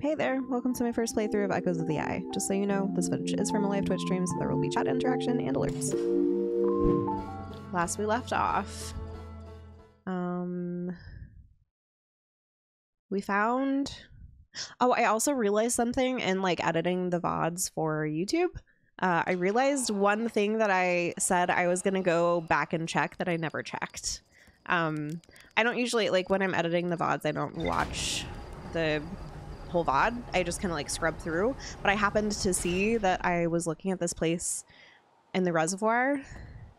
Hey there, welcome to my first playthrough of Echoes of the Eye. Just so you know, this footage is from a live Twitch stream, so there will be chat interaction and alerts. Last we left off, we found... Oh, I also realized something in like editing the VODs for YouTube. I realized one thing that I said I was gonna go back and check that I never checked. I don't usually, like when I'm editing the VODs, I don't watch the whole VOD. I just kind of like scrub through, but I happened to see that I was looking at this place in the reservoir,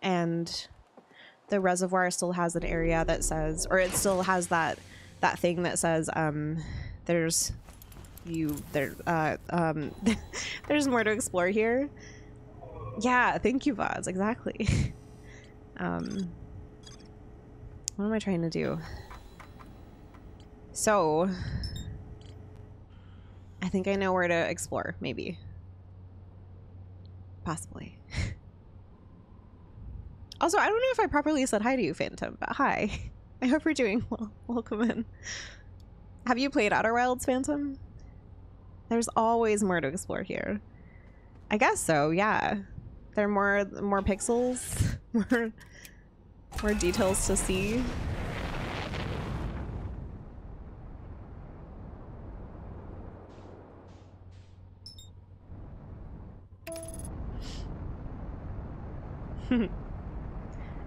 and the reservoir still has an area that says, or it still has that thing that says there's there's more to explore here. Yeah, thank you, VODs. Exactly. What am I trying to do? So I think I know where to explore, maybe. Possibly. Also, I don't know if I properly said hi to you, Phantom, but hi. I hope you're doing well. Welcome in. Have you played Outer Wilds, Phantom? There's always more to explore here. I guess so, yeah. There are more pixels, more details to see.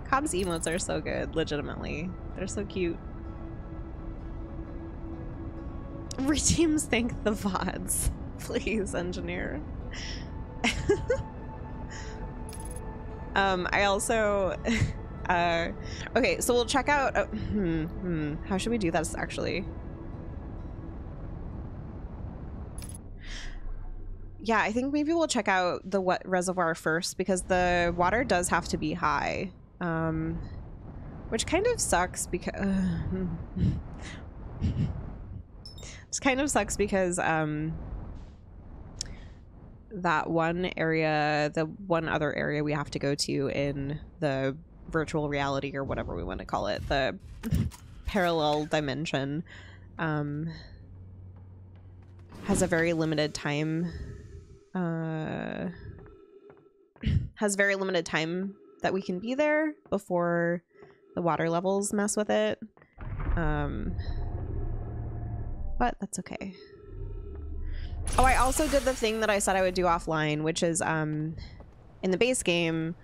Cobb's emotes are so good, legitimately. They're so cute. Reteams thank the VODs. Please, engineer. I also... okay, so we'll check out... how should we do this, actually? Yeah, I think maybe we'll check out the wet reservoir first, because the water does have to be high. Which kind of sucks because... This kind of sucks because that one area, the one other area we have to go to in the virtual reality or whatever we want to call it, the parallel dimension, has a very limited time, has very limited time that we can be there before the water levels mess with it. But that's okay. Oh, I also did the thing that I said I would do offline, which is in the base game,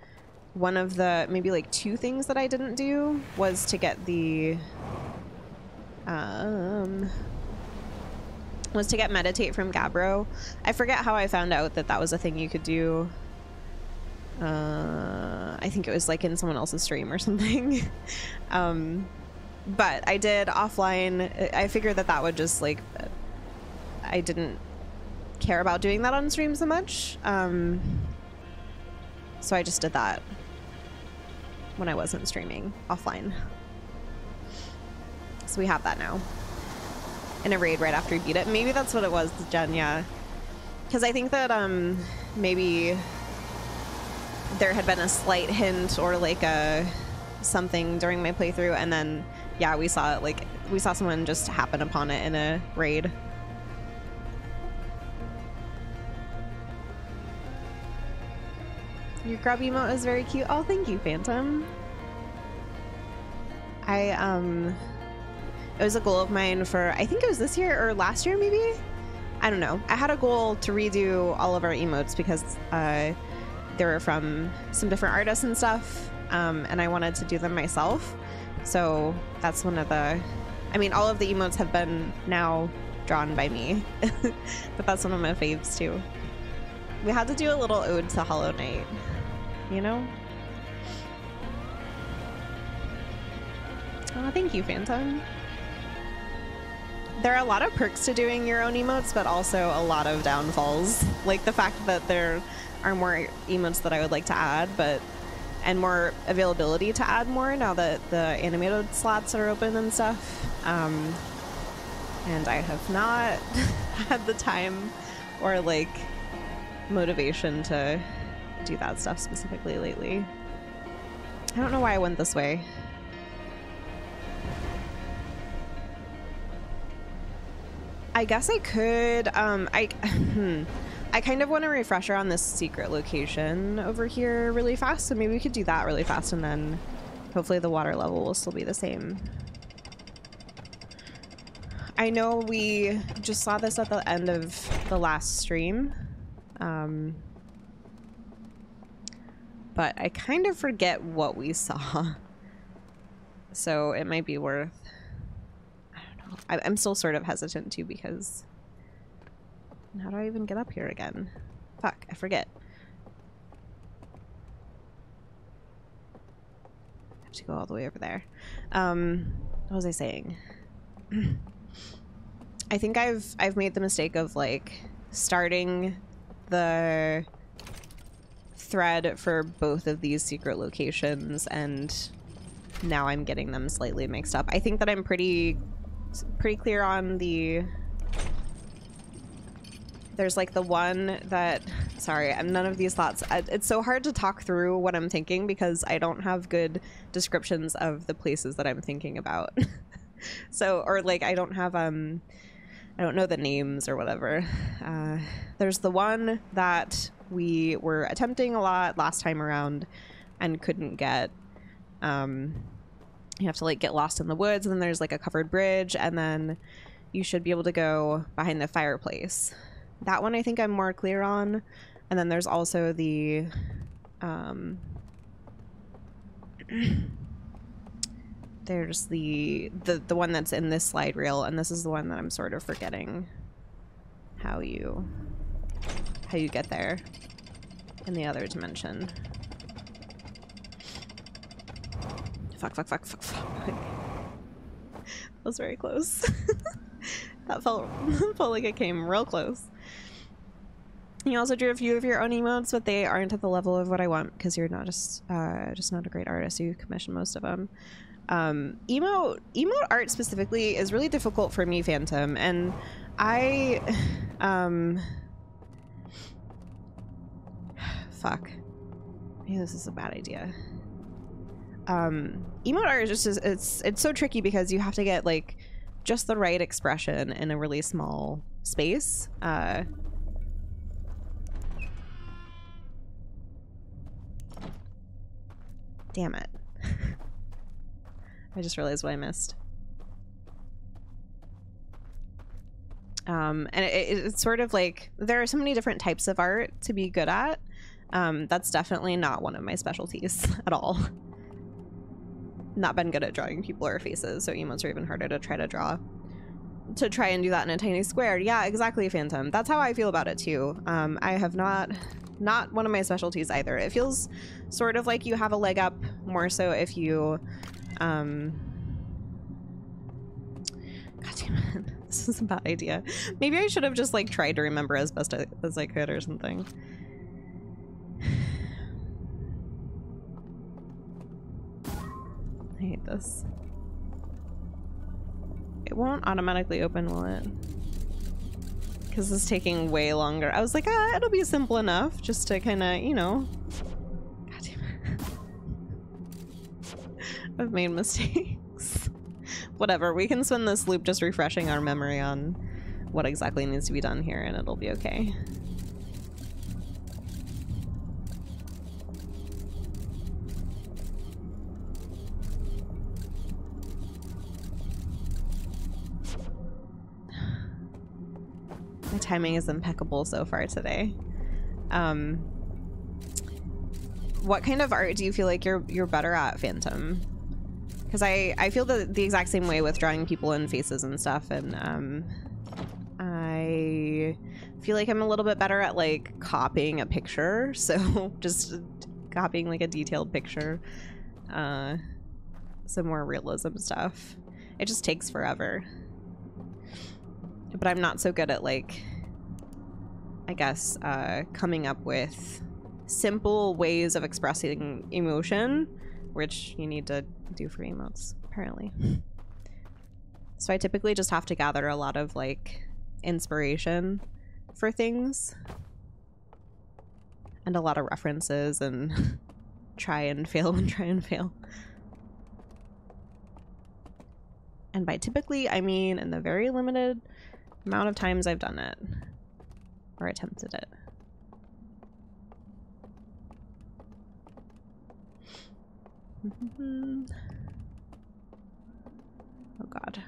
one of the maybe like 2 things that I didn't do was to get the meditate from 𝘗𝘪𝘹𝘦. I forget how I found out that that was a thing you could do. I think it was like in someone else's stream or something. But I did offline. I figured that would just like, I didn't care about doing that on stream so much. So I just did that when I wasn't streaming offline. So we have that now in a raid right after we beat it. Maybe that's what it was, Jen, yeah. Because I think that maybe there had been a slight hint or like a something during my playthrough, and then yeah, we saw it, like we saw someone just happen upon it in a raid. Your grub emote is very cute. Oh, thank you, Phantom. It was a goal of mine for, I think it was this year or last year maybe? I don't know. I had a goal to redo all of our emotes because they were from some different artists and stuff, and I wanted to do them myself. So that's one of the, I mean, all of the emotes have been now drawn by me, but that's one of my faves too. We had to do a little ode to Hollow Knight, you know? Oh, thank you, Phantom. There are a lot of perks to doing your own emotes, but also a lot of downfalls. Like the fact that there are more emotes that I would like to add, and more availability to add more now that the animated slots are open and stuff. And I have not had the time or like motivation to do that stuff specifically lately. I don't know why I went this way. I guess I could, I kind of want a refresher on this secret location over here really fast, so maybe we could do that really fast, and then hopefully the water level will still be the same. I know we just saw this at the end of the last stream, but I kind of forget what we saw, so it might be worth, I don't know, I'm still sort of hesitant too, because how do I even get up here again? Fuck, I forget. I have to go all the way over there. What was I saying? I think I've made the mistake of like starting the thread for both of these secret locations, and now I'm getting them slightly mixed up. I think that I'm pretty clear on the... There's like the one that, sorry, none of these thoughts. It's so hard to talk through what I'm thinking because I don't have good descriptions of the places that I'm thinking about. So, or like I don't have, I don't know the names or whatever. There's the one that we were attempting a lot last time around and couldn't get. You have to like get lost in the woods, and then there's like a covered bridge, and then you should be able to go behind the fireplace. That one I think I'm more clear on. And then there's also the there's the one that's in this slide reel, and this is the one that I'm sort of forgetting how you get there in the other dimension. Fuck. That was very close. That felt like it came real close. You also drew a few of your own emotes, but they aren't at the level of what I want because you're not just not a great artist. You commission most of them. Emote art specifically is really difficult for me, Phantom, and I fuck. Maybe this is a bad idea. Emote art is just it's so tricky because you have to get like just the right expression in a really small space. Damn it. I just realized what I missed. And it's sort of like, there are so many different types of art to be good at. That's definitely not one of my specialties at all. Not been good at drawing people or faces, so emotes are even harder to try to draw. To try and do that in a tiny square. Yeah, exactly, Phantom. That's how I feel about it too. I have not one of my specialties either. It feels sort of like you have a leg up more so if you God damn it. This is a bad idea. Maybe I should have just like tried to remember as best as I could or something. I hate this. It won't automatically open, will it? Because it's taking way longer. I was like, it'll be simple enough just to kind of, you know. God damn it. I've made mistakes. Whatever, we can spend this loop just refreshing our memory on what exactly needs to be done here, and it'll be okay. My timing is impeccable so far today. What kind of art do you feel like you're better at, Phantom? Because I feel the exact same way with drawing people and faces and stuff, and I feel like I'm a little bit better at like copying a picture, so just copying like a detailed picture, some more realism stuff. It just takes forever. But I'm not so good at like, I guess, coming up with simple ways of expressing emotion, which you need to do for emotes, apparently. So I typically just have to gather a lot of like inspiration for things and a lot of references and try and fail and try and fail. And by typically, I mean in the very limited amount of times I've done it or attempted it. Oh god.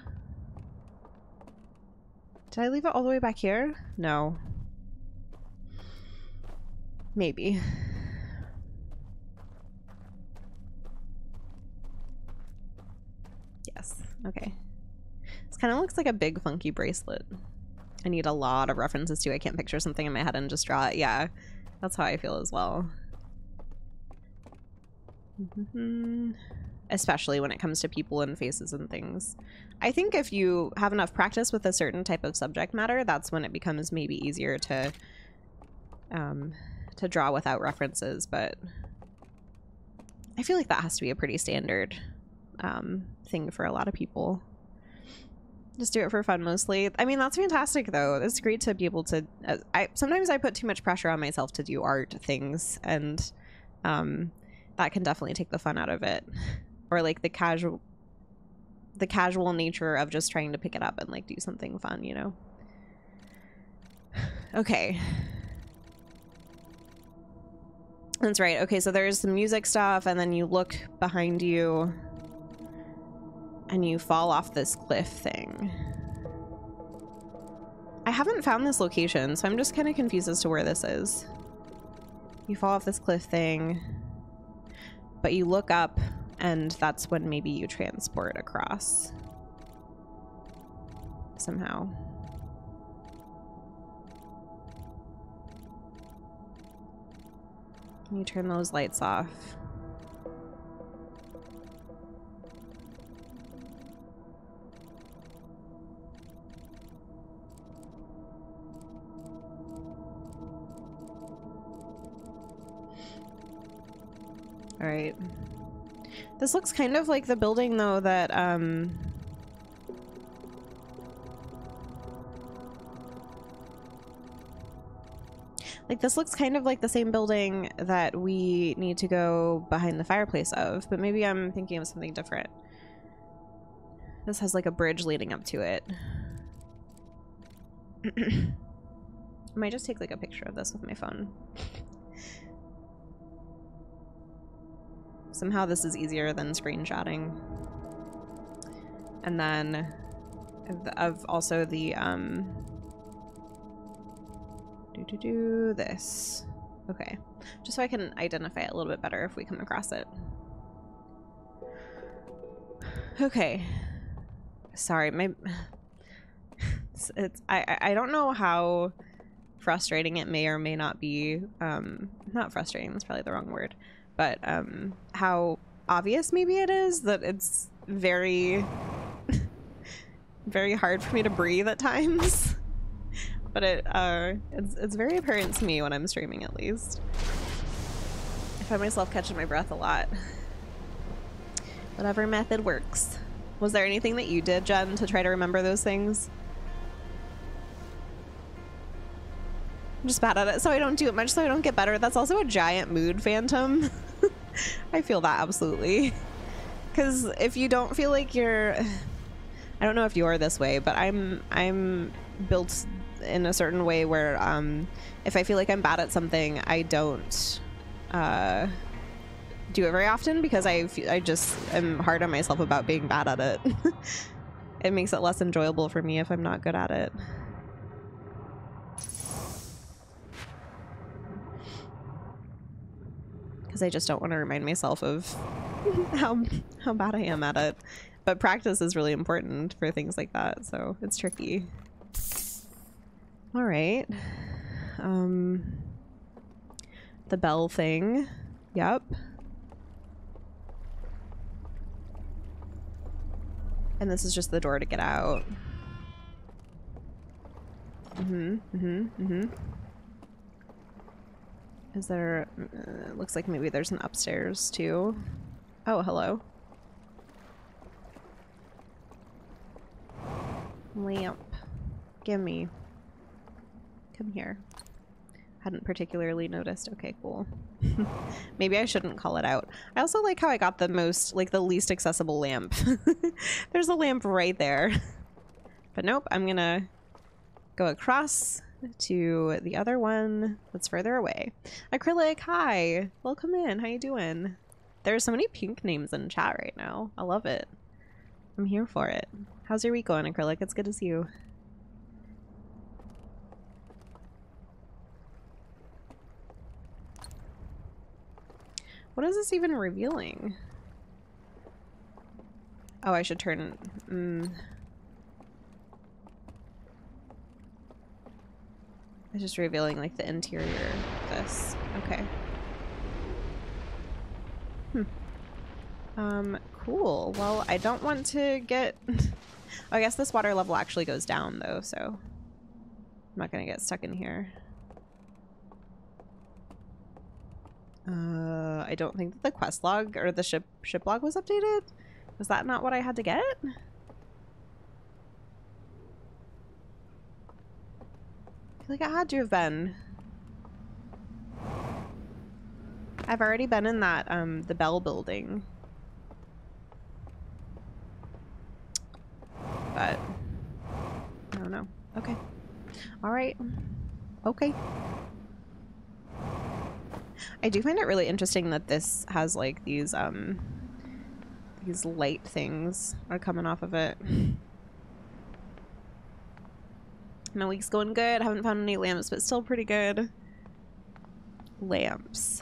Did I leave it all the way back here? No. Maybe. Yes. Okay. This kind of looks like a big funky bracelet. I need a lot of references to. I can't picture something in my head and just draw it. Yeah, that's how I feel as well. Especially when it comes to people and faces and things. I think if you have enough practice with a certain type of subject matter, that's when it becomes maybe easier to draw without references, but I feel like that has to be a pretty standard thing for a lot of people. Just do it for fun mostly. I mean, that's fantastic though. It's great to be able to sometimes I put too much pressure on myself to do art things, and that can definitely take the fun out of it. Or like the casual nature of just trying to pick it up and like do something fun, you know? Okay. That's right. Okay, so there's some music stuff, and then you look behind you and you fall off this cliff thing. I haven't found this location, so I'm just kind of confused as to where this is. You fall off this cliff thing, but you look up, and that's when maybe you transport across. Somehow. Can you turn those lights off? All right. This looks kind of like the building though that like this looks kind of like the same building that we need to go behind the fireplace of, but maybe I'm thinking of something different. This has like a bridge leading up to it. I might just take like a picture of this with my phone. Somehow this is easier than screenshotting. And then of also the this. Okay. Just so I can identify it a little bit better if we come across it. Okay. Sorry, I don't know how frustrating it may or may not be. Not frustrating, that's probably the wrong word. But how obvious maybe it is that it's very very hard for me to breathe at times. But it's very apparent to me when I'm streaming, at least. I find myself catching my breath a lot. Whatever method works. Was there anything that you did, Jen, to try to remember those things? I'm just bad at it, so I don't do it much, so I don't get better. That's also a giant mood phantom. I feel that absolutely. Because if you don't feel like you're... I don't know if you're this way, but I'm built in a certain way where if I feel like I'm bad at something, I don't do it very often because I just am hard on myself about being bad at it. It makes it less enjoyable for me if I'm not good at it. Because I just don't want to remind myself of how bad I am at it. But practice is really important for things like that, so it's tricky. All right. The bell thing. Yep. And this is just the door to get out. Is there... looks like maybe there's an upstairs, too. Oh, hello. Lamp. Gimme. Come here. Hadn't particularly noticed. Okay, cool. Maybe I shouldn't call it out. I also like how I got the most, like, the least accessible lamp. There's a lamp right there. But nope, I'm gonna go across to the other one that's further away. Acrylic, hi. Welcome in. How you doing? There's so many pink names in chat right now. I love it. I'm here for it. How's your week going, Acrylic? It's good to see you. What is this even revealing? Oh, I should turn... It's just revealing like the interior of this. Okay. Cool. Well, I don't want to get... I guess this water level actually goes down though, so I'm not gonna get stuck in here. I don't think that the quest log or the ship log was updated. Was that not what I had to get? I feel like I had to have been. I've already been in that, the Bell building. But, I don't know. Okay. Alright. Okay. I do find it really interesting that this has, like, these light things are coming off of it. My week's going good. Haven't found any lamps, but still pretty good. Lamps.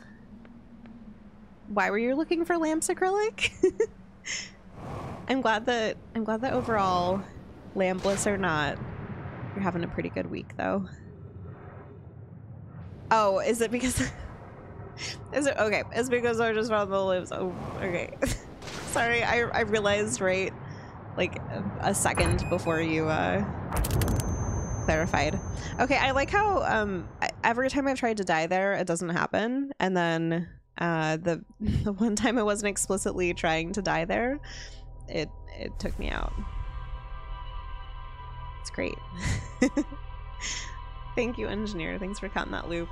Why were you looking for lamps, Acrylic? I'm glad that overall, lampless or not, you're having a pretty good week though. Oh, is it because is it okay? It's because I just found the lamps. Oh, okay. Sorry, I realized right like a second before you clarified. Okay, I like how every time I've tried to die there, it doesn't happen, and then the one time I wasn't explicitly trying to die there, it took me out. It's great. Thank you, engineer. Thanks for cutting that loop.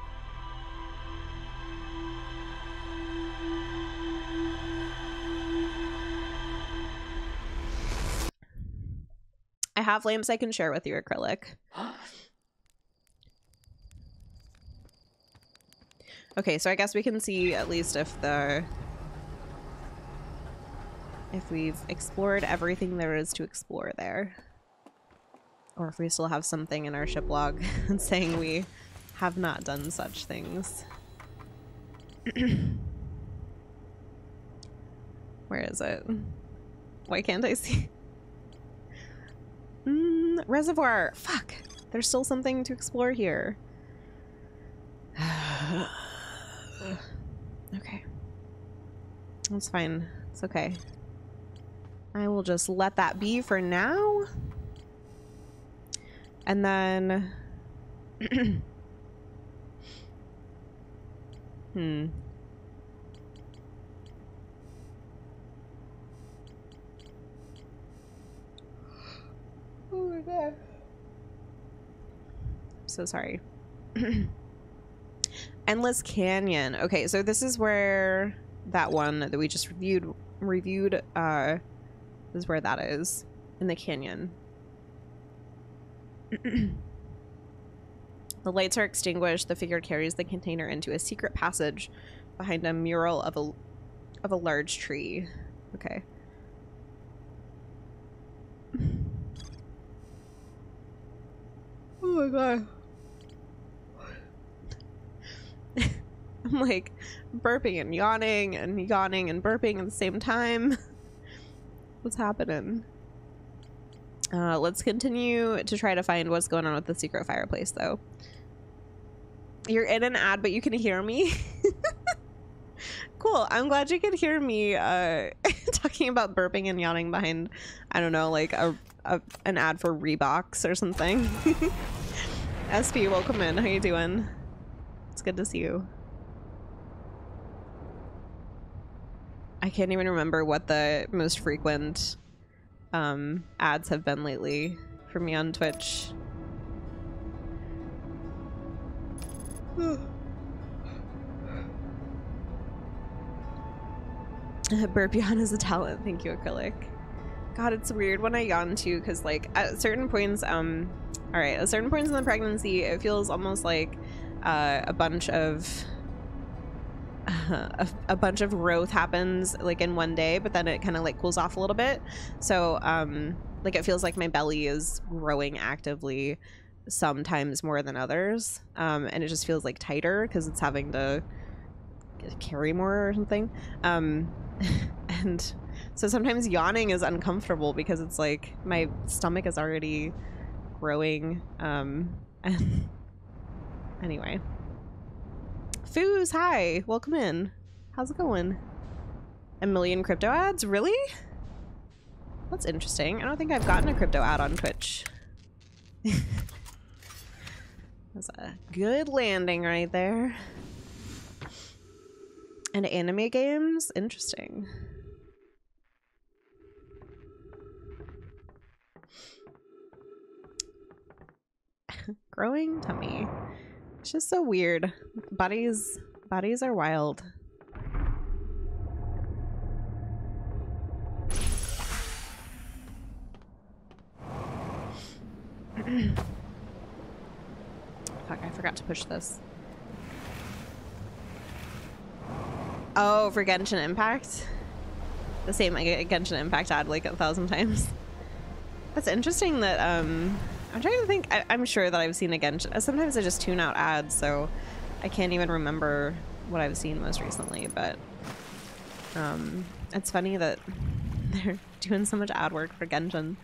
I have lamps I can share with you, Acrylic. Okay, so I guess we can see at least if we've explored everything there is to explore there. Or if we still have something in our ship log saying we have not done such things. Where is it? Why can't I see? Reservoir! Fuck! There's still something to explore here. Okay. That's fine. It's okay. I will just let that be for now. And then... Oh my god. I'm so sorry. Endless Canyon. Okay, so this is where that one that we just reviewed this is where that is, in the canyon. The lights are extinguished. The figure carries the container into a secret passage behind a mural of a large tree. Okay. Oh my god. I'm like burping and yawning and burping at the same time. What's happening? Let's continue to try to find what's going on with the secret fireplace though. You're in an ad, but you can hear me? Cool. I'm glad you can hear me talking about burping and yawning behind, I don't know, like an ad for Reeboks or something. SP, welcome in. How you doing? It's good to see you. I can't even remember what the most frequent ads have been lately for me on Twitch. Burp yawn is a talent. Thank you, Acrylic. God, it's weird when I yawn too, because like at certain points, all right, at certain points in the pregnancy, it feels almost like a bunch of growth happens like in one day, but then it kind of like cools off a little bit. So like it feels like my belly is growing actively sometimes more than others, and it just feels like tighter because it's having to carry more or something, and so sometimes yawning is uncomfortable because it's like my stomach is already growing, and anyway. Foos, hi, welcome in. How's it going? 1 million crypto ads? Really? That's interesting. I don't think I've gotten a crypto ad on Twitch. That's a good landing right there. And anime games? Interesting. Growing tummy. It's just so weird. Bodies are wild. Fuck, I forgot to push this. Oh, for Genshin Impact? The same Genshin Impact ad like 1,000 times. That's interesting that, I'm trying to think. I'm sure that I've seen a Genshin. Sometimes I just tune out ads, so I can't even remember what I've seen most recently, but it's funny that they're doing so much ad work for Genshin.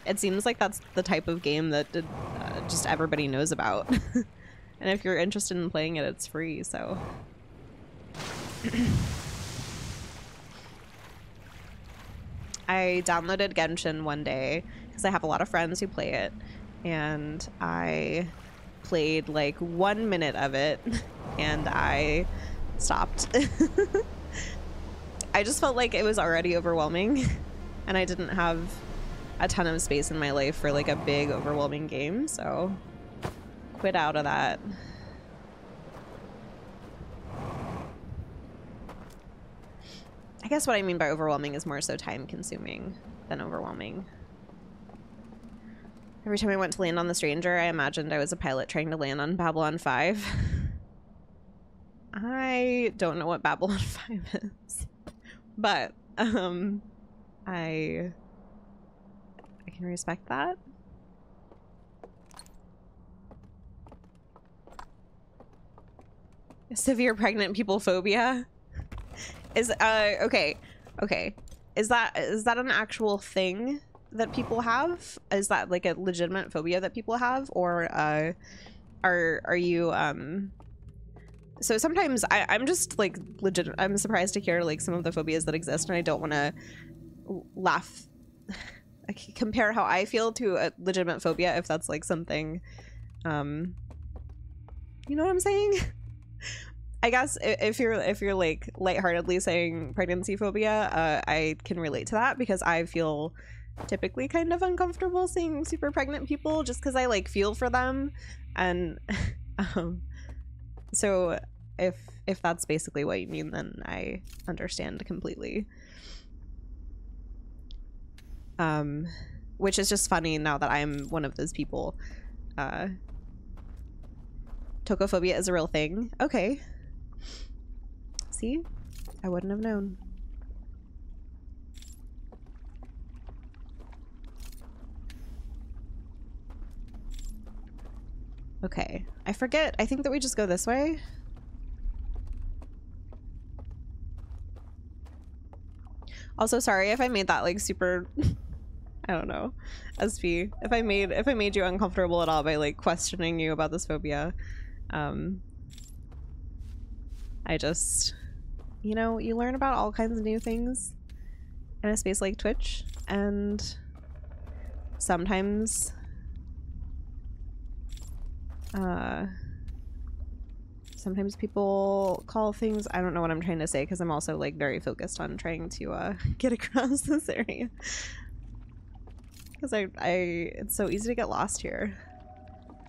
It seems like that's the type of game that just everybody knows about. And if you're interested in playing it, it's free, so. I downloaded Genshin one day because I have a lot of friends who play it, and I played like 1 minute of it and I stopped. I just felt like it was already overwhelming and I didn't have a ton of space in my life for like a big overwhelming game, so quit out of that. I guess what I mean by overwhelming is more so time consuming than overwhelming. Every time I went to land on the stranger, I imagined I was a pilot trying to land on Babylon 5. I don't know what Babylon 5 is, but I can respect that. Severe pregnant people phobia is okay. Is that an actual thing that people have? Is that like a legitimate phobia that people have, or are you so sometimes I'm just like legit. I'm surprised to hear like some of the phobias that exist, and I don't want to laugh. I compare how I feel to a legitimate phobia if that's like something, you know what I'm saying? I guess if you're like lightheartedly saying pregnancy phobia, I can relate to that because I feel typically kind of uncomfortable seeing super pregnant people just because I like feel for them, and so if that's basically what you mean, then I understand completely. Which is just funny now that I'm one of those people. Tokophobia is a real thing. Okay. See? I wouldn't have known. Okay. I forget. I think that we just go this way. Also, sorry if I made that like super I don't know, SP. If I made you uncomfortable at all by like questioning you about this phobia. I just, you know, you learn about all kinds of new things in a space like Twitch, and sometimes sometimes people call things, I don't know what I'm trying to say because I'm also like very focused on trying to get across this area because it's so easy to get lost here.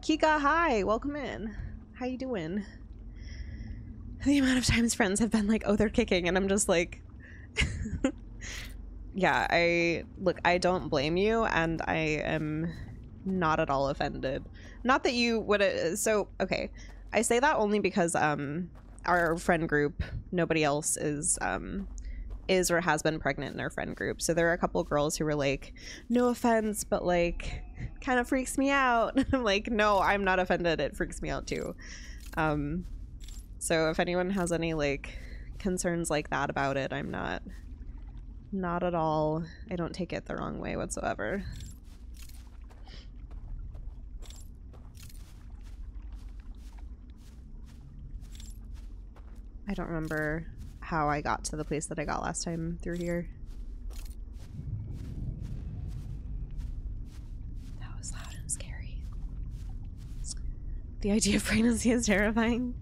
Kika, hi, welcome in. How you doing? The amount of times friends have been like, oh, they're kicking, and I'm just like Yeah, I don't blame you, and I am not at all offended. Not that you would, so, okay. I say that only because, our friend group, nobody else is or has been pregnant in our friend group. So there are a couple girls who were like, no offense, but like, kind of freaks me out. I'm like, no, I'm not offended. It freaks me out too. So if anyone has any like concerns like that about it, I'm not at all. I don't take it the wrong way whatsoever. I don't remember how I got to the place that I got last time through here. That was loud and scary. The idea of pregnancy is terrifying.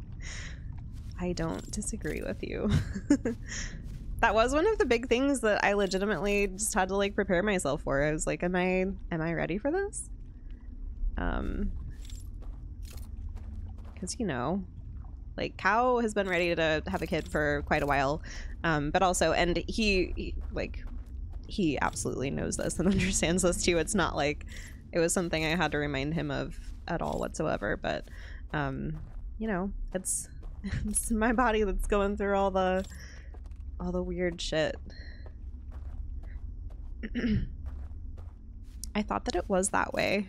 I don't disagree with you. That was one of the big things that I legitimately just had to like prepare myself for. I was like, am I ready for this? Because you know, like Cow has been ready to have a kid for quite a while, but also, and he absolutely knows this and understands this too. It's not like it was something I had to remind him of at all whatsoever, but you know, it's my body that's going through all the weird shit. I thought that it was that way,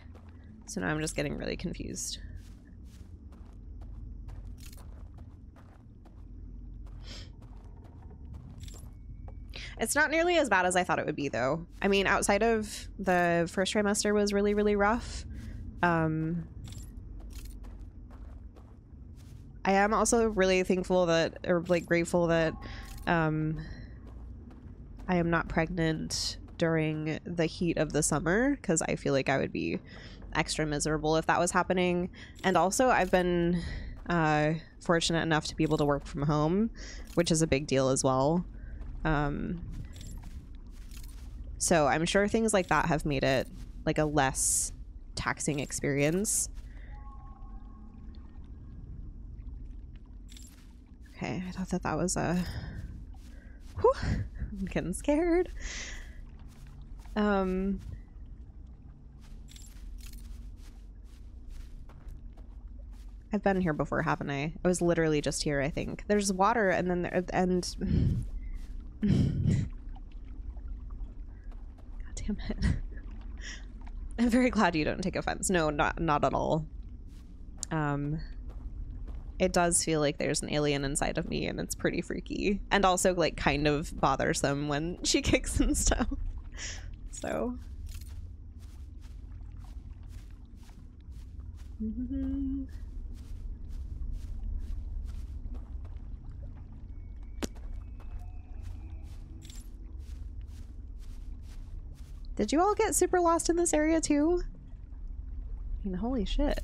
so now I'm just getting really confused. It's not nearly as bad as I thought it would be, though. I mean, outside of the first trimester was really, really rough. I am also really thankful that, or like grateful that I am not pregnant during the heat of the summer, because I feel like I would be extra miserable if that was happening. And also I've been fortunate enough to be able to work from home, which is a big deal as well. So I'm sure things like that have made it like a less taxing experience. Okay, I thought that that was a... Whew, I'm getting scared. I've been here before, haven't I? I was literally just here, I think. There's water and then there, and... God damn it. I'm very glad you don't take offense. No, not at all. It does feel like there's an alien inside of me, and it's pretty freaky. And also, like, kind of bothersome when she kicks and stuff. So... Did you all get super lost in this area too? I mean, holy shit.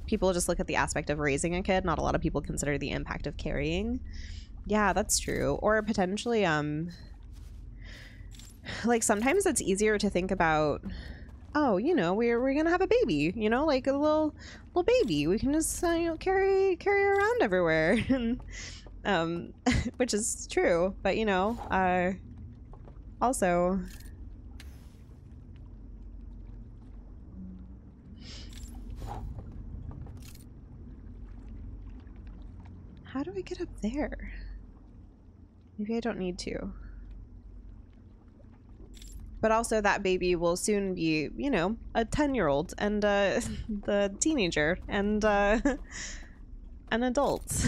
People just look at the aspect of raising a kid. Not a lot of people consider the impact of carrying. Yeah, that's true. Or potentially, like sometimes it's easier to think about, oh, you know, we're gonna have a baby, you know, like a little baby. We can just, you know, carry around everywhere. Which is true, but you know, also, how do I get up there? Maybe I don't need to. But also that baby will soon be, you know, a 10-year-old and the teenager and an adult.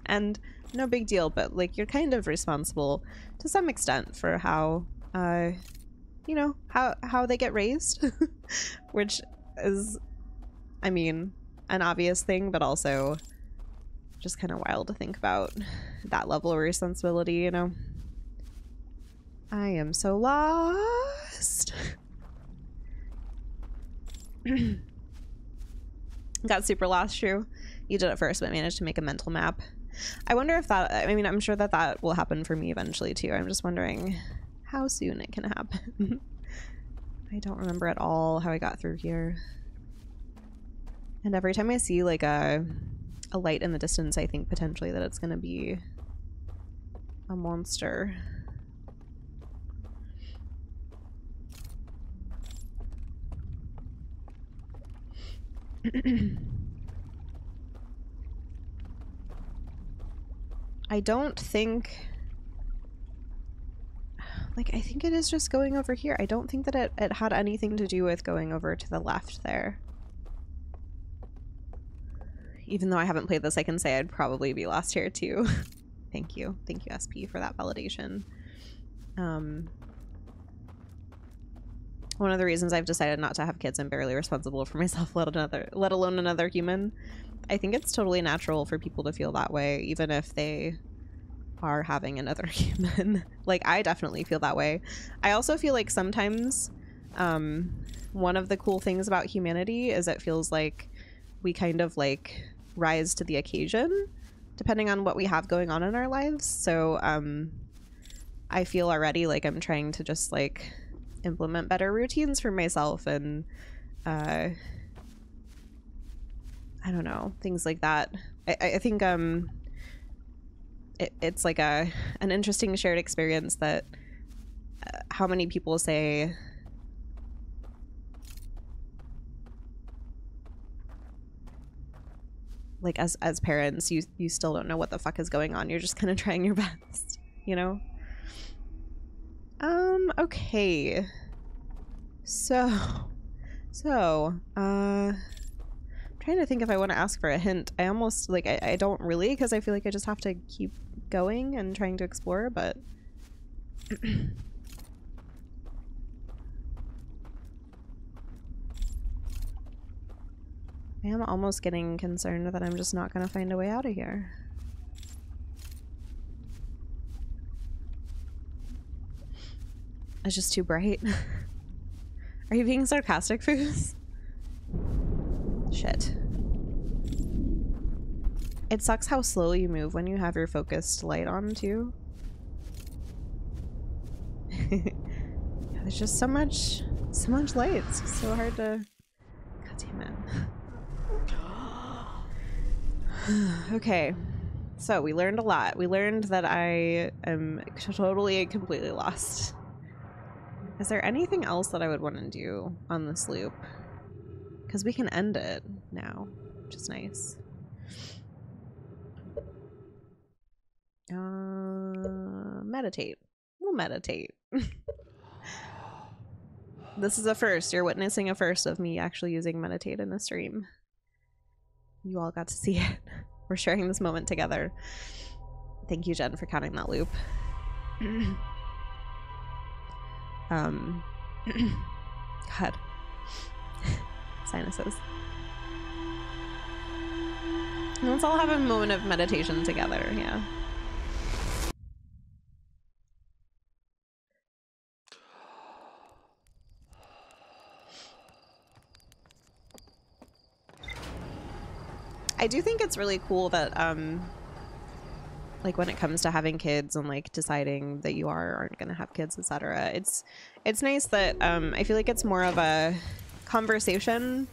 And no big deal, but like you're kind of responsible to some extent for how you know, how they get raised. Which is, I mean, an obvious thing, but also just kind of wild to think about that level of responsibility, you know. I am so lost. Got super lost, true. You did it first, but managed to make a mental map. I wonder if that, I mean, I'm sure that that will happen for me eventually too. I'm just wondering how soon it can happen. I don't remember at all how I got through here. And every time I see like a light in the distance, I think potentially that it's gonna be a monster. I don't think... Like, I think it is just going over here. I don't think that it had anything to do with going over to the left there. Even though I haven't played this, I can say I'd probably be lost here too. Thank you. Thank you, SP, for that validation. One of the reasons I've decided not to have kids, I'm barely responsible for myself, let alone another human. I think it's totally natural for people to feel that way, even if they are having another human. Like, I definitely feel that way. I also feel like sometimes one of the cool things about humanity is it feels like we kind of like rise to the occasion depending on what we have going on in our lives. So I feel already like I'm trying to just like implement better routines for myself and I don't know, things like that. I think it's like an interesting shared experience that how many people say like as parents you still don't know what the fuck is going on. You're just kind of trying your best, you know? Okay. So trying to think if I want to ask for a hint. I almost like I don't really, because I feel like I just have to keep going and trying to explore, but I am almost getting concerned that I'm just not gonna find a way out of here. It's just too bright. Are you being sarcastic, Foos? Shit. It sucks how slow you move when you have your focused light on, too. There's just so much light. It's just so hard to... God damn it. Okay. So, we learned a lot. We learned that I am totally, completely lost. Is there anything else that I would want to do on this loop? Because we can end it now, which is nice. Meditate. We'll meditate. This is a first. You're witnessing a first of me actually using meditate in a stream. You all got to see it. We're sharing this moment together. Thank you, Jen, for counting that loop. God. Sinuses. Let's all have a moment of meditation together, yeah. I do think it's really cool that like when it comes to having kids and like deciding that you are or aren't gonna have kids, etc. It's nice that I feel like it's more of a conversation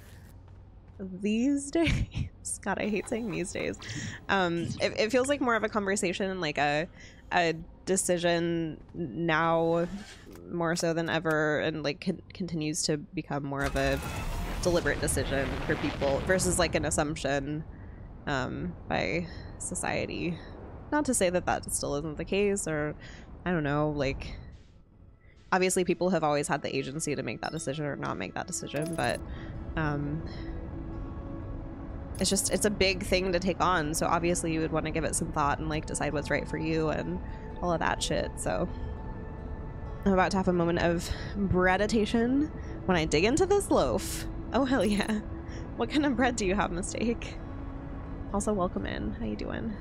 these days. God, I hate saying these days. It feels like more of a conversation and like a decision now more so than ever, and like continues to become more of a deliberate decision for people versus like an assumption by society. Not to say that that still isn't the case, or I don't know, like obviously people have always had the agency to make that decision or not make that decision, but it's a big thing to take on, so obviously you would want to give it some thought and like decide what's right for you and all of that shit. So I'm about to have a moment of breaditation when I dig into this loaf. Oh hell yeah. What kind of bread do you have, Mistake? Also, welcome in. How you doing?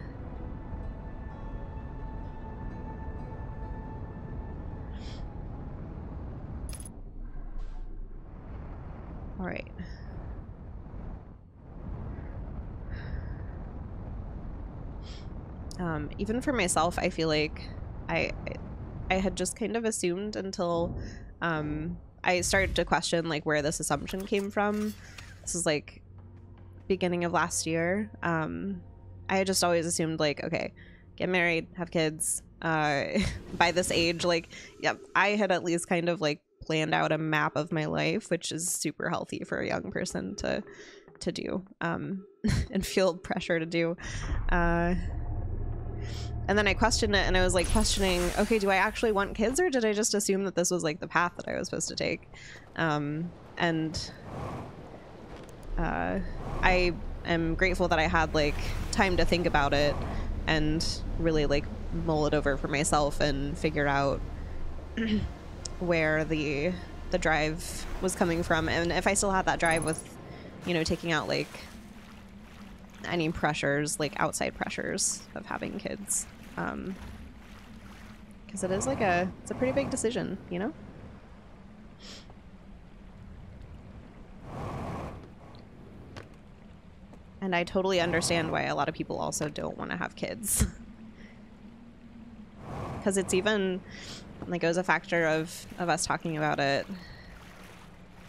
All right. Even for myself, I feel like I had just kind of assumed until I started to question like where this assumption came from. This is like beginning of last year. I had just always assumed like, okay, get married, have kids, by this age, like, yep, I had at least kind of like planned out a map of my life, which is super healthy for a young person to to do, and feel pressure to do. And then I questioned it, and I was like questioning, okay, do I actually want kids, or did I just assume that this was like the path that I was supposed to take? I am grateful that I had like time to think about it and really like mull it over for myself and figure out where the drive was coming from, and if I still had that drive with, you know, taking out like any pressures, like outside pressures of having kids. Because it is like it's a pretty big decision, you know? And I totally understand why a lot of people also don't want to have kids. Because it's even, like, it was a factor of us talking about it,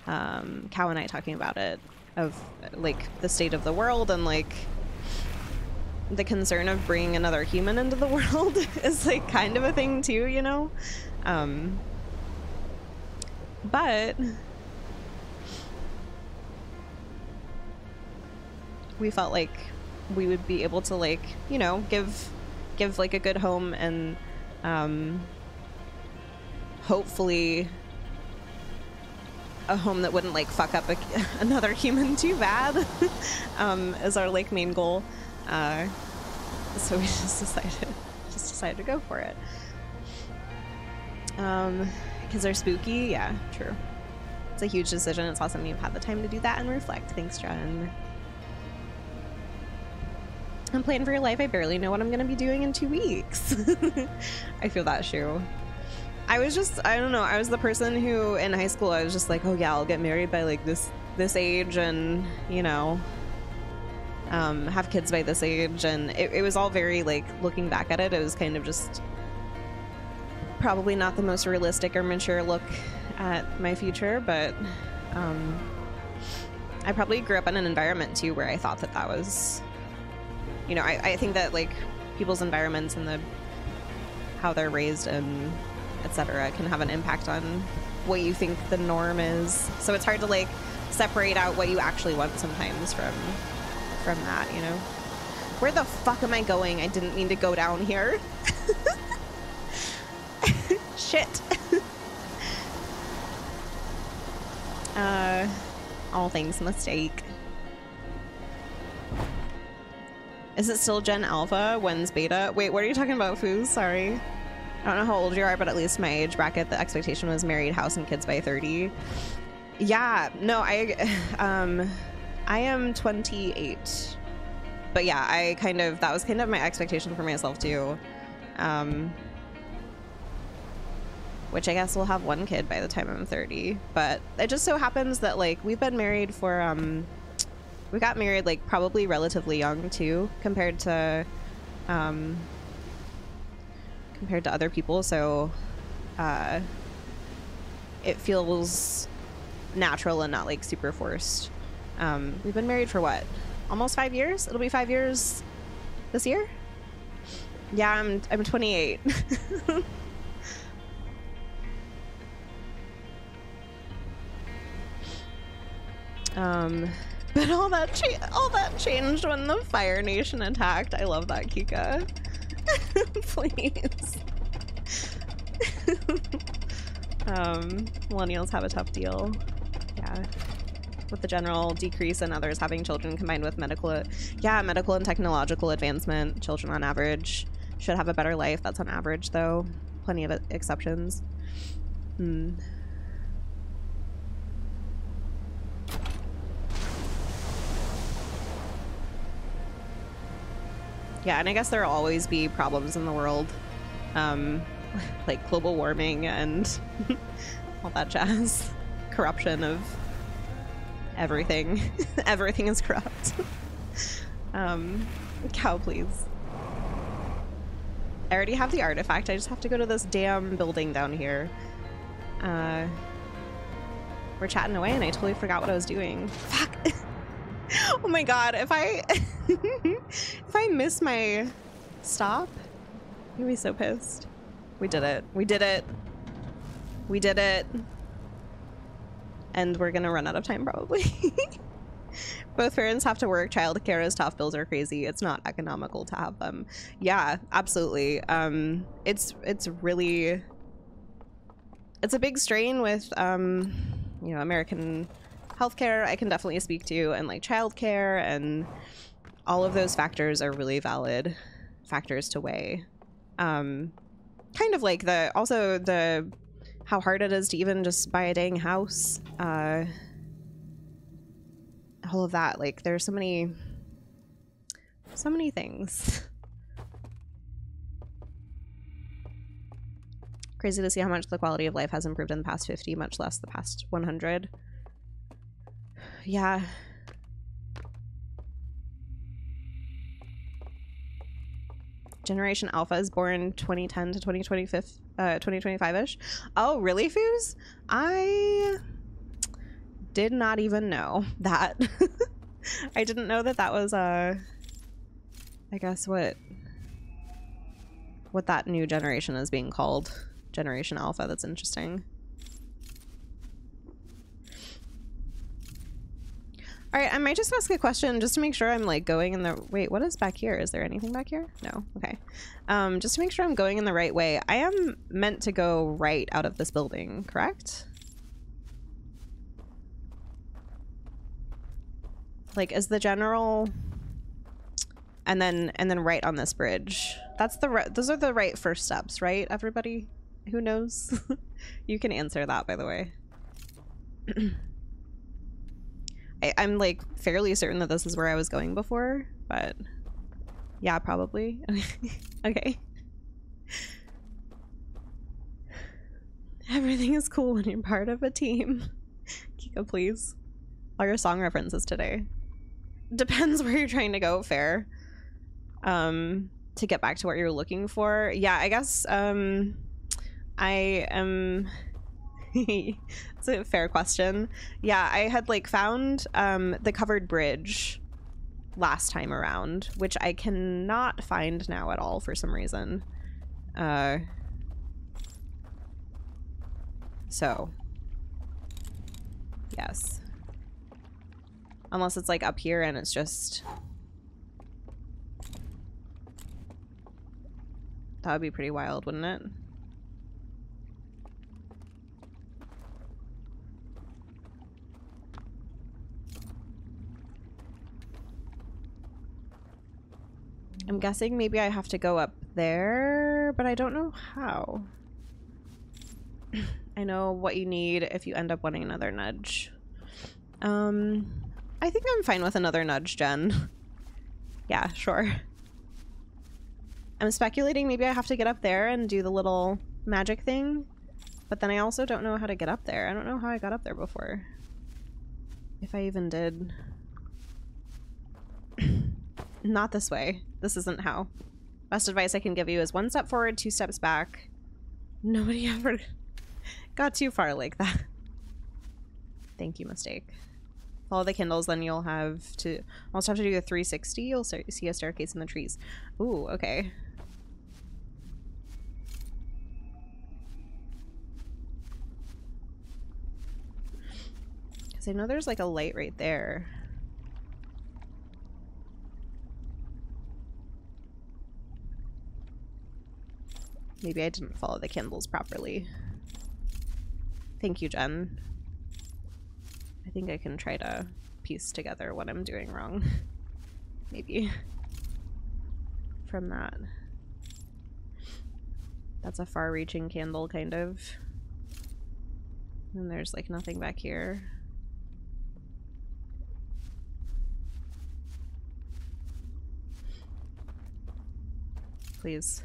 Cow and I talking about it, of, like, the state of the world and, like, the concern of bringing another human into the world is, like, kind of a thing, too, you know? But we felt like we would be able to, like, you know, give like a good home and hopefully a home that wouldn't like fuck up another human too bad is our like main goal. So we just decided to go for it. Because they're spooky. Yeah, true. It's a huge decision. It's awesome you've had the time to do that and reflect. Thanks, Jen. I'm planning for your life. I barely know what I'm going to be doing in 2 weeks. I feel that, Shu. I don't know. I was the person who in high school, I was just like, oh yeah, I'll get married by like this age and, you know, have kids by this age. And it was all very like, looking back at it, it was kind of just probably not the most realistic or mature look at my future. But I probably grew up in an environment too where I thought that was, you know, I think that like people's environments and how they're raised and etc. can have an impact on what you think the norm is. So it's hard to like separate out what you actually want sometimes from that, you know. Where the fuck am I going? I didn't mean to go down here. Shit. All things mistake. Is it still Gen Alpha? When's beta? Wait, what are you talking about, Foos? Sorry. I don't know how old you are, but at least my age bracket, the expectation was married, house, and kids by 30. Yeah, no, I am 28. But yeah, that was kind of my expectation for myself too. Which I guess we'll have one kid by the time I'm 30. But it just so happens that like we've been married for, we got married like probably relatively young too, compared to other people, so it feels natural and not like super forced. We've been married for what? Almost 5 years? It'll be 5 years this year? Yeah, I'm 28. But all that changed when the Fire Nation attacked. I love that, Kika. Please. Millennials have a tough deal. Yeah. With the general decrease in others having children combined with medical and technological advancement, children on average should have a better life. That's on average, though. Plenty of exceptions. Yeah, and I guess there'll always be problems in the world, like global warming and all that jazz. Corruption of everything. Everything is corrupt. Cow, please. I already have the artifact. I just have to go to this damn building down here. We're chatting away and I totally forgot what I was doing. Fuck. Oh my god, if I if I miss my stop, I'm gonna be so pissed. We did it. We did it. We did it. And we're gonna run out of time probably. Both parents have to work. Childcare is tough. Bills are crazy. It's not economical to have them. Yeah, absolutely. It's really, it's a big strain with, you know, American healthcare. I can definitely speak to, and like childcare, and all of those factors are really valid factors to weigh. Kind of like also the how hard it is to even just buy a dang house. All of that, like there's so many things. Crazy to see how much the quality of life has improved in the past 50, much less the past 100. Yeah. Generation Alpha is born 2010 to 2025-ish. Oh, really, Foos? I did not even know that. I didn't know that that was, I guess what that new generation is being called. Generation Alpha. That's interesting. All right, I might just ask a question just to make sure I'm like going in the... Wait, what is back here? Is there anything back here? No. Okay. Just to make sure I'm going in the right way. I am meant to go right out of this building, correct? Like, is the general... And then right on this bridge. That's the those are the right first steps, right, everybody? Who knows? You can answer that, by the way. I'm like fairly certain that this is where I was going before, but yeah, probably. Okay. Everything is cool when you're part of a team. Kiko, please. All your song references today. Depends where you're trying to go, fair. To get back to what you're looking for. Yeah, I guess I am... It's a fair question. Yeah, I had like found the covered bridge last time around, which I cannot find now at all for some reason. So yes, unless it's like up here and it's just... That would be pretty wild, wouldn't it? I'm guessing maybe I have to go up there, but I don't know how. I know what you need if you end up wanting another nudge. I think I'm fine with another nudge, Jen. Yeah, sure. I'm speculating maybe I have to get up there and do the little magic thing, but then I also don't know how to get up there. I don't know how I got up there before. If I even did. Not this way. This isn't how. Best advice I can give you is 1 step forward, 2 steps back. Nobody ever got too far like that. Thank you, mistake. Follow the Kindles, then you'll have to almost have to do the 360. You'll see a staircase in the trees. Ooh, okay. Because I know there's like a light right there. Maybe I didn't follow the Kindles properly. Thank you, Jen. I think I can try to piece together what I'm doing wrong. Maybe. From that. That's a far-reaching candle, kind of. And there's like nothing back here. Please.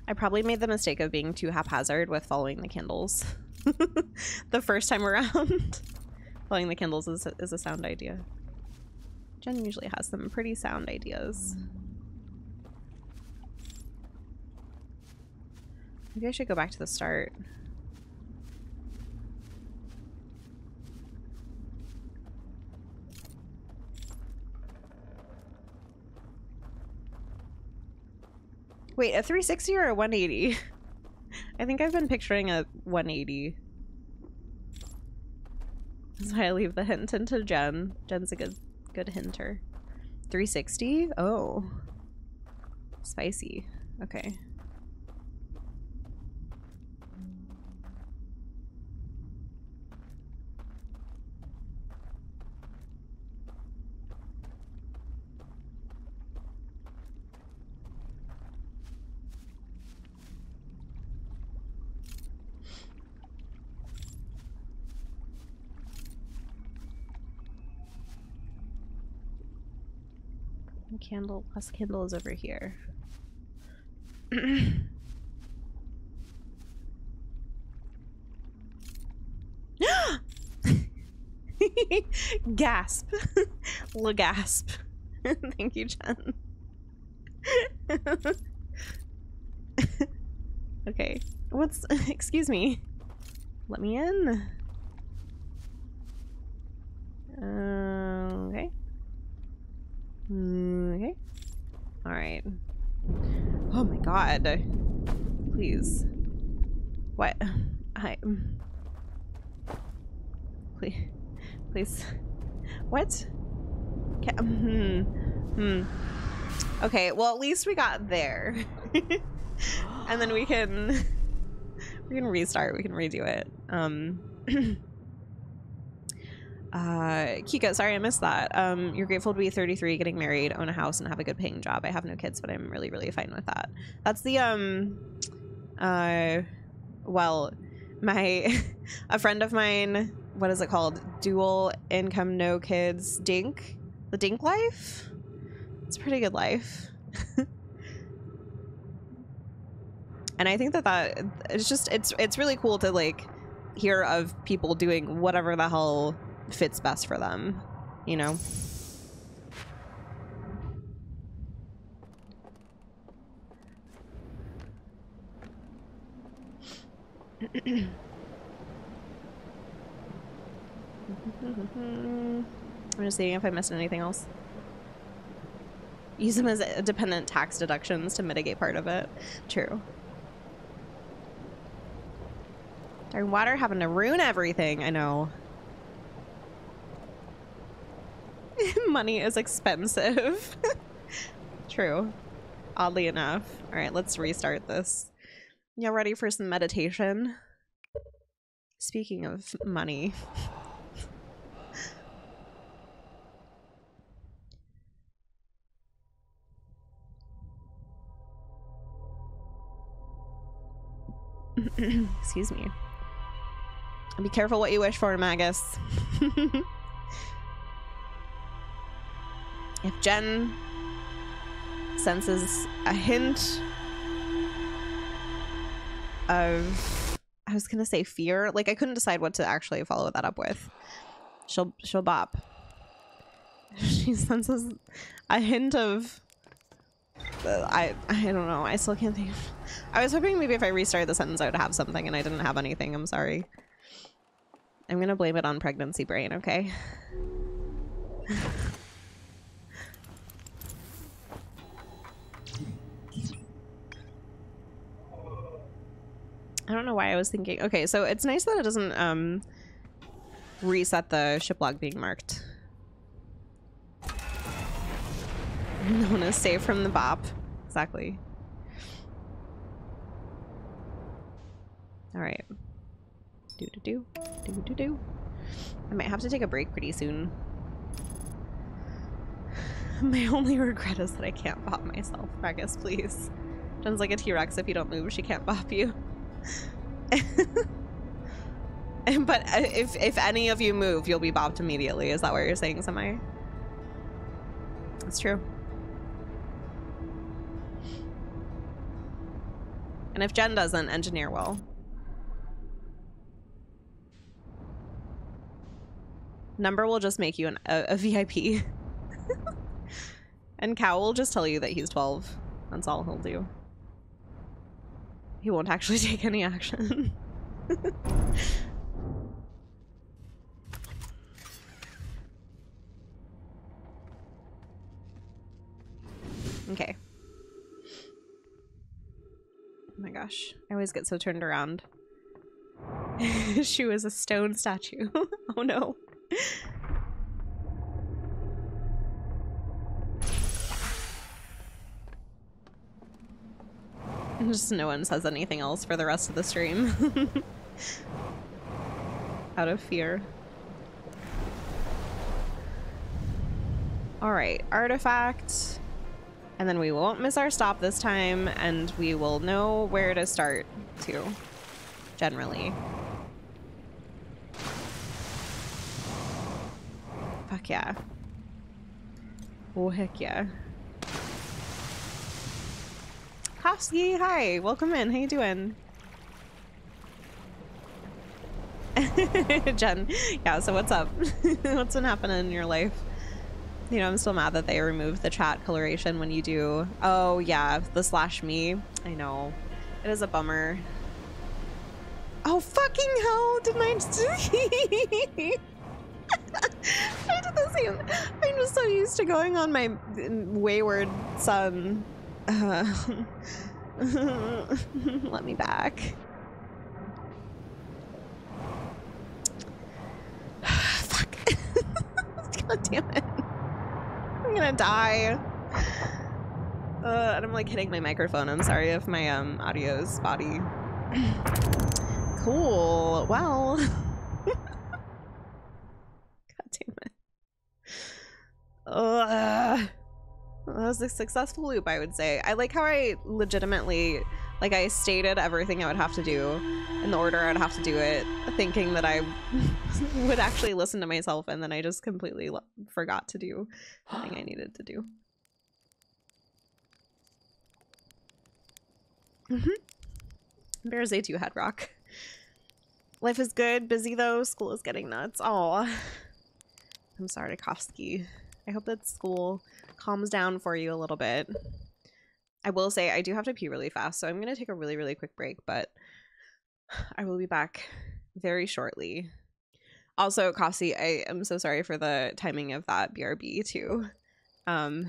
I probably made the mistake of being too haphazard with following the Kindles. The first time around. Following the Kindles is a sound idea. Jen usually has some pretty sound ideas. Maybe I should go back to the start. Wait, a 360 or a 180? I think I've been picturing a 180. That's why I leave the hint into Jen. Jen's a good hinter. 360? Oh. Spicy. Okay. Candle plus candle is over here. Gasp. Little gasp. Thank you, Jen. Okay. What's excuse me. Let me in. Okay. Okay. All right. Oh my god. Please. What? Please. What? Okay, well at least we got there. And then we can restart, we can redo it. Kika, sorry I missed that. You're grateful to be 33, getting married, own a house, and have a good paying job. I have no kids, but I'm really, really fine with that. That's the, well, a friend of mine, what is it called? Dual income, no kids, Dink? The Dink life? It's a pretty good life. And I think that it's just, it's really cool to, like, hear of people doing whatever the hell fits best for them, you know? I'm just seeing if I missed anything else. Use them as dependent tax deductions to mitigate part of it. True. Darn water having to ruin everything. I know. Money is expensive. True. Oddly enough. All right, let's restart this. Y'all ready for some meditation? Speaking of money. Excuse me. Be careful what you wish for, Magus. If Jen senses a hint of, I was gonna say fear, like I couldn't decide what to actually follow that up with. She'll bop. She senses a hint of, I don't know. I still can't think. I was hoping maybe if I restarted the sentence I would have something, and I didn't have anything. I'm sorry. I'm gonna blame it on pregnancy brain, okay? I don't know why I was thinking. Okay, so it's nice that it doesn't reset the ship log being marked. No one is safe from the bop. Exactly. All right. Do. I might have to take a break pretty soon. My only regret is that I can't bop myself. Magus, please. Jen's like a T-Rex. If you don't move, she can't bop you. But if any of you move, you'll be bopped immediately. Is that what you're saying, Semi? That's true. And if Jen doesn't, engineer will. Number will just make you a VIP. And Cow will just tell you that he's 12. That's all he'll do. He won't actually take any action. Okay. Oh my gosh. I always get so turned around. She was a stone statue. Oh no. Just no one says anything else for the rest of the stream. Out of fear. Alright, artifact. And then we won't miss our stop this time, and we will know where to start to, generally. Fuck yeah. Oh, heck yeah. Hofsky, hi, welcome in. How you doing? Jen, yeah, so what's up? What's been happening in your life? You know, I'm still mad that they removed the chat coloration when you do. Oh, yeah, the /me. I know. It is a bummer. Oh, fucking hell, didn't I did the same. I'm just so used to going on my wayward son. Let me back. Fuck. God damn it. I'm gonna die. And I'm like hitting my microphone. I'm sorry if my audio is spotty. Cool. Well. God damn it. That was a successful loop, I would say. I like how I legitimately, like, I stated everything I would have to do in the order I'd have to do it, thinking that I would actually listen to myself, and then I just completely forgot to do the thing I needed to do. Bears A2 head rock. Life is good, busy though. School is getting nuts. Aw. I'm sorry, Tarkovsky. I hope that school calms down for you a little bit. I will say I do have to pee really fast, so I'm going to take a really, really quick break, but I will be back very shortly. Also, Kossi, I am so sorry for the timing of that BRB too. I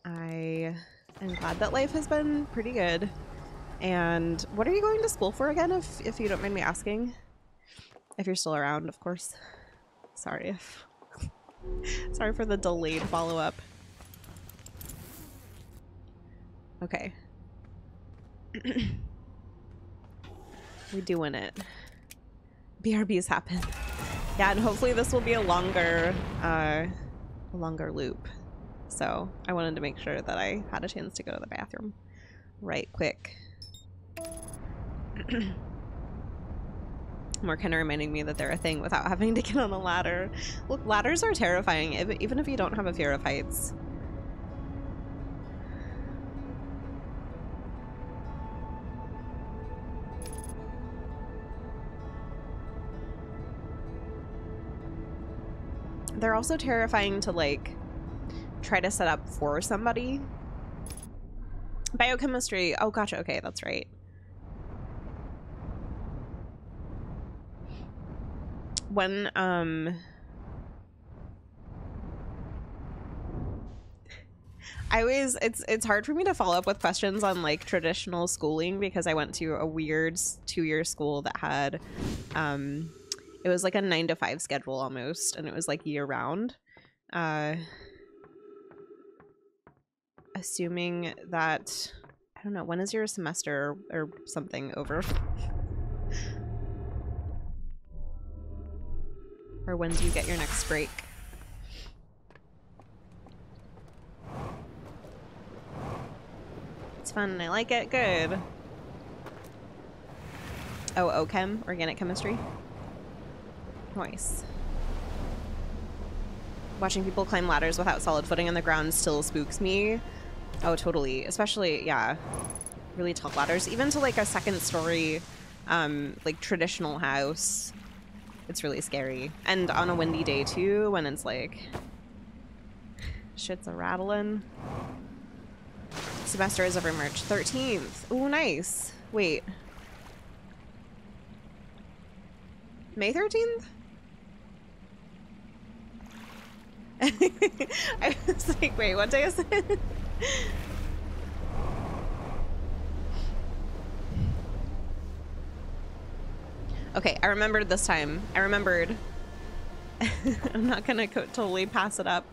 am glad that life has been pretty good. And what are you going to school for again, if you don't mind me asking? If you're still around, of course. Sorry for the delayed follow-up. Okay. We're doing it. BRBs happen. Yeah, and hopefully this will be a longer loop. So I wanted to make sure that I had a chance to go to the bathroom right quick. More kind of reminding me that they're a thing without having to get on a ladder. Look, ladders are terrifying, even if you don't have a fear of heights. They're also terrifying to, like, try to set up for somebody. Biochemistry. Oh, gotcha. Okay, that's right. When, it's hard for me to follow up with questions on, like, traditional schooling because I went to a weird 2-year school that had, it was like a 9-to-5 schedule almost, and it was like year round. Assuming that, I don't know, when is your semester or something over? Or when do you get your next break? It's fun, I like it, good. Oh, OChem, organic chemistry. Nice. Watching people climb ladders without solid footing on the ground still spooks me. Oh, totally. Especially, yeah, really tall ladders. Even to, like, a 2nd story, like, traditional house. It's really scary. And on a windy day, too, when it's, like, shit's a-rattling. Semester is over March 13th. Ooh, nice. Wait. May 13th? I was like, wait, what day is it? Okay, I remembered this time. I remembered. I'm not gonna totally pass it up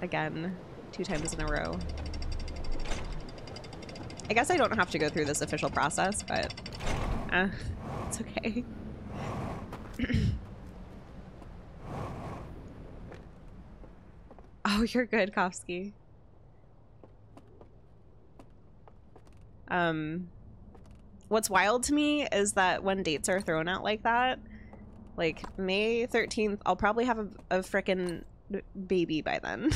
again 2 times in a row. I guess I don't have to go through this official process, but it's okay. Oh, you're good, Kofsky. What's wild to me is that when dates are thrown out like that, like May 13th, I'll probably have a frickin' baby by then.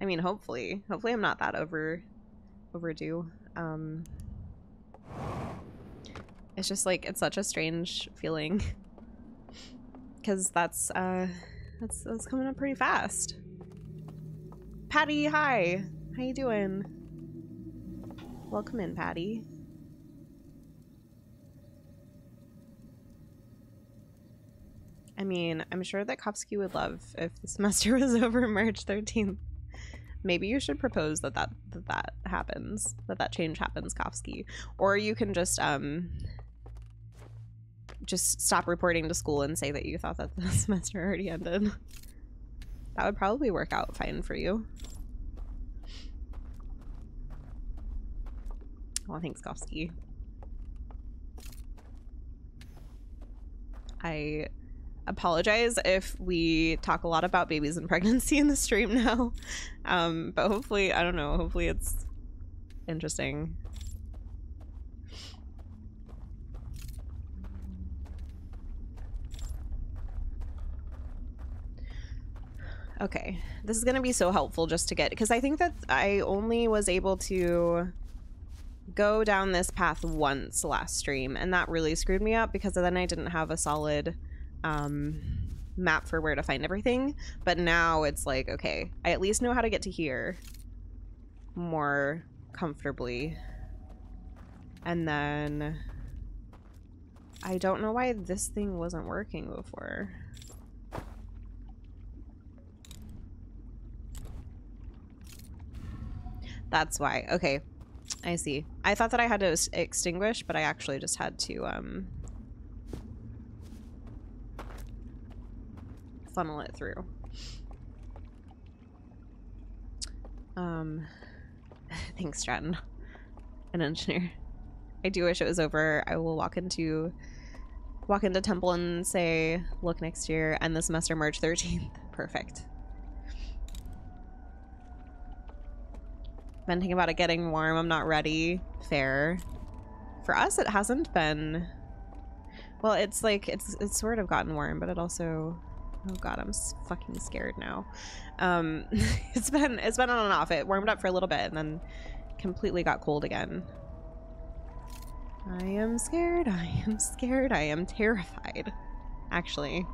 I mean, hopefully I'm not that overdue. It's just like, it's such a strange feeling because that's coming up pretty fast. Patty, hi. How you doing? Welcome in, Patty. I mean, I'm sure that Kopsky would love if the semester was over March 13th. Maybe you should propose that happens, that change happens, Kopsky. Or you can just stop reporting to school and say that you thought that the semester already ended. That would probably work out fine for you. Well, thanks, Kopsky. I apologize if we talk a lot about babies and pregnancy in the stream now. But hopefully, I don't know, hopefully it's interesting. Okay, this is gonna be so helpful just to get, because I think that I only was able to go down this path once last stream, and that really screwed me up because then I didn't have a solid map for where to find everything. But now it's like, okay, I at least know how to get to here more comfortably. And then I don't know why this thing wasn't working before. That's why. Okay, I see. I thought that I had to extinguish, but I actually just had to funnel it through. Thanks, Stratton. An engineer. I do wish it was over. I will walk into Temple and say, look, next year, end the semester March 13th. Perfect. Venting about it getting warm. I'm not ready. Fair. For us, it hasn't been. Well, it's like it's sort of gotten warm, but it also. Oh god, I'm fucking scared now. It's been on and off. It warmed up for a little bit and then completely got cold again. I am scared. I am scared. I am terrified. Actually.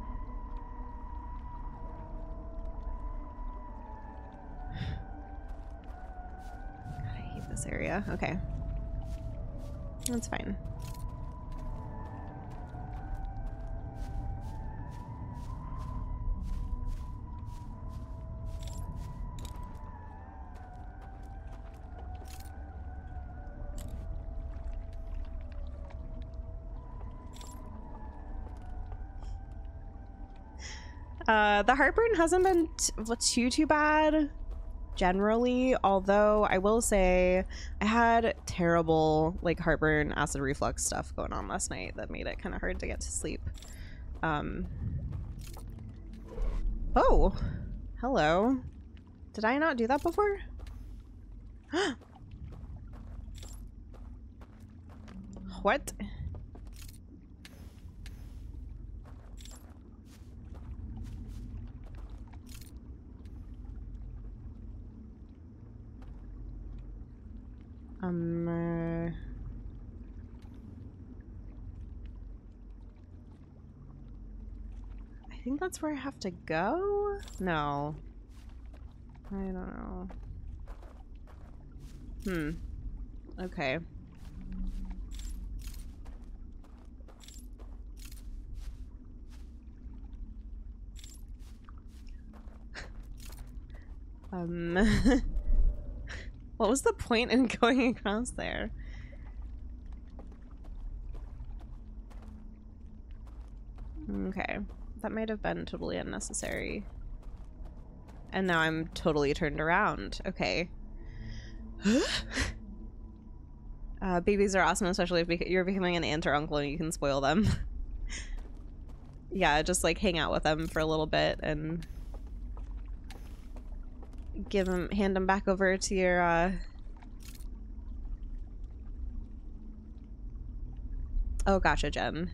God, I hate this area. Okay. That's fine. The heartburn hasn't been too bad generally, although I will say I had terrible like heartburn, acid reflux stuff going on last night that made it kind of hard to get to sleep. Oh, hello. Did I not do that before? What? I think that's where I have to go? No. I don't know. Okay. What was the point in going across there? Okay. That might have been totally unnecessary. And now I'm totally turned around. Okay. Babies are awesome, especially if you're becoming an aunt or uncle and you can spoil them. Yeah, just like hang out with them for a little bit and hand them back over to your oh, gotcha, Jen.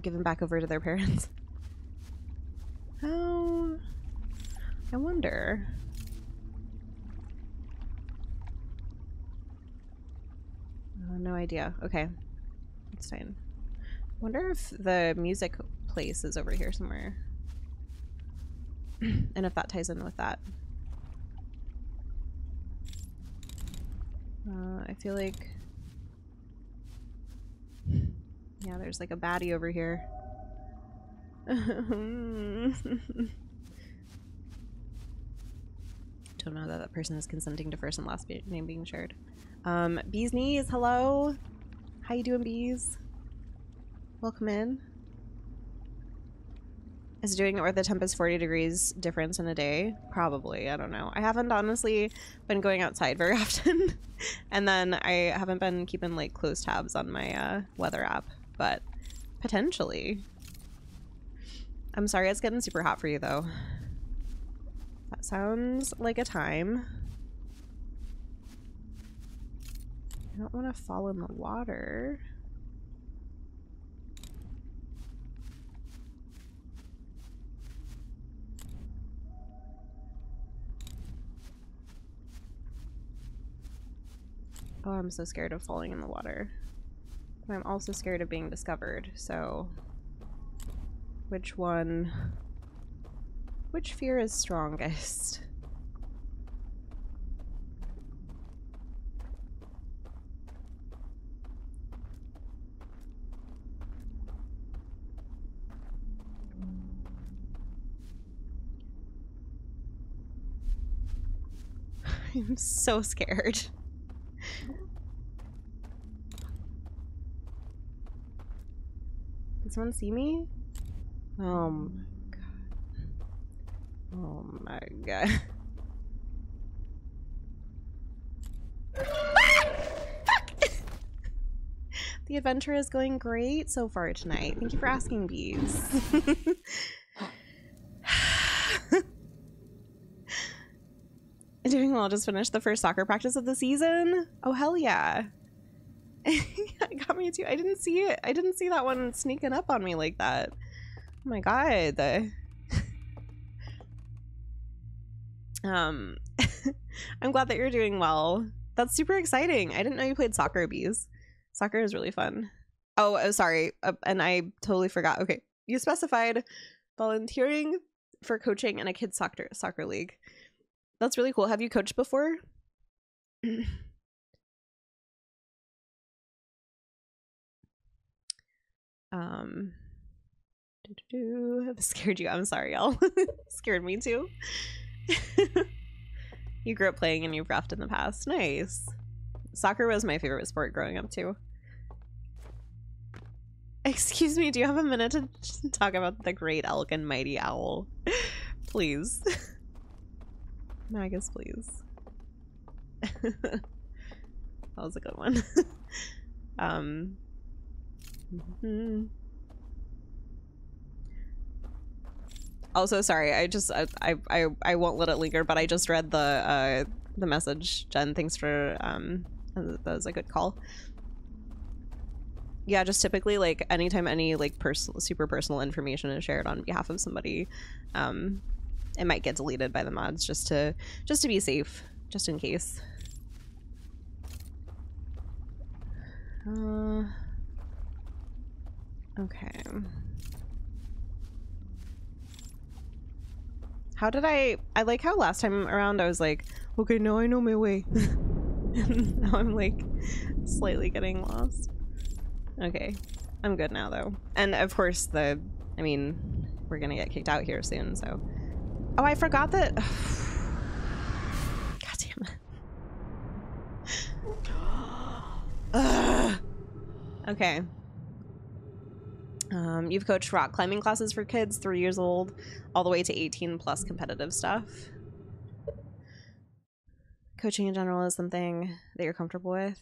Give them back over to their parents. Oh, I wonder. No idea. Okay, it's fine. Wonder if the music place is over here somewhere. And if that ties in with that. I feel like... yeah, there's like a baddie over here. Don't know that that person is consenting to first and last name being shared. Bee's Knees, hello! How you doing, Bees? Welcome in. Is it doing it where the temp is 40 degrees difference in a day? Probably, I don't know. I haven't honestly been going outside very often. And then I haven't been keeping like close tabs on my weather app, but potentially. I'm sorry it's getting super hot for you though. That sounds like a time. I don't want to fall in the water. Oh, I'm so scared of falling in the water. But I'm also scared of being discovered, so... which fear is strongest? I'm so scared. Does someone see me? Oh my god. Oh my god. The adventure is going great so far tonight. Thank you for asking, Bees. Doing well. Just finished the first soccer practice of the season. Oh, hell yeah. It got me too. I didn't see it. I didn't see that one sneaking up on me like that. Oh my god. I'm glad that you're doing well. That's super exciting. I didn't know you played soccer, Bees. Soccer is really fun. Oh, sorry. And I totally forgot. Okay. You specified volunteering for coaching in a kids soccer league. That's really cool. Have you coached before? Scared you. I'm sorry, y'all. Scared me too. You grew up playing and you've roughed in the past. Nice. Soccer was my favorite sport growing up too. Excuse me, do you have a minute to talk about the great elk and mighty owl? Please. Magus, please. That was a good one. Also, sorry, I won't let it linger, but I just read the message, Jen. Thanks for that was a good call. Yeah, just typically like anytime any like super personal information is shared on behalf of somebody, it might get deleted by the mods just to be safe, just in case. Okay. How did I like how last time around I was like, okay, now I know my way. And now I'm like slightly getting lost. Okay, I'm good now though. And of course I mean, we're gonna get kicked out here soon, so. Oh, I forgot that. God damn it. Okay. You've coached rock climbing classes for kids 3 years old all the way to 18 plus competitive stuff. Coaching in general is something that you're comfortable with.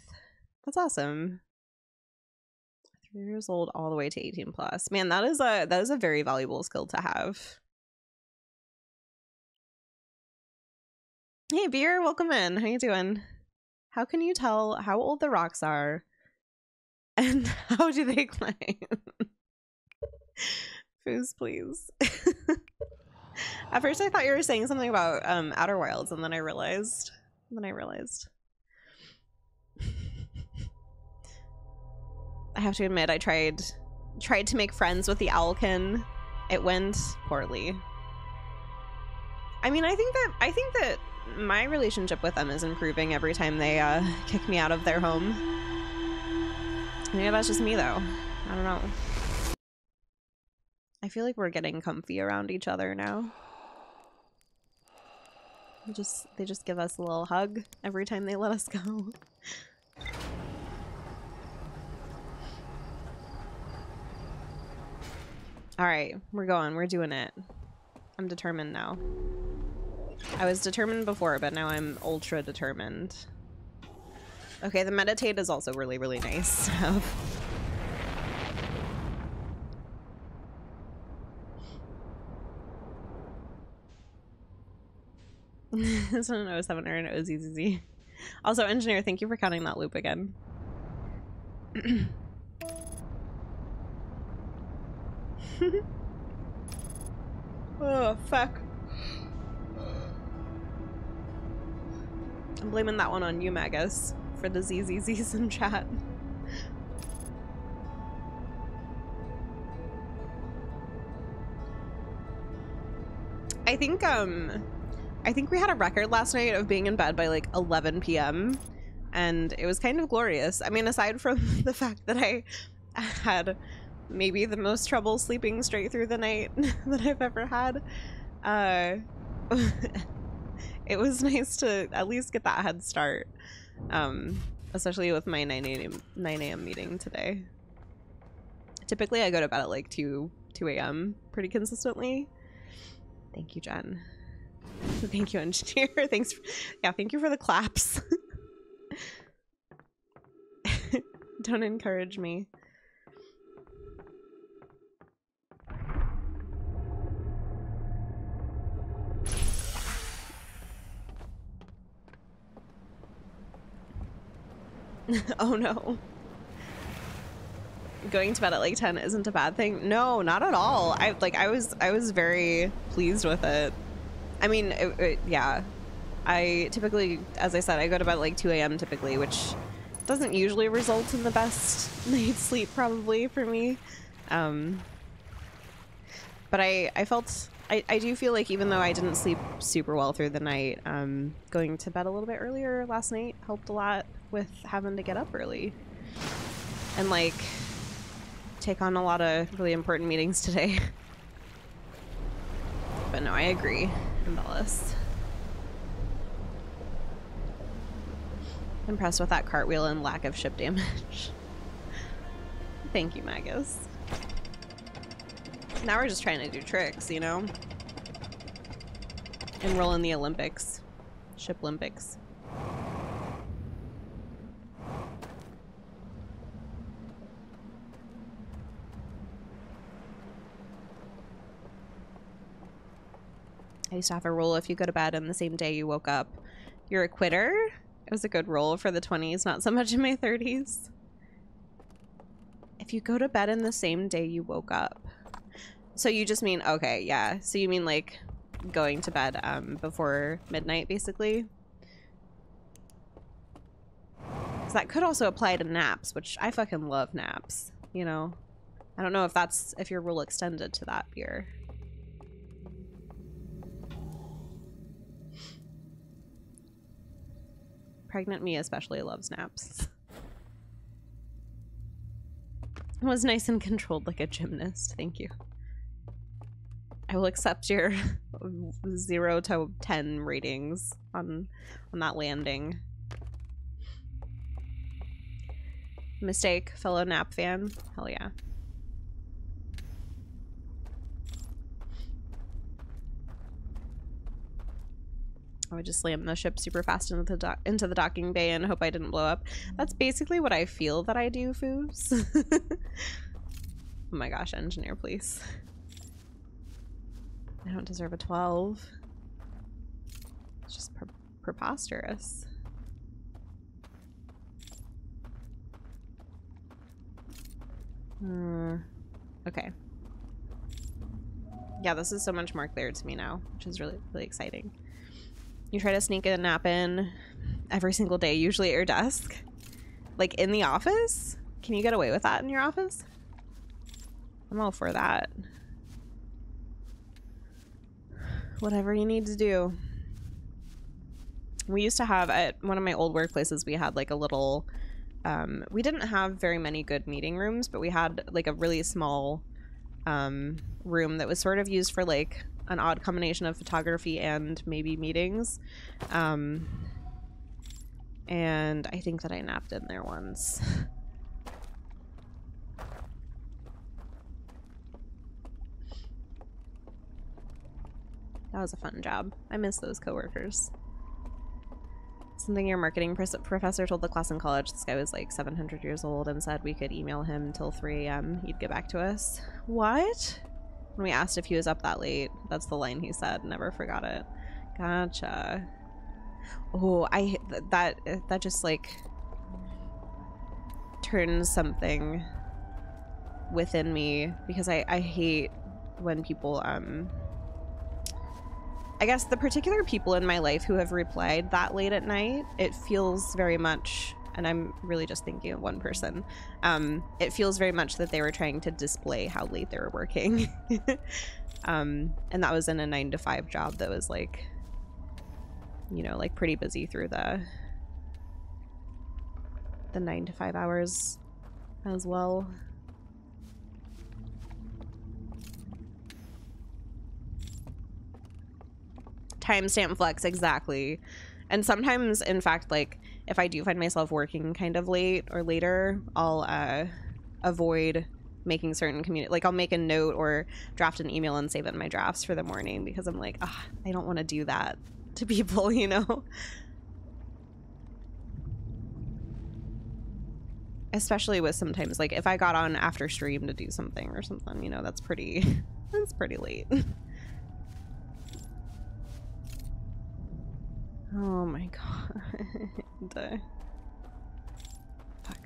That's awesome. 3 years old all the way to 18 plus. Man, that is a very valuable skill to have. Hey Beer, welcome in. How you doing? How can you tell how old the rocks are and how do they climb? Foos, please. At first I thought you were saying something about Outer Wilds, and then I realized. I have to admit, I tried to make friends with the owlkin. It went poorly. I mean, I think that my relationship with them is improving every time they kick me out of their home. Maybe that's just me though. I don't know. I feel like we're getting comfy around each other now. They just give us a little hug every time they let us go. All right, we're going. We're doing it. I'm determined now. I was determined before, but now I'm ultra determined. Okay, the meditate is also really, really nice to have. It's an 07 or an OZZZ. Also, engineer, thank you for counting that loop again. Oh, fuck. I'm blaming that one on you, Magus, for the ZZZs in chat. I think we had a record last night of being in bed by like 11 p.m. and it was kind of glorious. I mean, aside from the fact that I had maybe the most trouble sleeping straight through the night that I've ever had, it was nice to at least get that head start, especially with my 9 a.m. meeting today. Typically I go to bed at like 2 a.m. pretty consistently. Thank you, Jen. Thank you, engineer. Thanks. Yeah, thank you for the claps. Don't encourage me. Oh no. Going to bed at like 10 isn't a bad thing. No, not at all. I was very pleased with it. I mean, yeah. I typically, as I said, I go to bed at like 2 a.m. typically, which doesn't usually result in the best night's sleep probably for me. But I do feel like even though I didn't sleep super well through the night, going to bed a little bit earlier last night helped a lot with having to get up early and like take on a lot of really important meetings today. But no, I agree, Embellis. Impressed with that cartwheel and lack of ship damage. Thank you, Magus. Now we're just trying to do tricks, you know? Enroll in the Olympics. Ship Olympics. I used to have a rule: if you go to bed on the same day you woke up, you're a quitter. It was a good rule for the 20s, not so much in my 30s. If you go to bed in the same day you woke up. So you just mean, okay, yeah. So you mean like going to bed before midnight, basically? Because that could also apply to naps, which I fucking love naps, you know? I don't know if your rule extended to that, Beer. Pregnant me especially loves naps. It was nice and controlled like a gymnast. Thank you. I will accept your 0 to 10 ratings on that landing. Mistake, fellow nap fan. Hell yeah. I would just slam the ship super fast into the docking bay and hope I didn't blow up. That's basically what I feel that I do, Foos. Oh my gosh, engineer, please. I don't deserve a 12. It's just preposterous. Okay. Yeah, this is so much more clear to me now, which is really, really exciting. You try to sneak a nap in every single day, usually at your desk. Like in the office? Can you get away with that in your office? I'm all for that. Whatever you need to do. We used to have, at one of my old workplaces, we had like a little, we didn't have very many good meeting rooms, but we had like a really small room that was sort of used for like an odd combination of photography and maybe meetings. And I think that I napped in there once. That was a fun job. I miss those coworkers. Something your marketing professor told the class in college. This guy was like 700 years old and said we could email him till 3 a.m. He'd get back to us. What? When we asked if he was up that late, that's the line he said. Never forgot it. Gotcha. Oh, that just like turns something within me because I hate when people I guess the particular people in my life who have replied that late at night, it feels very much, and I'm really just thinking of one person, it feels very much that they were trying to display how late they were working. And that was in a 9-to-5 job that was like, you know, like pretty busy through the 9 to 5 hours as well. Timestamp flex, exactly. And sometimes, in fact, like if I do find myself working kind of late or later, I'll avoid making certain like I'll make a note or draft an email and save it in my drafts for the morning because I'm like, I don't want to do that to people, you know? Especially with sometimes like if I got on after stream to do something or something, you know, that's pretty late. Oh my god. Fuck.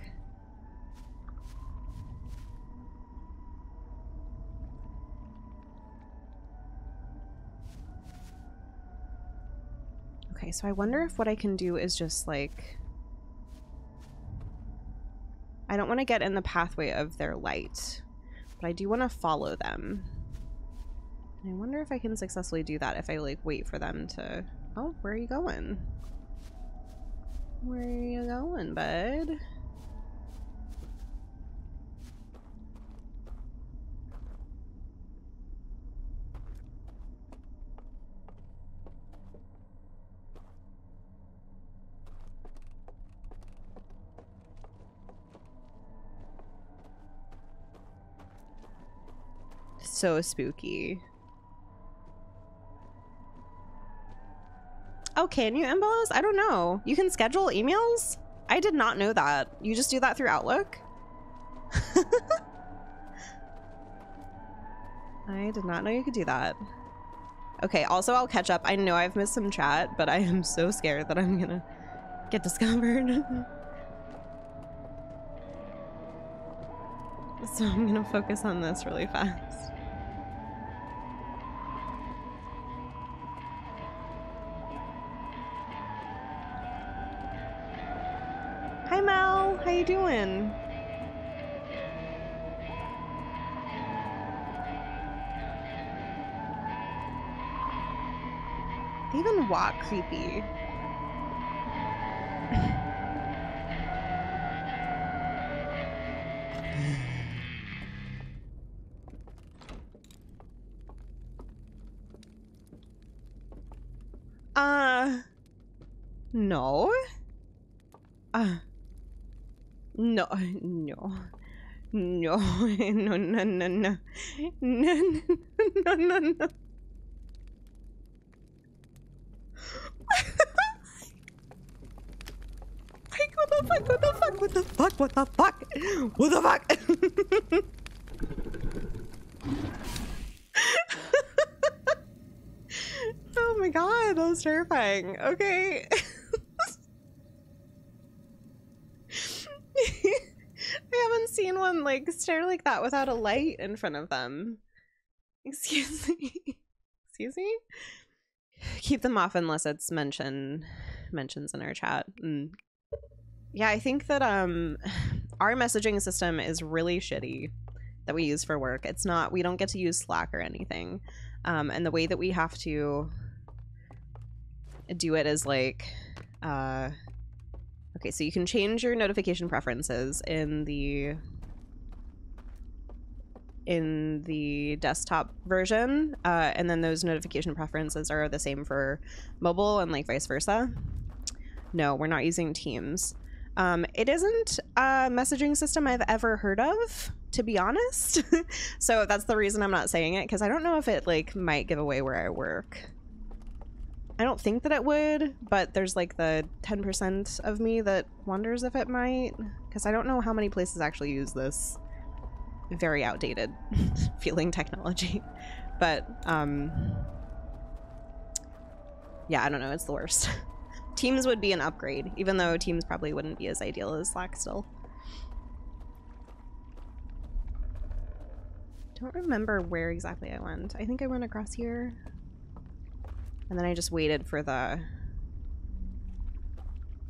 Okay, so I wonder if what I can do is just like, I don't want to get in the pathway of their light, but I do want to follow them. And I wonder if I can successfully do that if I like wait for them to... Oh, where are you going? Where are you going, bud? So spooky. Oh, can you embellish? I don't know. You can schedule emails? I did not know that. You just do that through Outlook? I did not know you could do that. Okay, also I'll catch up. I know I've missed some chat, but I am so scared that I'm gonna get discovered. So I'm gonna focus on this really fast. Hi Mel, how you doing? They even walk creepy. No. No, no, no, no, no, no, no, no, no, no, no. Like, what the fuck? What the fuck? What the fuck? What the fuck? What the fuck? Oh my god, that was terrifying. Okay. I haven't seen one like stare like that without a light in front of them. Excuse me. Excuse me? Keep them off unless it's mentions in our chat. Yeah, I think that our messaging system is really shitty that we use for work. It's not, we don't get to use Slack or anything. And the way that we have to do it is like okay, so you can change your notification preferences in the desktop version, and then those notification preferences are the same for mobile and like vice versa. No, we're not using Teams. It isn't a messaging system I've ever heard of, to be honest. So that's the reason I'm not saying it, because I don't know if it like might give away where I work. I don't think that it would, but there's like the 10% of me that wonders if it might, because I don't know how many places actually use this very outdated feeling technology. But yeah, I don't know, it's the worst. Teams would be an upgrade, even though Teams probably wouldn't be as ideal as Slack still. Don't remember where exactly I went. I think I went across here. And then I just waited for the...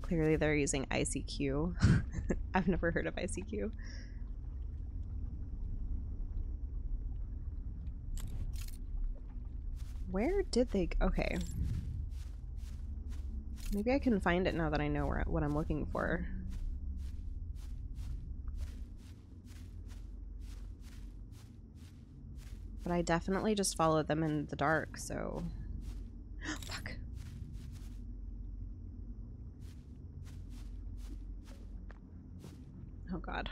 Clearly they're using ICQ. I've never heard of ICQ. Where did they... Okay. Maybe I can find it now that I know what I'm looking for. But I definitely just followed them in the dark, so... Fuck. Oh god.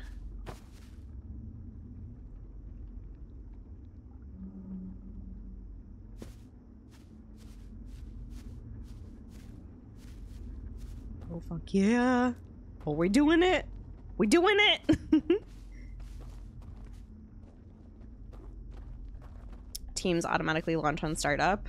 Oh fuck yeah. Oh, we're doing it. We're doing it. Teams automatically launch on startup.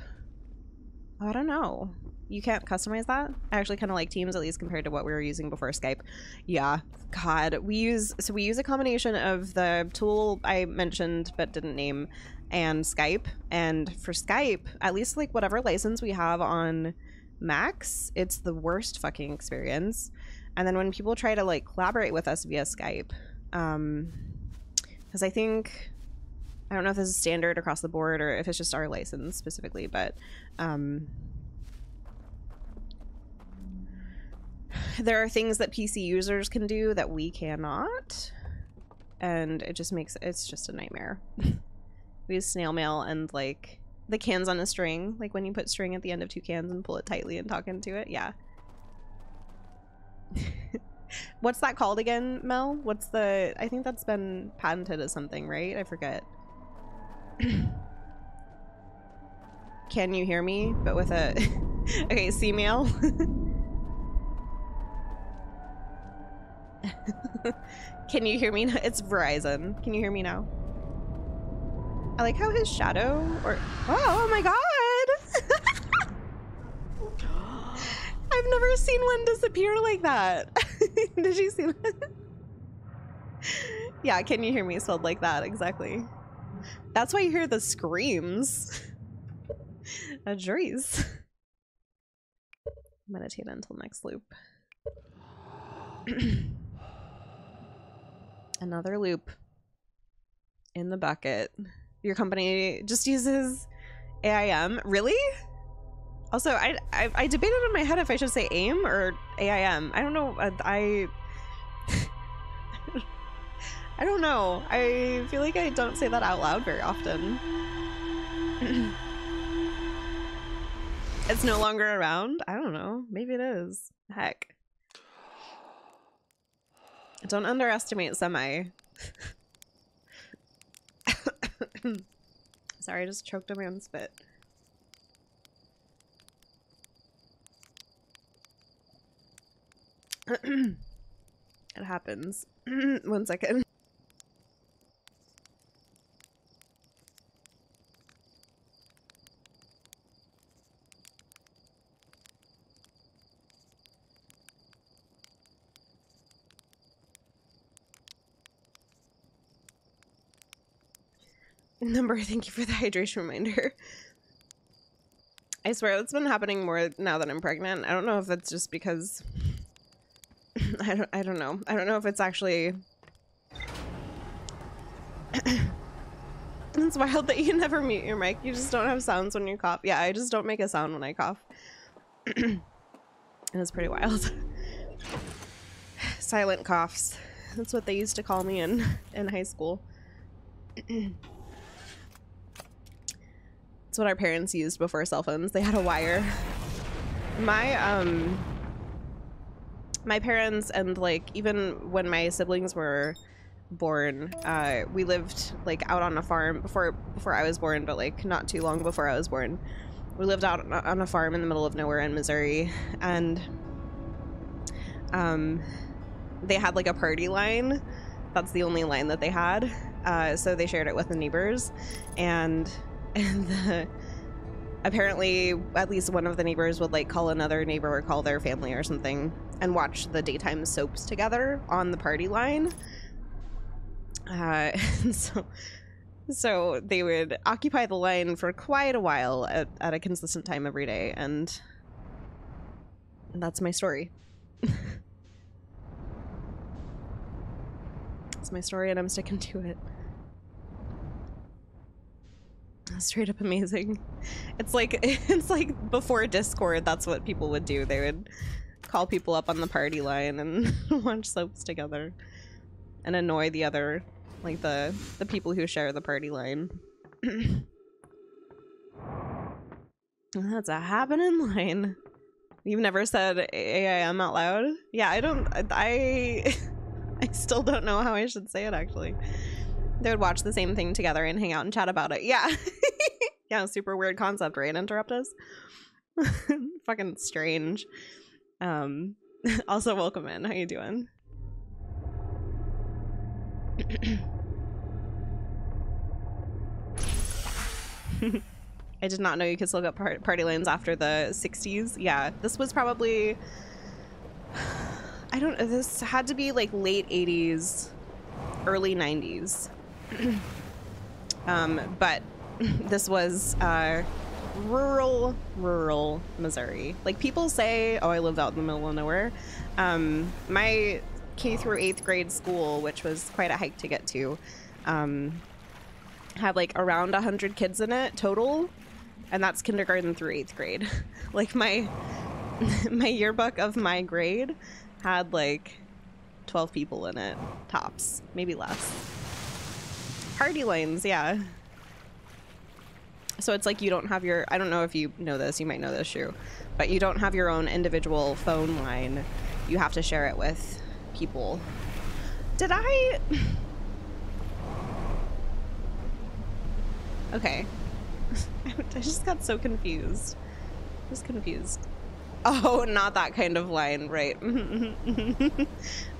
I don't know. You can't customize that? I actually kind of like Teams, at least compared to what we were using before Skype. Yeah, god. We use a combination of the tool I mentioned but didn't name and Skype. And for Skype, at least like whatever license we have on Macs, it's the worst fucking experience. And then when people try to like collaborate with us via Skype, because I think, I don't know if this is standard across the board or if it's just our license specifically, but there are things that PC users can do that we cannot, and it just makes, it's just a nightmare. We use snail mail and like the cans on a string, like when you put string at the end of two cans and pull it tightly and talk into it. Yeah. What's that called again, Mel? What's the, I think that's been patented as something, right? I forget. Can you hear me? But with a okay, C-mail. Can you hear me now? It's Verizon. Can you hear me now? I like how his shadow, or oh my god. I've never seen one disappear like that. Did you see that? Yeah, can you hear me spelled like that? Exactly. That's why you hear the screams. Jeez. Meditate until next loop. Another loop in the bucket. Your company just uses AIM? Really? Also, I debated in my head if I should say AIM or AIM. I don't know. I don't know. I feel like I don't say that out loud very often. It's no longer around? I don't know. Maybe it is. Heck. Don't underestimate semi. Sorry, I just choked on my own spit. It happens. 1 second. Number, thank you for the hydration reminder. I swear it's been happening more now that I'm pregnant. I don't know if it's just because I don't know. I don't know if it's actually it's wild that you never mute your mic. You just don't have sounds when you cough. Yeah, I just don't make a sound when I cough. And it's pretty wild. Silent coughs. That's what they used to call me in high school. It's what our parents used before cell phones. They had a wire. My parents, and like even when my siblings were born, we lived like out on a farm before I was born, but like not too long before I was born. We lived out on a farm in the middle of nowhere in Missouri, and they had like a party line. That's the only line that they had. So they shared it with the neighbors, and apparently at least one of the neighbors would like call another neighbor or call their family or something and watch the daytime soaps together on the party line. So they would occupy the line for quite a while at a consistent time every day, and that's my story. That's my story, and I'm sticking to it. Straight up amazing. It's like before Discord, that's what people would do. They would call people up on the party line and watch soaps together and annoy the other, like the people who share the party line. That's a happening line. You've never said AIM out loud? Yeah, I still don't know how I should say it, actually. They would watch the same thing together and hang out and chat about it. Yeah. Yeah, super weird concept, right? Interrupt us. Fucking strange. Also, welcome in. How you doing? I did not know you could still get party lines after the 60s. Yeah, this was probably... this had to be like late 80s, early 90s. But this was rural Missouri. Like, people say, oh, I lived out in the middle of nowhere. My K through 8th grade school, which was quite a hike to get to, had like around 100 kids in it total, and that's kindergarten through 8th grade. Like my yearbook of my grade had like 12 people in it, tops, maybe less. Party lines, yeah. So it's like you don't have your, I don't know if you know this, you might know this, Shu, but you don't have your own individual phone line. You have to share it with people. Did I? Okay. I just got so confused. Just confused. Oh, not that kind of line, right?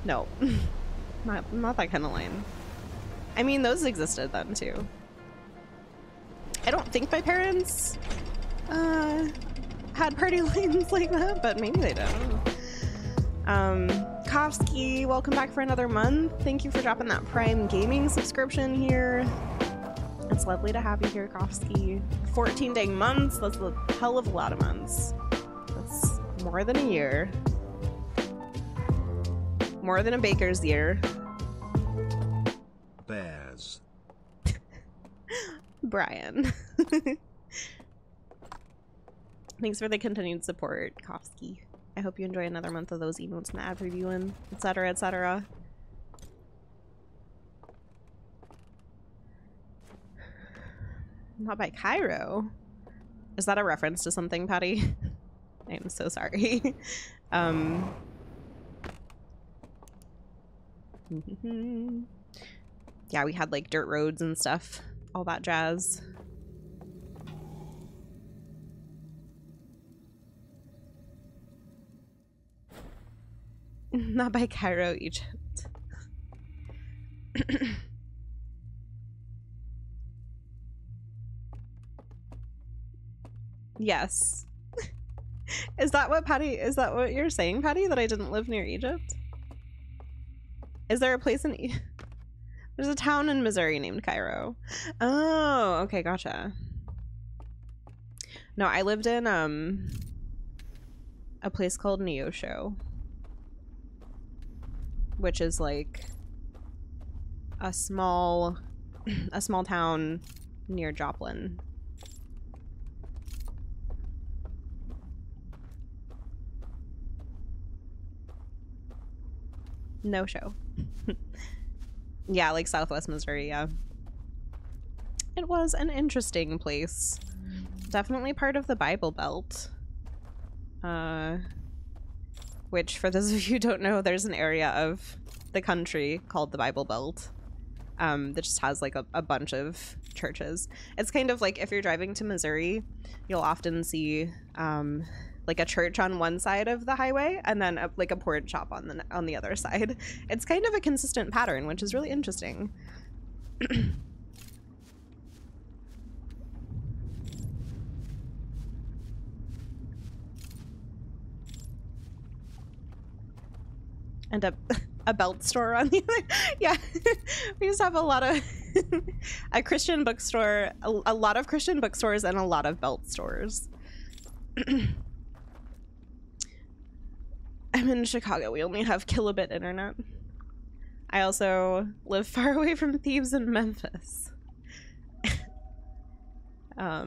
No. Not that kind of line. I mean, those existed then too. I don't think my parents had party lines like that, but maybe they don't. Kovsky, welcome back for another month. Thank you for dropping that Prime Gaming subscription here. It's lovely to have you here, Kovsky. 14 dang months, that's a hell of a lot of months. That's more than a year. More than a baker's year. Bears. Brian. Thanks for the continued support, Kovsky. I hope you enjoy another month of those emotes and ad reviewing, etc., etc. Not by Cairo. Is that a reference to something, Patty? I am so sorry. Yeah, we had like dirt roads and stuff, all that jazz. Not by Cairo, Egypt. Yes. Is that what you're saying, Patty? That I didn't live near Egypt? Is there a place in There's a town in Missouri named Cairo. Oh, okay, gotcha. No, I lived in a place called 𝘗𝘢𝘠𝘨, which is like a small town near Joplin. No show. Yeah, like Southwest Missouri, yeah. It was an interesting place. Definitely part of the Bible Belt. Which, for those of you who don't know, there's an area of the country called the Bible Belt that just has like a bunch of churches. It's kind of like if you're driving to Missouri, you'll often see like a church on one side of the highway and then like a pork shop on the other side. It's kind of a consistent pattern, which is really interesting. And a belt store on the other. Yeah. We used to have a lot of a Christian bookstore, a lot of Christian bookstores and a lot of belt stores. I'm in Chicago. We only have kilobit internet. I also live far away from Thebes and Memphis. All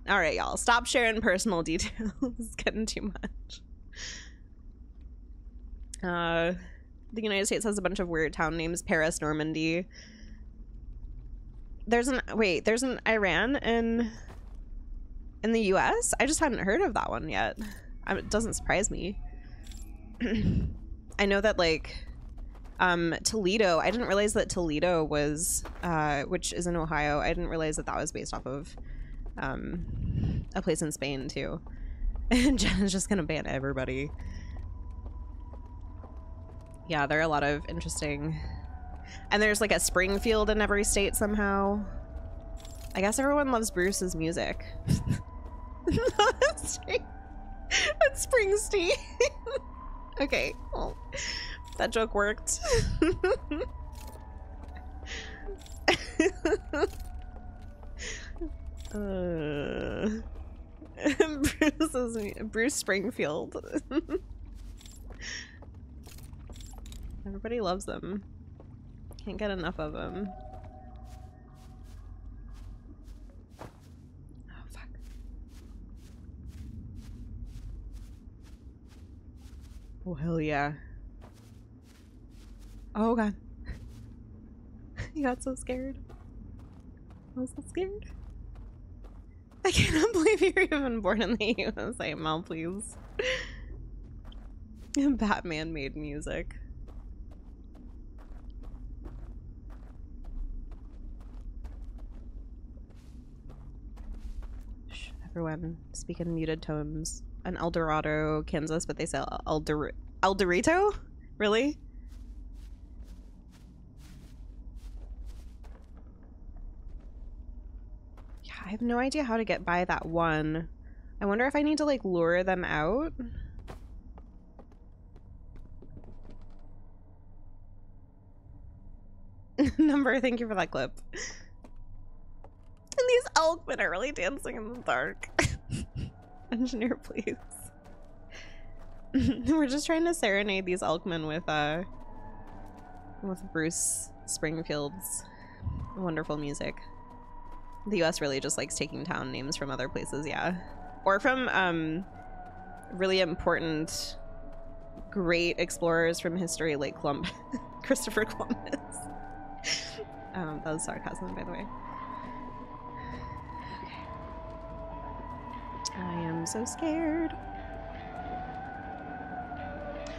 right, y'all. Stop sharing personal details. It's getting too much. The United States has a bunch of weird town names. Paris, Normandy. There's an Iran in the US? I just hadn't heard of that one yet. It doesn't surprise me. I know that like Toledo, I didn't realize that Toledo was which is in Ohio. I didn't realize that was based off of a place in Spain too. And Jenna's just gonna ban everybody. Yeah, there are a lot of interesting, and there's like a Springfield in every state somehow. I guess everyone loves Bruce's music. That's Springsteen. Okay, well, that joke worked. Bruce Springfield. Everybody loves them. Can't get enough of them. Oh, fuck. Oh, hell yeah. Oh, God. You got so scared. I was so scared. I cannot believe you're even born in the USA, Mel, please. Batman made music. Everyone speak in muted tones. An El Dorado, Kansas, but they say El Dorito? Really? Yeah, I have no idea how to get by that one. I wonder if I need to like lure them out. Number, thank you for that clip. And these elkmen are really dancing in the dark. Engineer, please. We're just trying to serenade these elkmen with Bruce Springfield's wonderful music. The US really just likes taking town names from other places, yeah. Or from really important, great explorers from history like Christopher Columbus. That was sarcasm, by the way. I am so scared.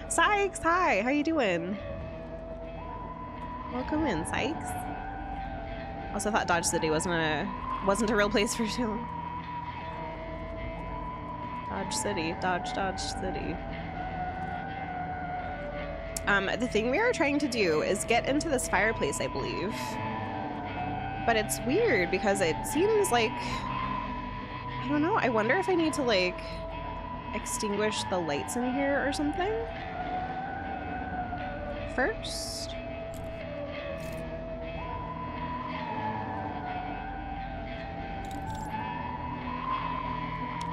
Sykes, hi, how you doing? Welcome in, Sykes. Also thought Dodge City wasn't a real place for too long. Dodge City, Dodge City. The thing we are trying to do is get into this fireplace, I believe. But it's weird because it seems like, I don't know, I wonder if I need to like extinguish the lights in here or something first.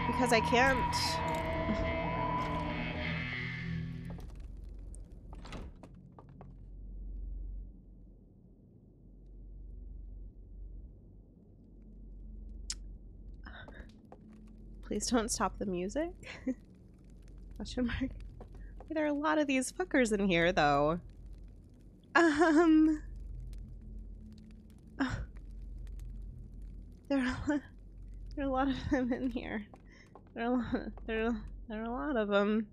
Because I can't. Please don't stop the music. Question mark. There are a lot of these fuckers in here, though. There are a lot of them in here. There are a lot of them.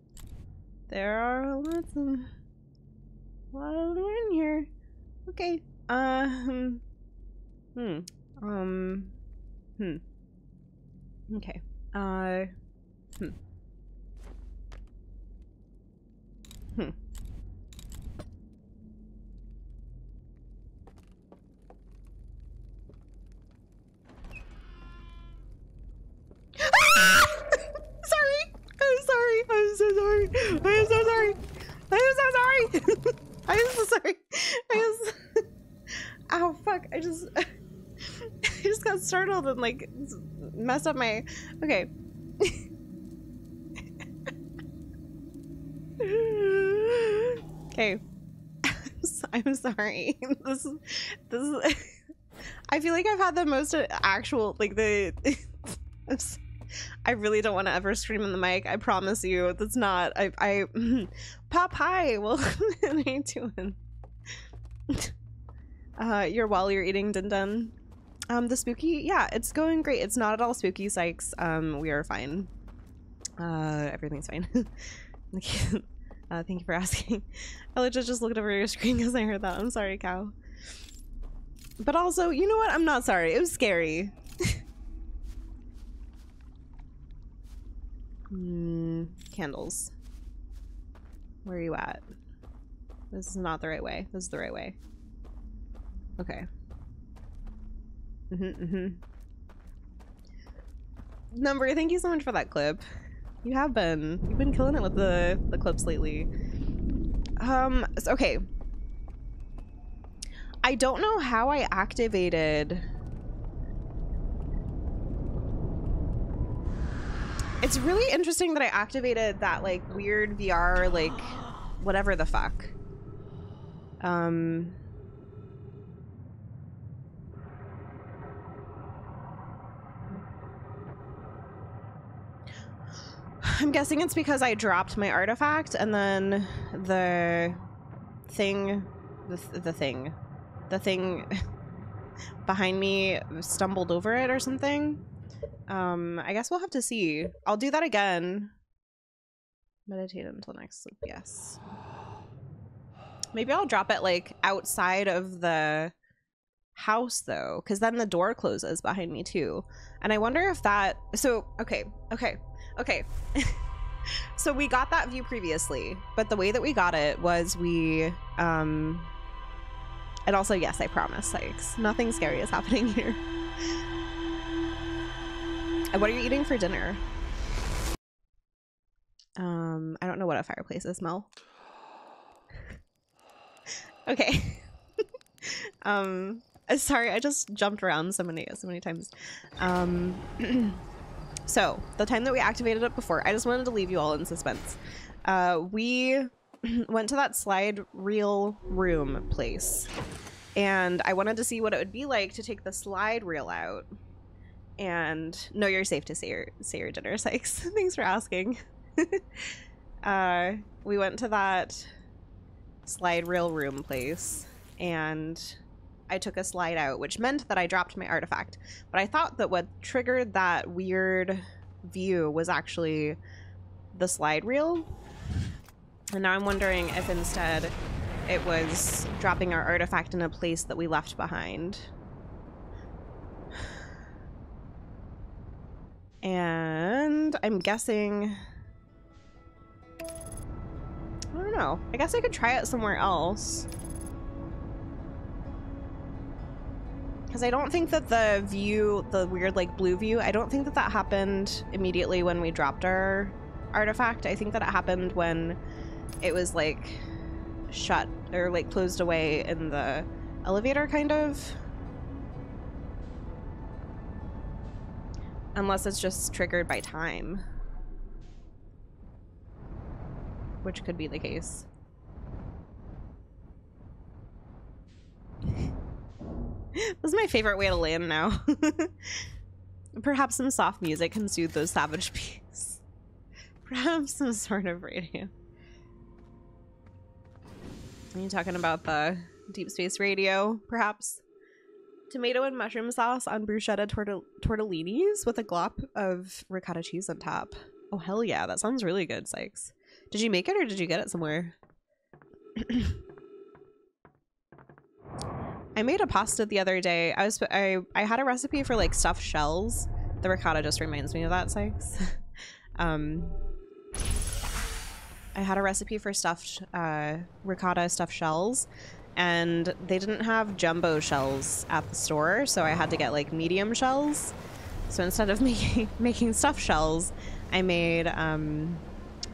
There are lots of them. A lot of them in here. Okay. Okay. Sorry. I'm sorry. I'm so sorry. I'm so sorry. I'm so sorry. I'm so sorry. Ow, fuck. I just got startled and like messed up my. Okay. Okay. I'm sorry. This is I feel like I've had the most actual like the I really don't want to ever scream in the mic. I promise you. That's not I Pop hi. Well, how are you doing? You're while you're eating din din. The spooky, yeah, it's going great. It's not at all spooky, Sykes. We are fine. Everything's fine. Thank you for asking. I legit just looked over your screen because I heard that. I'm sorry, cow. But also, you know what? I'm not sorry. It was scary. Candles. Where are you at? This is not the right way. This is the right way. Okay. Number, thank you so much for that clip. You've been killing it with the clips lately. Okay. I don't know how I activated. It's really interesting that I activated that like weird VR like whatever the fuck. I'm guessing it's because I dropped my artifact and then the thing behind me stumbled over it or something. I guess we'll have to see. I'll do that again. Meditate until next sleep, yes. Maybe I'll drop it like outside of the house though, because then the door closes behind me too. And I wonder if that, so okay. So we got that view previously, but the way that we got it was we and also, yes, I promise, Sykes, nothing scary is happening here. What are you eating for dinner? I don't know what a fireplace is, Mel. Okay. Sorry, I just jumped around so many times. So the time that we activated it before, I just wanted to leave you all in suspense. We went to that slide reel room place, and I wanted to see what it would be like to take the slide reel out. And no, you're safe to say your dinner, Sykes. Thanks for asking. We went to that slide reel room place, and I took a slide out, which meant that I dropped my artifact. But I thought that what triggered that weird view was actually the slide reel. And now I'm wondering if instead it was dropping our artifact in a place that we left behind. And I'm guessing, I don't know. I guess I could try it somewhere else. Because I don't think that the view, the weird like blue view, I don't think that that happened immediately when we dropped our artifact. I think that it happened when it was like shut or like closed away in the elevator, kind of. Unless it's just triggered by time. Which could be the case. This is my favorite way to land now. Perhaps some soft music can soothe those savage beasts. Perhaps some sort of radio. Are you talking about the deep space radio, perhaps? Tomato and mushroom sauce on bruschetta tortellinis with a glop of ricotta cheese on top. Oh, hell yeah. That sounds really good, Sykes. Did you make it or did you get it somewhere? I made a pasta the other day. I had a recipe for like stuffed shells. The ricotta just reminds me of that, Sykes. I had a recipe for stuffed ricotta stuffed shells, and they didn't have jumbo shells at the store, so I had to get like medium shells. So instead of making stuffed shells, I made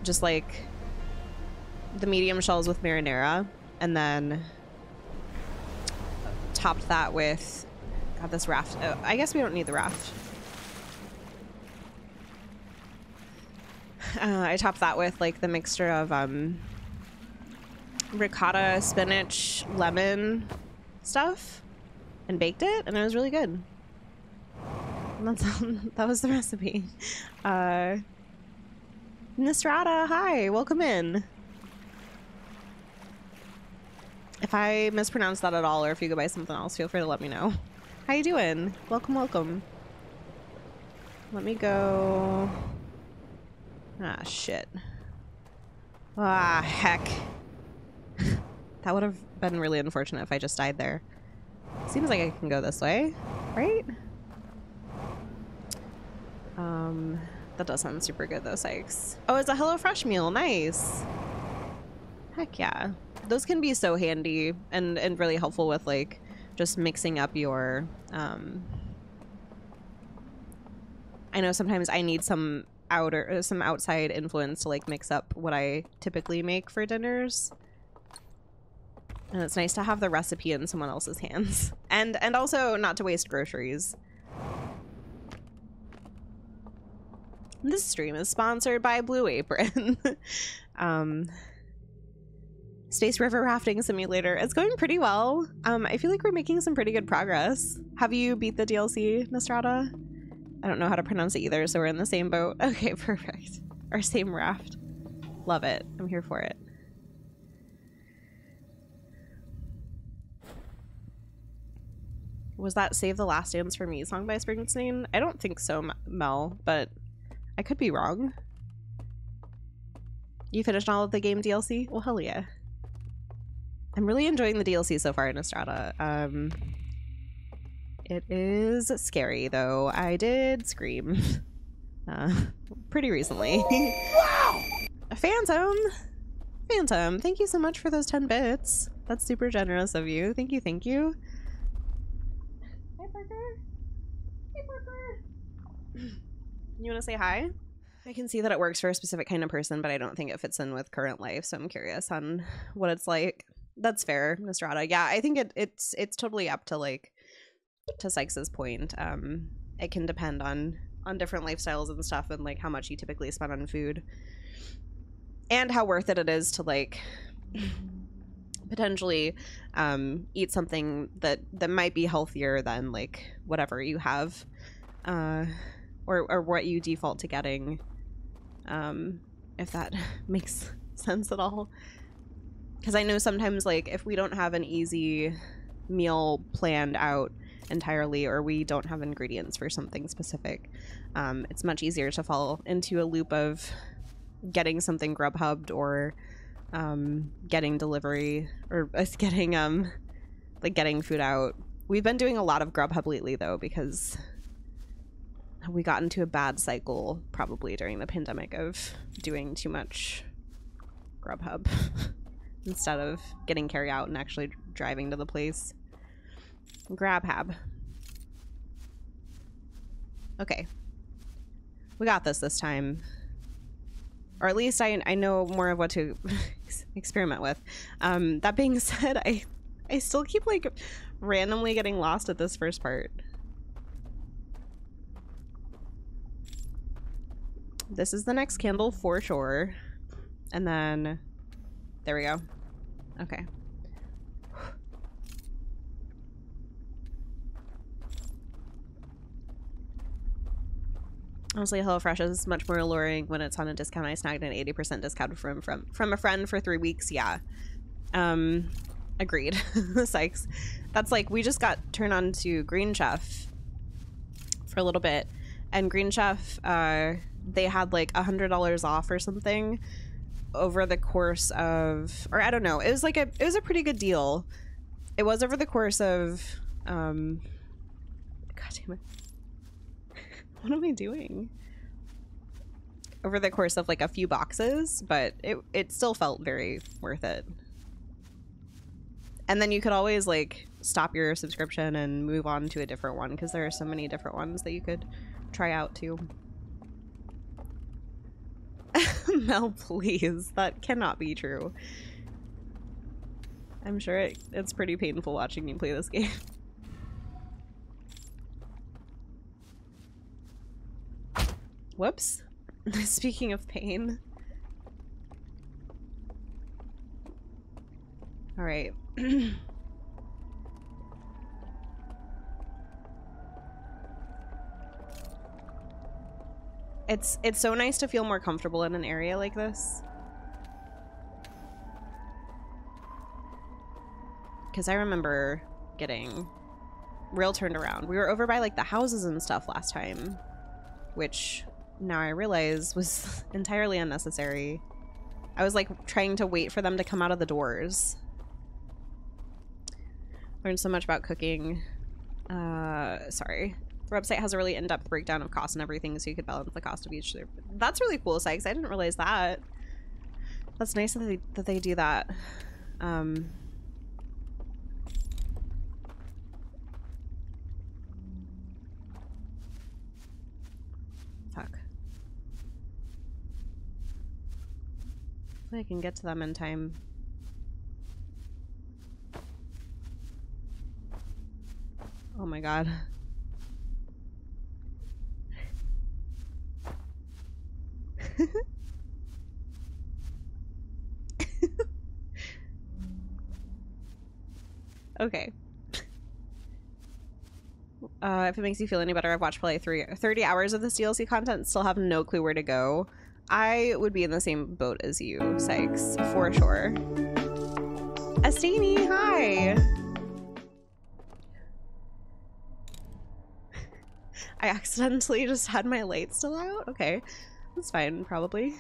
just like the medium shells with marinara, and then topped that with, God, this raft. Oh, I guess we don't need the raft. I topped that with like the mixture of ricotta, spinach, lemon stuff, and baked it, and it was really good. And that was the recipe. Nistrata, hi, welcome in. If I mispronounce that at all, or if you go by something else, feel free to let me know. How you doing? Welcome, welcome. Let me go. Ah, shit. Ah, heck. That would have been really unfortunate if I just died there. Seems like I can go this way, right? That does sound super good though, Sykes. Oh, it's a HelloFresh meal. Nice. Heck yeah. Those can be so handy and really helpful with like just mixing up your I know sometimes I need some outside influence to like mix up what I typically make for dinners. And it's nice to have the recipe in someone else's hands. And also not to waste groceries. This stream is sponsored by Blue Apron. Space River Rafting Simulator. It's going pretty well. I feel like we're making some pretty good progress. Have you beat the DLC, Nostrata? I don't know how to pronounce it either, so we're in the same boat. Okay, perfect. Our same raft. Love it. I'm here for it. Was that Save the Last Dance for Me song by Springsteen? I don't think so, Mel, but I could be wrong. You finished all of the game DLC? Well, hell yeah. I'm really enjoying the DLC so far in Estrada. It is scary, though. I did scream. Pretty recently. Wow! Phantom! Phantom, thank you so much for those 10 bits. That's super generous of you. Thank you, thank you. Hi, Parker. Hey, Parker. You want to say hi? I can see that it works for a specific kind of person, but I don't think it fits in with current life, so I'm curious on what it's like. That's fair, Nostrata. Yeah, I think it's totally up to like to Sykes's point. It can depend on different lifestyles and stuff, and like how much you typically spend on food, and how worth it is to like potentially eat something that might be healthier than like whatever you have, or what you default to getting, if that makes sense at all. Because I know sometimes, like, if we don't have an easy meal planned out entirely, or we don't have ingredients for something specific, it's much easier to fall into a loop of getting something Grubhubbed or getting delivery, or getting food out. We've been doing a lot of Grubhub lately, though, because we got into a bad cycle probably during the pandemic of doing too much Grubhub instead of getting carry out and actually driving to the place. Grabhab. Okay. We got this time. Or at least I know more of what to experiment with. That being said, I still keep like randomly getting lost at this first part. This is the next candle for sure. And then there we go. Okay. Honestly, HelloFresh is much more alluring when it's on a discount. I snagged an 80% discount from a friend for 3 weeks. Yeah. Agreed. Sykes. That's like, we just got turned on to Green Chef for a little bit. And Green Chef, they had like $100 off or something over the course of, or I don't know. It was like it was a pretty good deal. It was over the course of, God damn it. What am I doing? Over the course of like a few boxes, but it still felt very worth it. And then you could always like stop your subscription and move on to a different one because there are so many different ones that you could try out too. Mel, please. That cannot be true. I'm sure it's pretty painful watching you play this game. Whoops. Speaking of pain. All right. It's so nice to feel more comfortable in an area like this. Because I remember getting real turned around. We were over by like the houses and stuff last time, which now I realize was entirely unnecessary. I was like trying to wait for them to come out of the doors. Learned so much about cooking. Sorry. The website has a really in-depth breakdown of cost and everything, so you could balance the cost of each. That's really cool, Sykes. I didn't realize that. That's nice that they do that. Fuck. Hopefully I can get to them in time. Oh my god. Okay. If it makes you feel any better, I've watched probably 30 hours of this DLC content and still have no clue where to go. I would be in the same boat as you, Sykes, for sure. Astini, hi! I accidentally just had my light still out? Okay. That's fine, probably.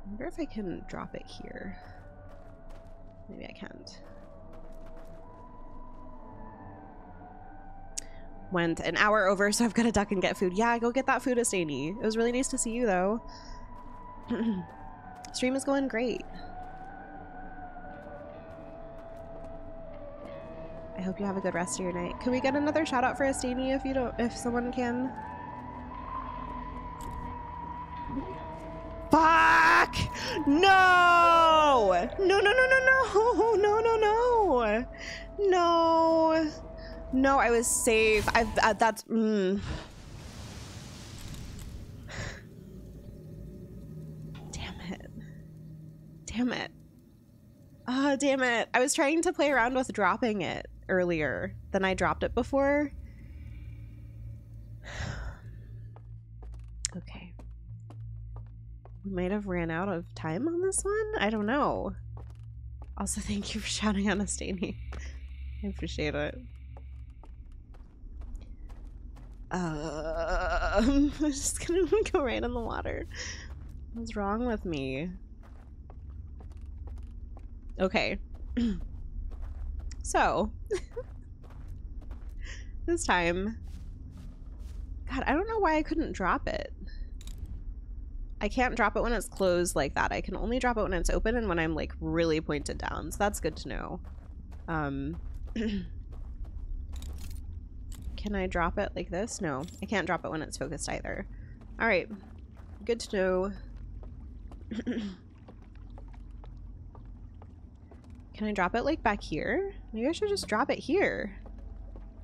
I wonder if I can drop it here. Maybe I can't. Went an hour over, so I've got to duck and get food. Yeah, go get that food, Astani. It was really nice to see you, though. Stream is going great. I hope you have a good rest of your night. Can we get another shout out for Astani if someone can? Fuck! No! No, no, no, no, no! No, no, no! No! No, I was safe. That's... Damn it. Damn it. Oh, damn it. I was trying to play around with dropping it earlier than I dropped it before. Okay. We might have ran out of time on this one? I don't know. Also, thank you for shouting on Astani. I appreciate it. I'm just gonna go right in the water. What's wrong with me? Okay. So this time, God, I don't know why I couldn't drop it. I can't drop it when it's closed like that. I can only drop it when it's open and when I'm like really pointed down. So that's good to know. Can I drop it like this? No, I can't drop it when it's focused either. All right, good to know. Can I drop it like back here? Maybe I should just drop it here.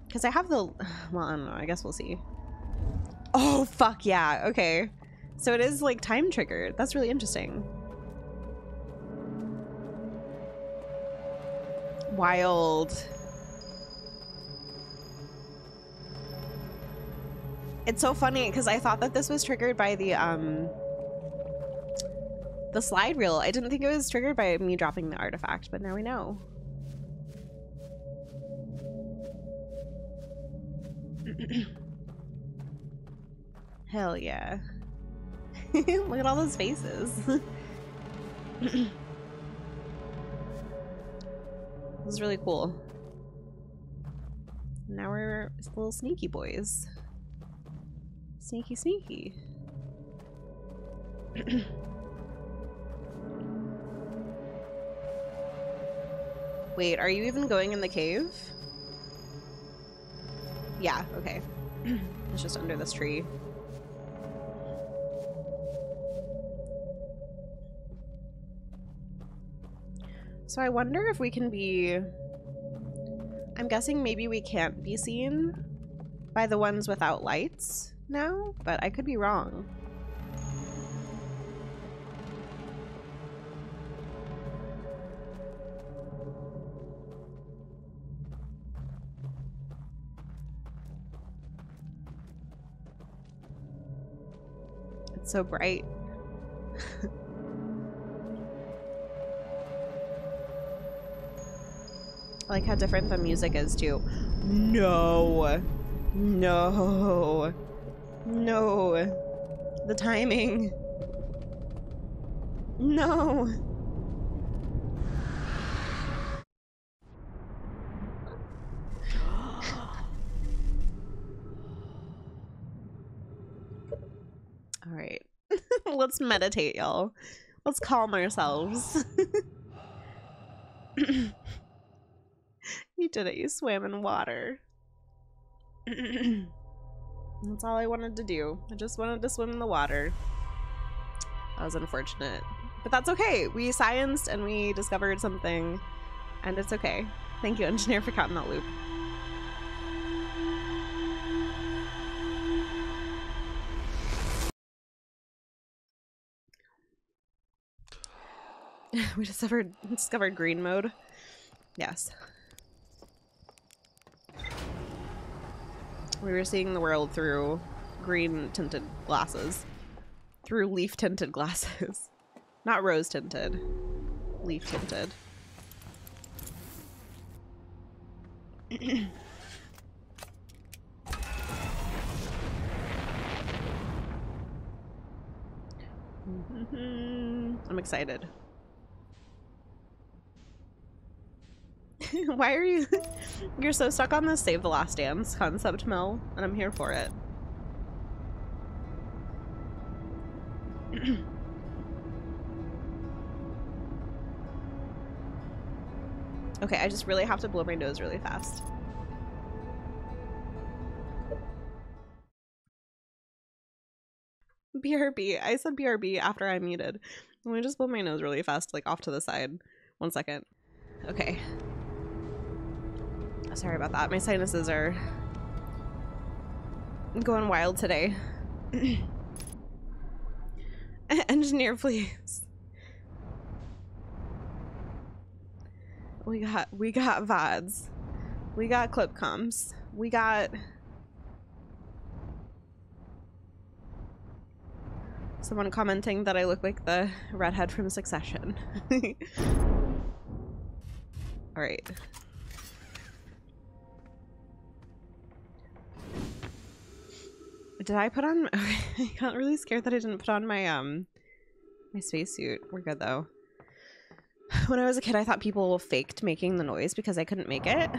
Because I have the, well, I don't know, I guess we'll see. Oh, fuck yeah, okay. So it is like time triggered. That's really interesting. Wild. It's so funny because I thought that this was triggered by the slide reel. I didn't think it was triggered by me dropping the artifact, but now we know. Hell yeah. Look at all those faces. This is really cool. Now we're little sneaky boys. Sneaky, sneaky. Wait, are you even going in the cave? Yeah, okay. It's just under this tree. So I wonder if we can be... I'm guessing maybe we can't be seen by the ones without lights now, but I could be wrong. It's so bright. I like how different the music is too. No. No. No. The timing. No. All right. Let's meditate, y'all. Let's calm ourselves. You did it. You swam in water. That's all I wanted to do. I just wanted to swim in the water. That was unfortunate. But that's okay. We scienced and we discovered something. And it's okay. Thank you, engineer, for counting that loop. We discovered green mode. Yes. We were seeing the world through green tinted glasses. Through leaf tinted glasses. Not rose tinted. Leaf tinted. I'm excited. Why are you... You're so stuck on this Save the Last Dance concept, Mel, and I'm here for it. Okay, I just really have to blow my nose really fast. BRB. I said BRB after I muted. Let me just blow my nose really fast, like off to the side. 1 second. Okay. Sorry about that. My sinuses are going wild today. Engineer, please. We got VODs. We got clip comms. We got someone commenting that I look like the redhead from Succession. All right. Did I put on... I got really scared that I didn't put on my my spacesuit. We're good though. When I was a kid, I thought people faked making the noise because I couldn't make it.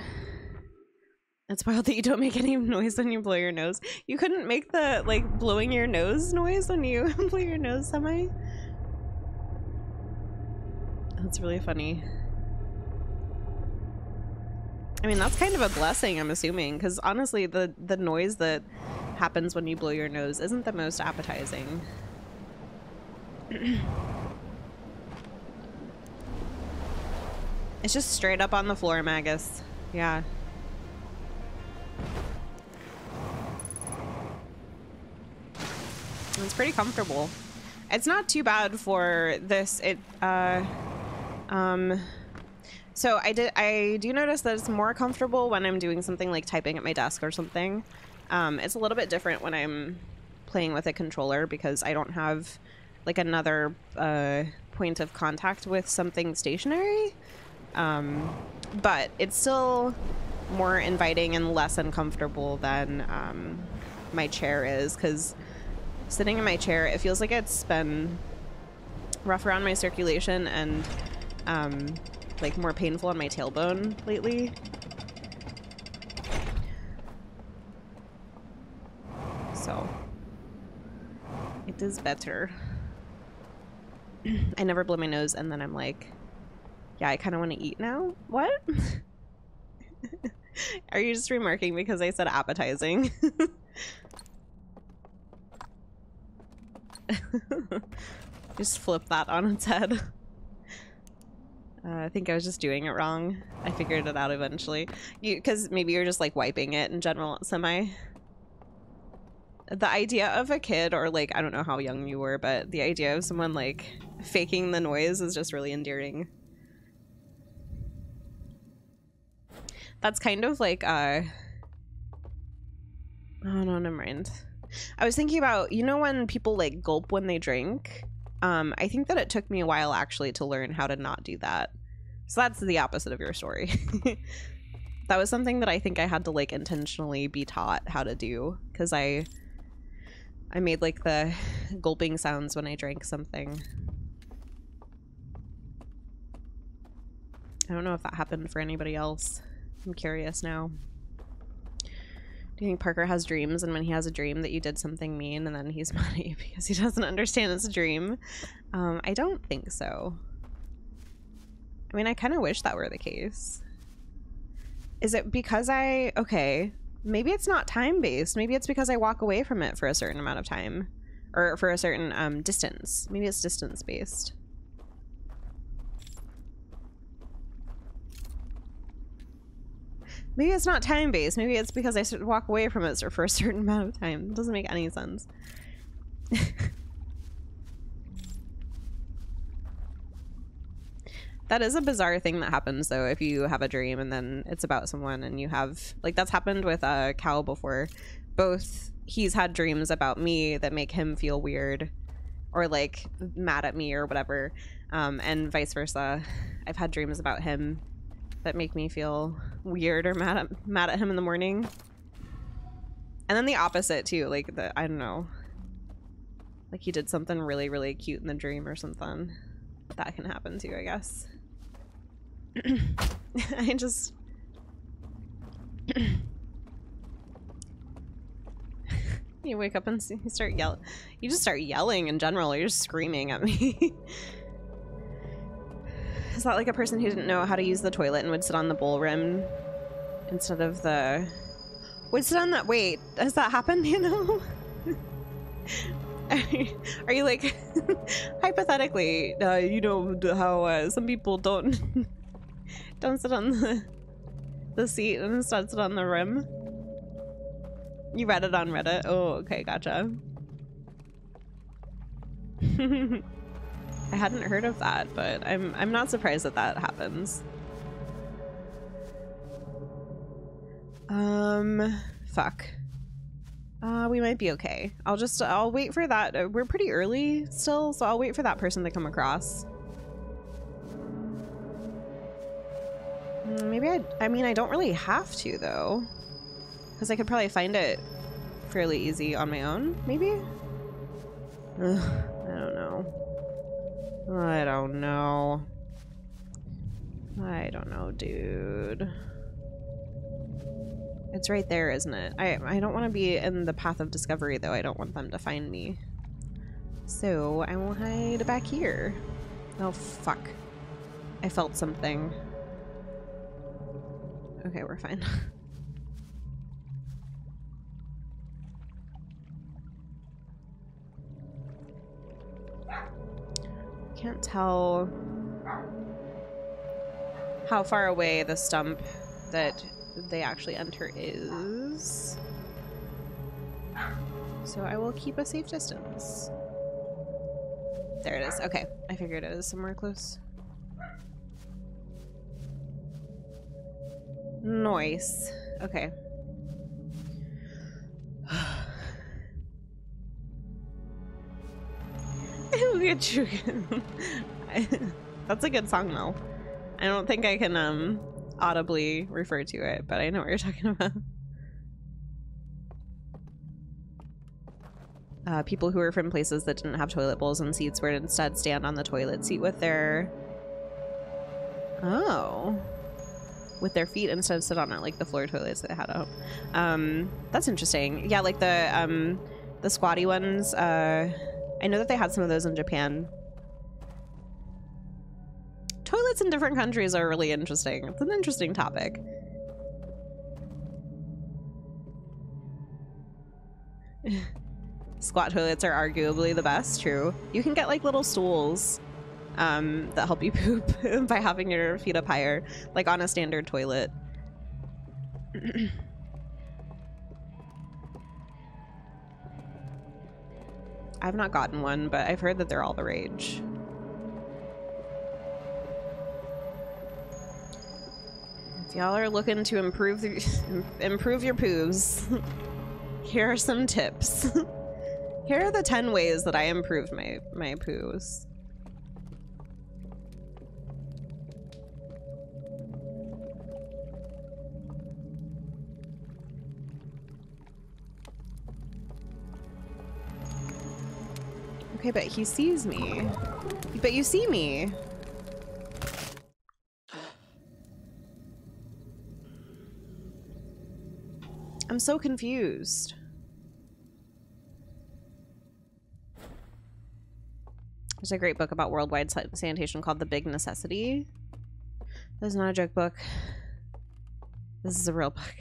It's wild that you don't make any noise when you blow your nose. You couldn't make the, like, blowing your nose noise when you blow your nose, Semi? That's really funny. I mean, that's kind of a blessing, I'm assuming, because honestly, the noise that happens when you blow your nose isn't the most appetizing. It's just straight up on the floor, Magus. Yeah. It's pretty comfortable. It's not too bad for this. So I do notice that it's more comfortable when I'm doing something like typing at my desk or something. It's a little bit different when I'm playing with a controller because I don't have like another point of contact with something stationary. But it's still more inviting and less uncomfortable than my chair is, because sitting in my chair, it feels like it's been rough around my circulation and like more painful on my tailbone lately. So it is better. I never blow my nose and then I'm like, yeah, I kind of want to eat now. What? Are you just remarking because I said appetizing? Just flip that on its head. I think I was just doing it wrong. I figured it out eventually. Because maybe you're just like wiping it in general, Semi. The idea of a kid, or like, I don't know how young you were, but the idea of someone like faking the noise is just really endearing. That's kind of like, oh no, never mind. I was thinking about, you know, when people like gulp when they drink? I think that it took me a while actually to learn how to not do that. So that's the opposite of your story. That was something that I think I had to like intentionally be taught how to do, because I made like the gulping sounds when I drank something. I don't know if that happened for anybody else. I'm curious now. Do you think Parker has dreams, and when he has a dream that you did something mean and then he's mad at you because he doesn't understand it's a dream? I don't think so. I mean, I kind of wish that were the case. Is it because okay, maybe it's not time-based. Maybe it's because I walk away from it for a certain amount of time, or for a certain distance. Maybe it's distance-based. Maybe it's not time-based. Maybe it's because I walk away from it for a certain amount of time. It doesn't make any sense. That is a bizarre thing that happens, though, if you have a dream and then it's about someone and you have... Like, that's happened with Cal before. Both he's had dreams about me that make him feel weird or, like, mad at me or whatever, and vice versa. I've had dreams about him that make me feel weird or mad at him in the morning. And then the opposite too, like I don't know, like he did something really, really cute in the dream or something. That can happen too, I guess. I just you wake up and you start yelling. You just start yelling in general. You're just screaming at me. Is that like a person who didn't know how to use the toilet and would sit on the bowl rim instead of the... Would sit on that... Wait, has that happened, you know? Are you like... Hypothetically, you know how some people don't sit on the seat and instead sit on the rim? You read it on Reddit? Oh, okay, gotcha. I hadn't heard of that, but I'm not surprised that that happens. Fuck. We might be okay. I'll wait for that. We're pretty early still, so I'll wait for that person to come across. Maybe I mean, I don't really have to though, because I could probably find it fairly easy on my own, maybe? Ugh, I don't know. I don't know, dude. It's right there, isn't it? I don't want to be in the path of discovery, though. I don't want them to find me. So I will hide back here. Oh, fuck. I felt something. Okay, we're fine. Can't tell how far away the stump that they actually enter is. So I will keep a safe distance. There it is. Okay, I figured it was somewhere close. Nice. Okay. That's a good song though. I don't think I can audibly refer to it, but I know what you're talking about. People who were from places that didn't have toilet bowls and seats would instead stand on the toilet seat with their with their feet instead of sit on it like the floor toilets that they had at home. That's interesting. Yeah, like the squatty ones. I know that they had some of those in Japan. Toilets in different countries are really interesting. It's an interesting topic. Squat toilets are arguably the best, true. You can get like little stools that help you poop by having your feet up higher, like on a standard toilet. I've not gotten one, but I've heard that they're all the rage. If y'all are looking to improve your poos, here are some tips. Here are the 10 ways that I improved my poos. Okay, but he sees me. But you see me. I'm so confused. There's a great book about worldwide sanitation called The Big Necessity. This is not a joke book. This is a real book.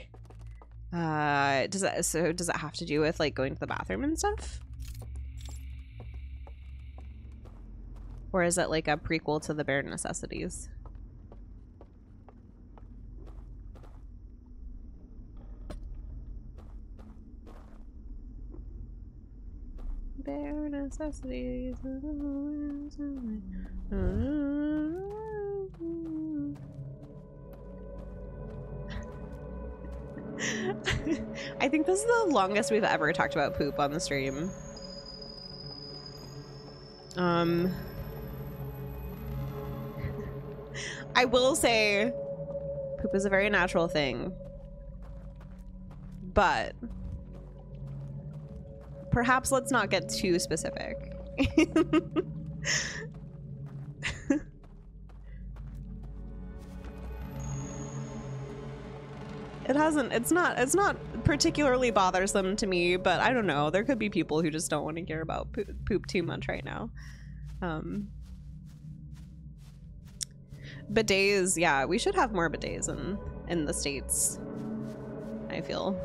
Does it have to do with like going to the bathroom and stuff? Or is it like a prequel to The Bare Necessities? Bare necessities. I think this is the longest we've ever talked about poop on the stream. I will say poop is a very natural thing, but perhaps let's not get too specific. It's not particularly bothersome to me, but I don't know. There could be people who just don't want to care about poop too much right now. Bidets, yeah, we should have more bidets in the States, I feel.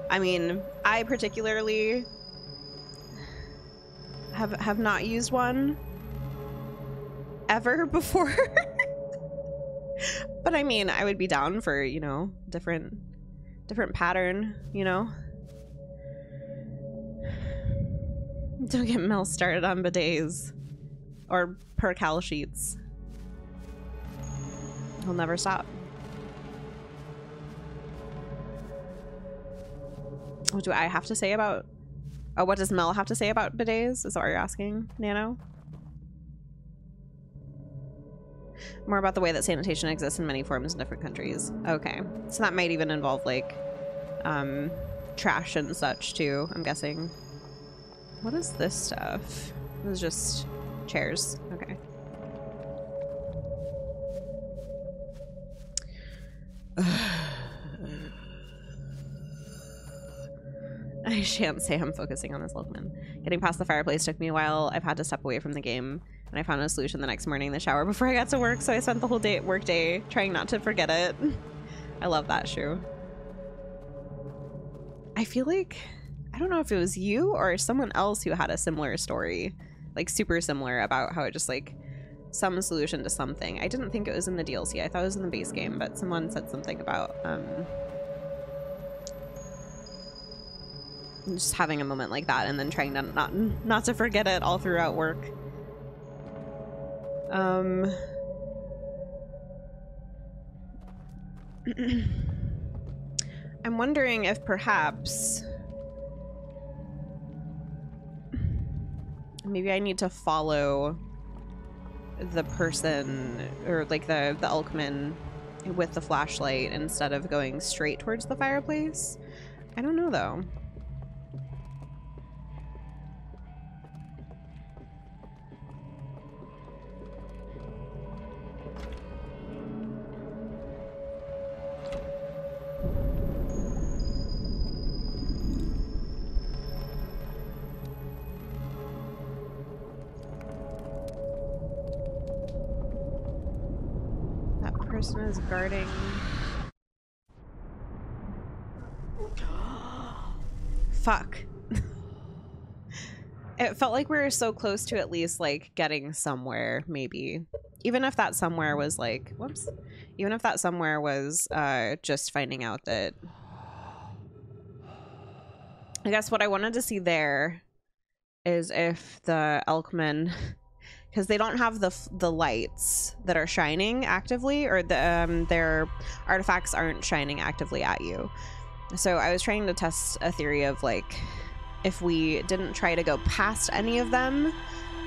I mean, I particularly have not used one ever before. But I mean, I would be down for, you know, different pattern, you know. Don't get Mel started on bidets or percal sheets. He'll never stop. What do I have to say about... Oh, what does Mel have to say about bidets? Is that what you're asking, Nano? More about the way that sanitation exists in many forms in different countries. Okay. So that might even involve, like, trash and such, too, I'm guessing. What is this stuff? This is just chairs. Okay. I shan't say I'm focusing on this Lookman. Getting past the fireplace took me a while. I've had to step away from the game, and I found a solution the next morning in the shower before I got to work, so I spent the whole work day trying not to forget it. I love that shoe. I feel like, I don't know if it was you or someone else who had a similar story, like super similar, about how it just like some solution to something. I didn't think it was in the DLC. I thought it was in the base game, but someone said something about just having a moment like that and then trying to not to forget it all throughout work. I'm wondering if perhaps maybe I need to follow the person, or like the Elkman with the flashlight instead of going straight towards the fireplace. I don't know though. Person is guarding. Fuck. It felt like we were so close to at least like getting somewhere, maybe. Even if that somewhere was like, whoops. Even if that somewhere was just finding out that, I guess what I wanted to see there is if the Elkmen, because they don't have the lights that are shining actively, or the their artifacts aren't shining actively at you. So I was trying to test a theory of like, if we didn't try to go past any of them,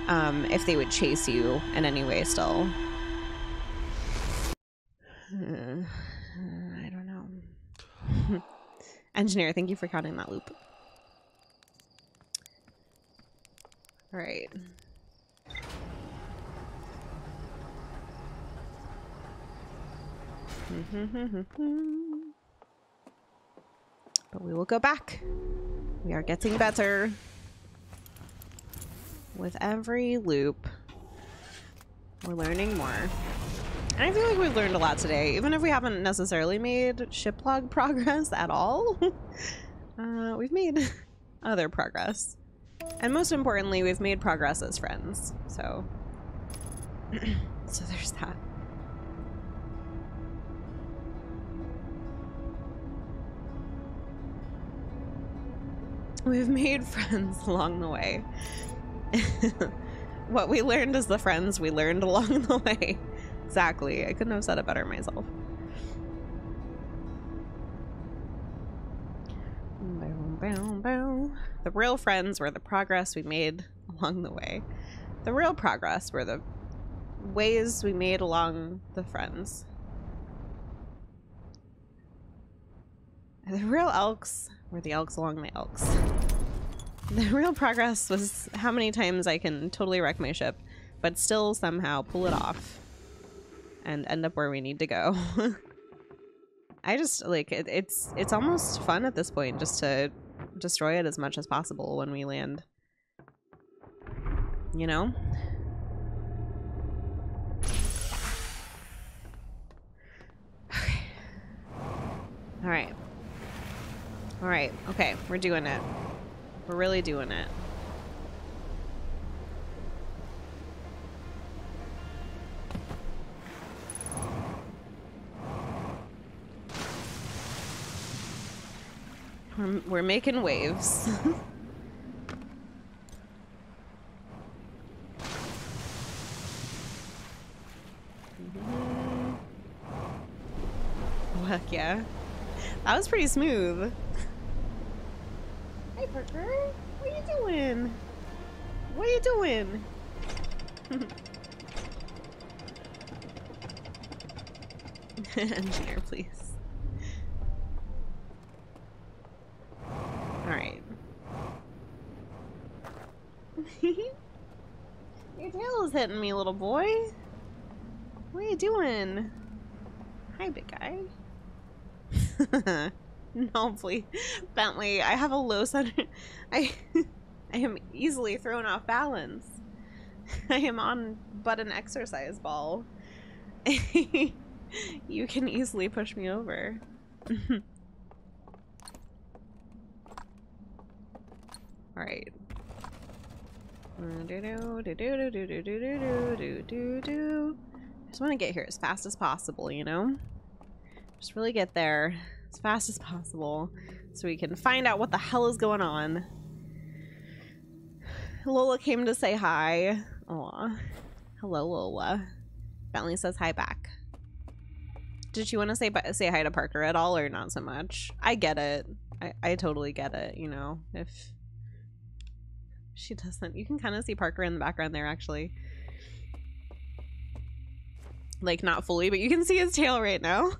if they would chase you in any way still. I don't know. Engineer, thank you for counting that loop. All right. But we will go back. We are getting better with every loop. We're learning more. And I feel like we've learned a lot today, even if we haven't necessarily made ship log progress at all. We've made other progress. And most importantly, we've made progress as friends. So, so there's that. We've made friends along the way. What we learned is the friends we learned along the way. Exactly. I couldn't have said it better myself. The real friends were the progress we made along the way. The real progress were the ways we made along the friends. The real elks were the elks along the elks. The real progress was how many times I can totally wreck my ship, but still somehow pull it off and end up where we need to go. I just like it's almost fun at this point just to destroy it as much as possible when we land. You know? Okay. All right. All right. Okay, we're doing it. We're really doing it. We're making waves. Heck yeah. That was pretty smooth. Hey Parker, what are you doing? What are you doing? Engineer, please. Alright. Your tail is hitting me, little boy. What are you doing? Hi, big guy. No, please. Bentley, I have a low center. I am easily thrown off balance. I am on but an exercise ball. You can easily push me over. Alright. Just want to get here as fast as possible, you know? Just really get there as fast as possible so we can find out what the hell is going on. Lola came to say hi. Aw. Hello, Lola. Bentley says hi back. Did she want to say hi to Parker at all or not so much? I get it. I totally get it, you know, if she doesn't. You can kind of see Parker in the background there, actually. Like, not fully, but you can see his tail right now.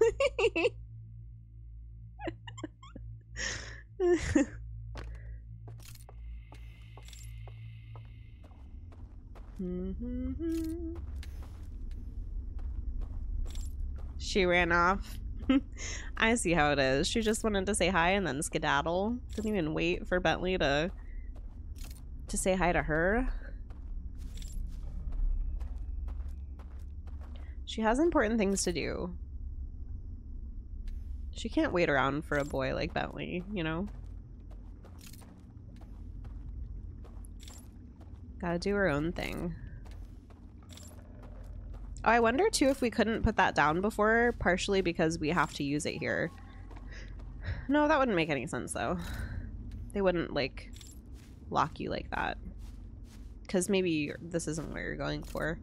She ran off. I see how it is. She just wanted to say hi and then skedaddle. Didn't even wait for Bentley to say hi to her. She has important things to do. She can't wait around for a boy like Bentley, you know? Gotta do her own thing. Oh, I wonder too if we couldn't put that down before, partially because we have to use it here. No, that wouldn't make any sense though. They wouldn't like lock you like that. Because maybe this isn't what you're going for.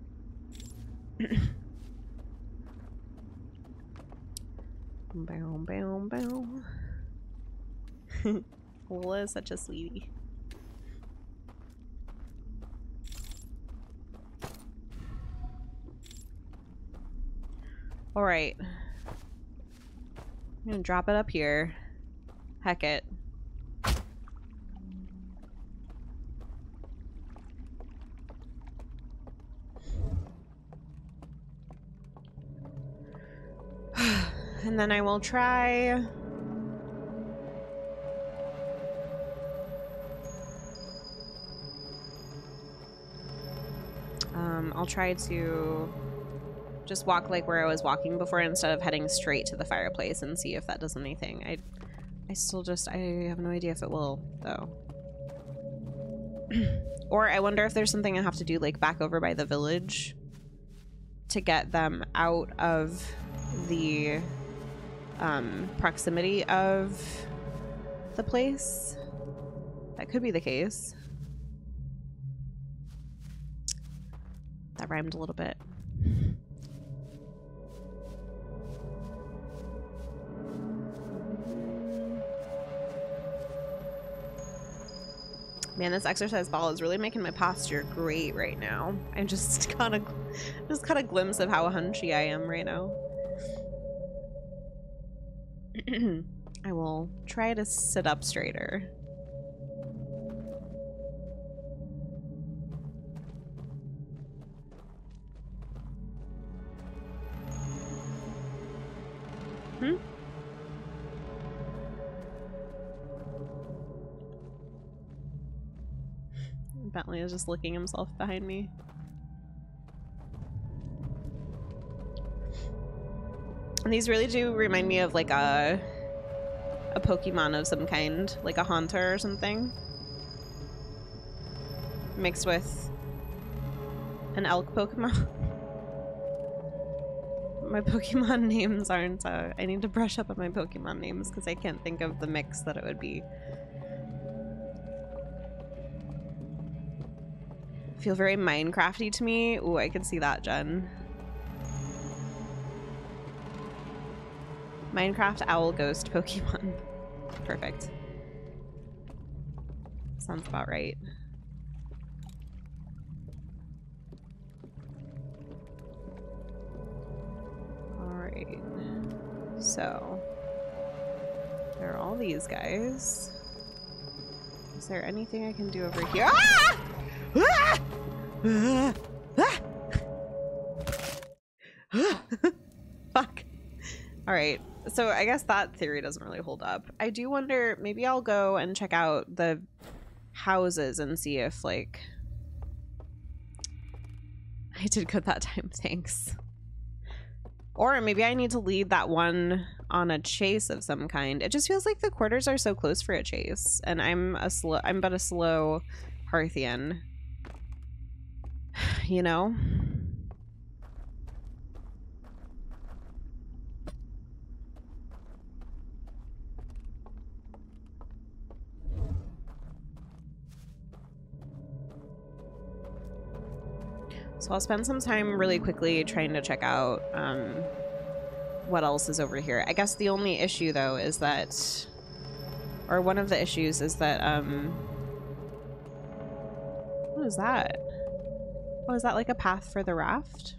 Bow, bow, bow. Lola is such a sweetie. Alright. I'm gonna drop it up here. Heck it. And then I will try... I'll try to just walk like where I was walking before instead of heading straight to the fireplace and see if that does anything. I still just... I have no idea if it will, though. Or I wonder if there's something I have to do, like, back over by the village to get them out of the proximity of the place. That could be the case. That rhymed a little bit. Man, this exercise ball is really making my posture great right now. I just got a glimpse of how hunchy I am right now. I will try to sit up straighter. Bentley is just licking himself behind me. And these really do remind me of like a Pokemon of some kind, like a Haunter or something, mixed with an elk Pokemon. My Pokemon names aren't, I need to brush up on my Pokemon names because I can't think of the mix that it would be. Feel very Minecrafty to me. Ooh, I can see that, Jen. Minecraft owl ghost Pokemon. Perfect. Sounds about right. Alright. So, there are all these guys. Is there anything I can do over here? Ah! Ah! Ah! Ah! Fuck. Alright. So I guess that theory doesn't really hold up. I do wonder, maybe I'll go and check out the houses and see if, like... I did good that time, thanks. Or maybe I need to lead that one on a chase of some kind. It just feels like the quarters are so close for a chase, and I'm but a slow Parthian. You know? So I'll spend some time really quickly trying to check out what else is over here. I guess the only issue though is that, or one of the issues is that, what is that? Oh, is that like a path for the raft?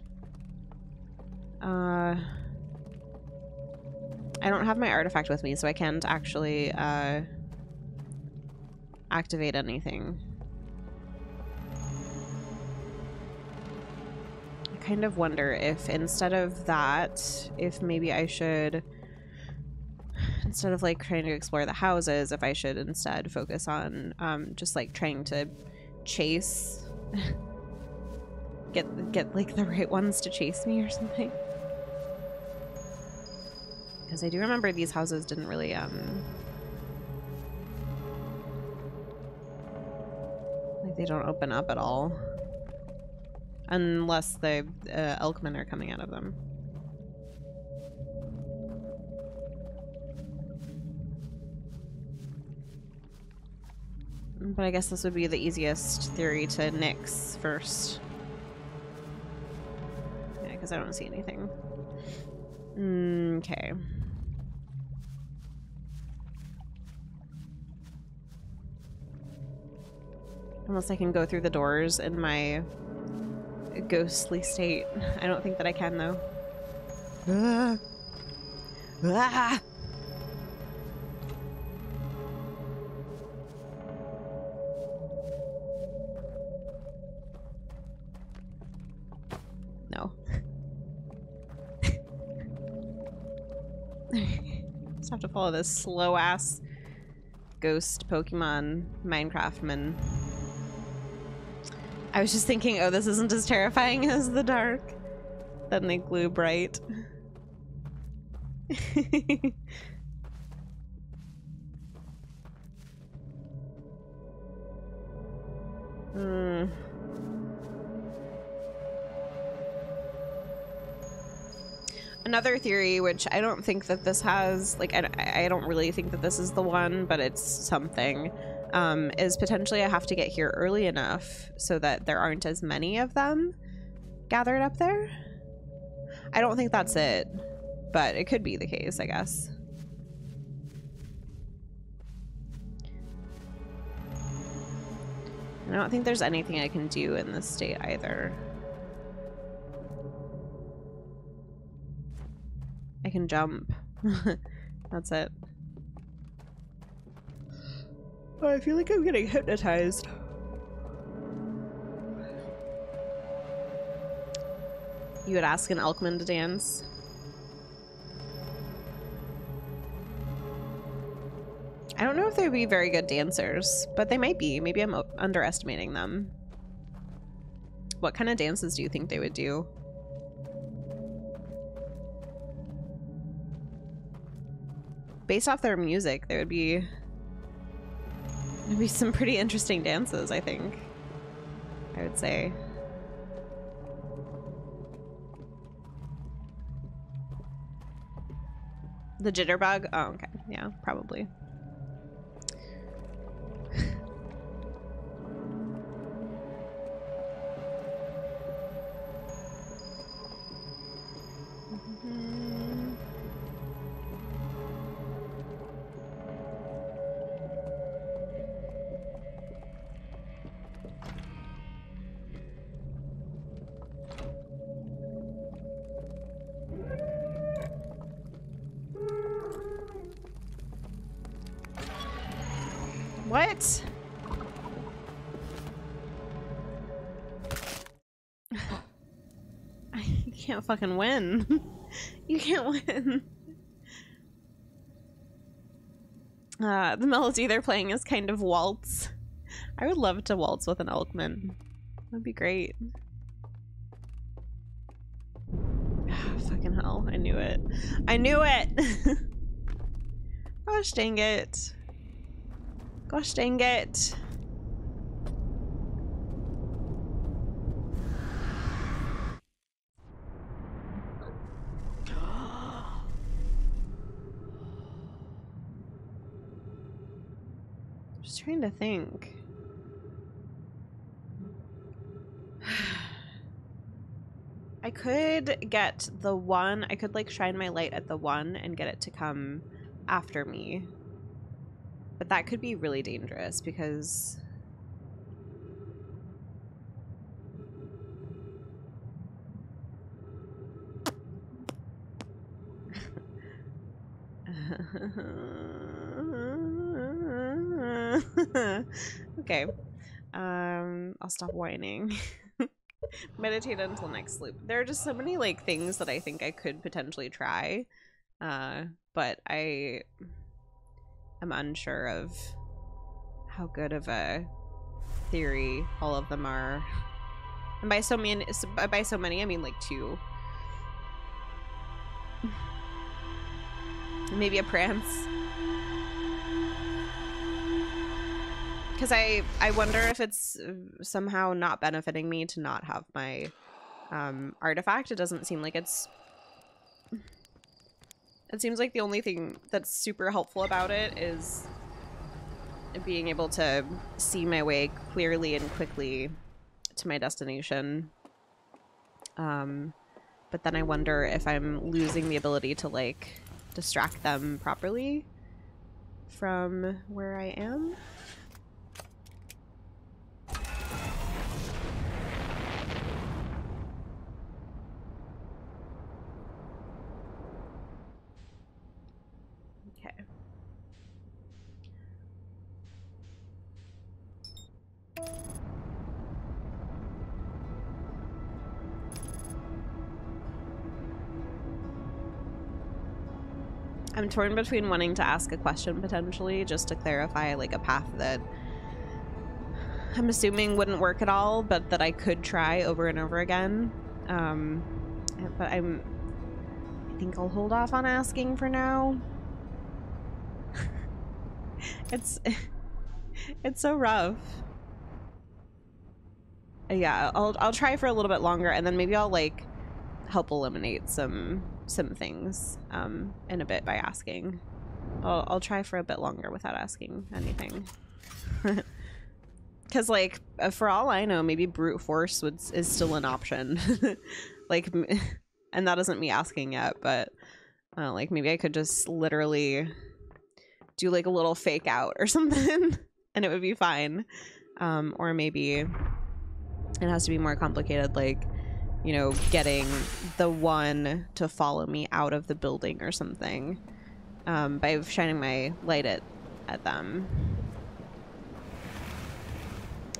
I don't have my artifact with me, so I can't actually activate anything. Kind of wonder if instead of that, if maybe I should, instead of like trying to explore the houses, if I should instead focus on just like trying to chase get like the right ones to chase me or something, because I do remember these houses didn't really like they don't open up at all. Unless the Elkmen are coming out of them. But I guess this would be the easiest theory to nix first. Yeah, because I don't see anything. Okay. Unless I can go through the doors in my ghostly state. I don't think that I can though. Ah. Ah. No. Just have to follow this slow ass ghost Pokemon Minecraftman. I was just thinking, oh, this isn't as terrifying as the dark. Then they glue bright. Another theory, which I don't think that this has, like, I don't really think that this is the one, but it's something. Is potentially I have to get here early enough so that there aren't as many of them gathered up there. I don't think that's it, but it could be the case, I guess. I don't think there's anything I can do in this state either. I can jump. That's it. Oh, I feel like I'm getting hypnotized. You would ask an Elkman to dance? I don't know if they'd be very good dancers, but they might be. Maybe I'm underestimating them. What kind of dances do you think they would do? Based off their music, there would be some pretty interesting dances, I think. I would say. The jitterbug? Oh, okay. Yeah, probably. What? You can't fucking win. You can't win. The melody they're playing is kind of waltz. I would love to waltz with an Elkman. That'd be great. Fucking hell, I knew it. I knew it! Gosh dang it. Gosh dang it. Just trying to think. I could get the one, I could like shine my light at the one and get it to come after me. But that could be really dangerous because okay. I'll stop whining. Meditate until next sleep. There are just so many like things that I think I could potentially try, but I am unsure of how good of a theory all of them are. And by so many I mean like 2. Maybe a prance. Because I wonder if it's somehow not benefiting me to not have my artifact. It doesn't seem like it's... It seems like the only thing that's super helpful about it is being able to see my way clearly and quickly to my destination. But then I wonder if I'm losing the ability to, like, distract them properly from where I am. I'm torn between wanting to ask a question potentially just to clarify like a path that I'm assuming wouldn't work at all, but that I could try over and over again. But I think I'll hold off on asking for now. It's so rough. Yeah, I'll try for a little bit longer, and then maybe I'll like help eliminate some things in a bit by asking. I'll try for a bit longer without asking anything. Because like for all I know, maybe brute force is still an option. Like, and that isn't me asking yet, but like maybe I could just literally do like a little fake out or something and it would be fine. Or maybe it has to be more complicated, like, you know, getting the one to follow me out of the building or something, by shining my light at them.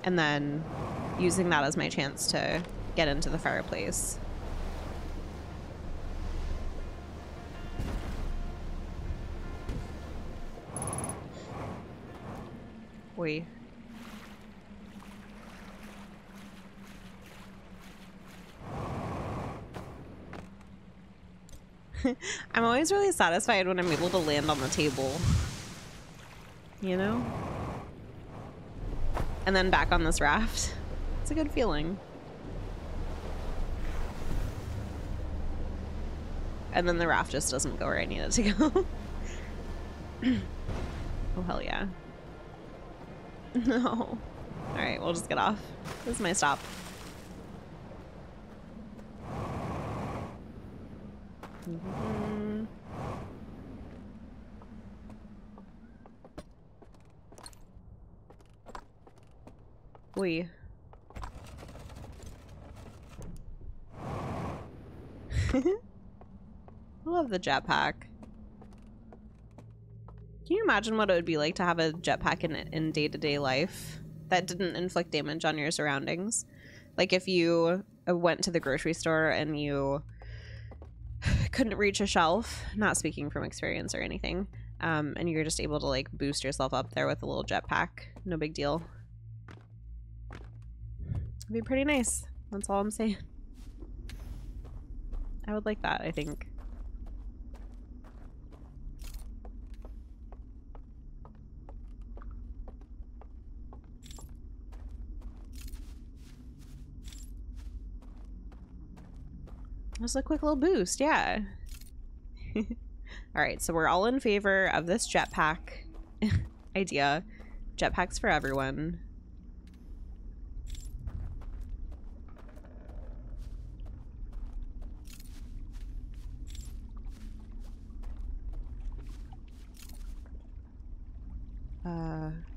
And then using that as my chance to get into the fireplace. Oi. I'm always really satisfied when I'm able to land on the table. You know? And then back on this raft. It's a good feeling. And then the raft just doesn't go where I need it to go. Oh, hell yeah. No. Alright, we'll just get off. This is my stop. We. I love the jetpack. Can you imagine what it would be like to have a jetpack in day-to-day life that didn't inflict damage on your surroundings? Like if you went to the grocery store and you couldn't reach a shelf, not speaking from experience or anything, And you're just able to like boost yourself up there with a little jetpack. No big deal. It'd be pretty nice. That's all I'm saying. I would like that, I think. Just a quick little boost, yeah. Alright, so we're all in favor of this jetpack idea. Jetpacks for everyone.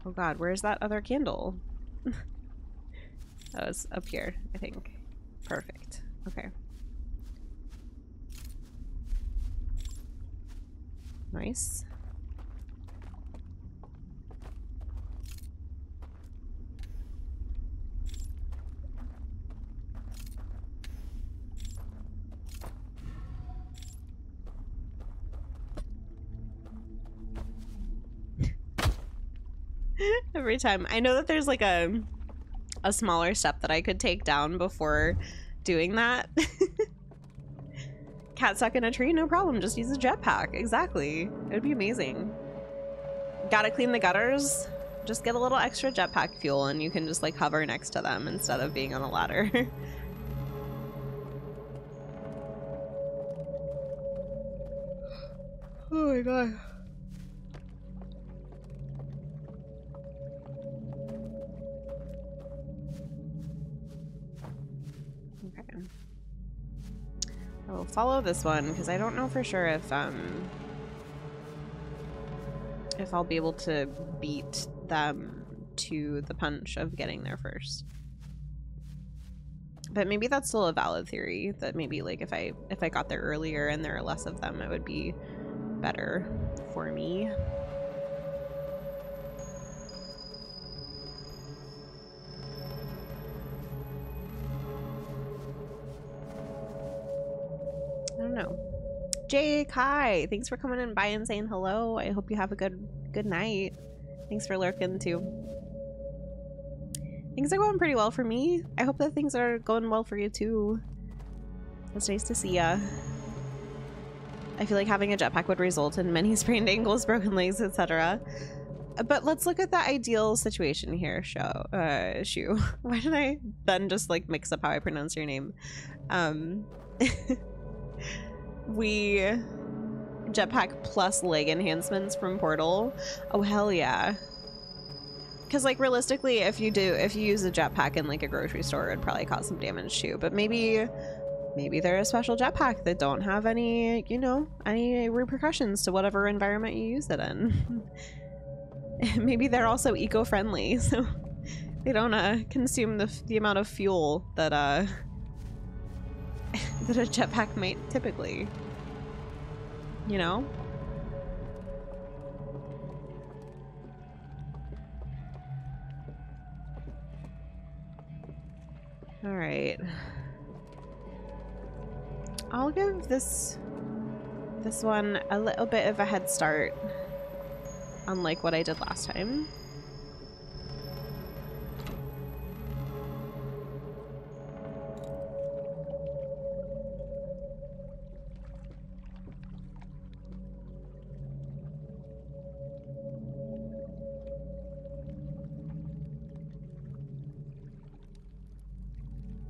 Oh god, where's that other candle? That was up here, I think. Perfect. Okay. Nice. Every time. I know that there's like a smaller step that I could take down before doing that. Cat stuck in a tree, no problem. Just use a jetpack. Exactly. It would be amazing. Gotta clean the gutters. Just get a little extra jetpack fuel and you can just like hover next to them instead of being on a ladder. Oh my god. Okay. I will follow this one because I don't know for sure if I'll be able to beat them to the punch of getting there first. But maybe that's still a valid theory, that maybe like if I got there earlier and there are less of them, it would be better for me. I don't know. Jake, hi! Thanks for coming in by and saying hello. I hope you have a good night. Thanks for lurking too. Things are going pretty well for me. I hope that things are going well for you too. It's nice to see ya. I feel like having a jetpack would result in many sprained ankles, broken legs, etc. But let's look at the ideal situation here, Shu. Why did I then just like mix up how I pronounce your name? We jetpack plus leg enhancements from Portal. Oh hell yeah. Because like realistically, if you use a jetpack in like a grocery store, it'd probably cause some damage too. But maybe they're a special jetpack that don't have any, you know, any repercussions to whatever environment you use it in. Maybe they're also eco-friendly, so they don't consume the amount of fuel that that a jetpack might typically, you know? All right. I'll give this one a little bit of a head start, unlike what I did last time.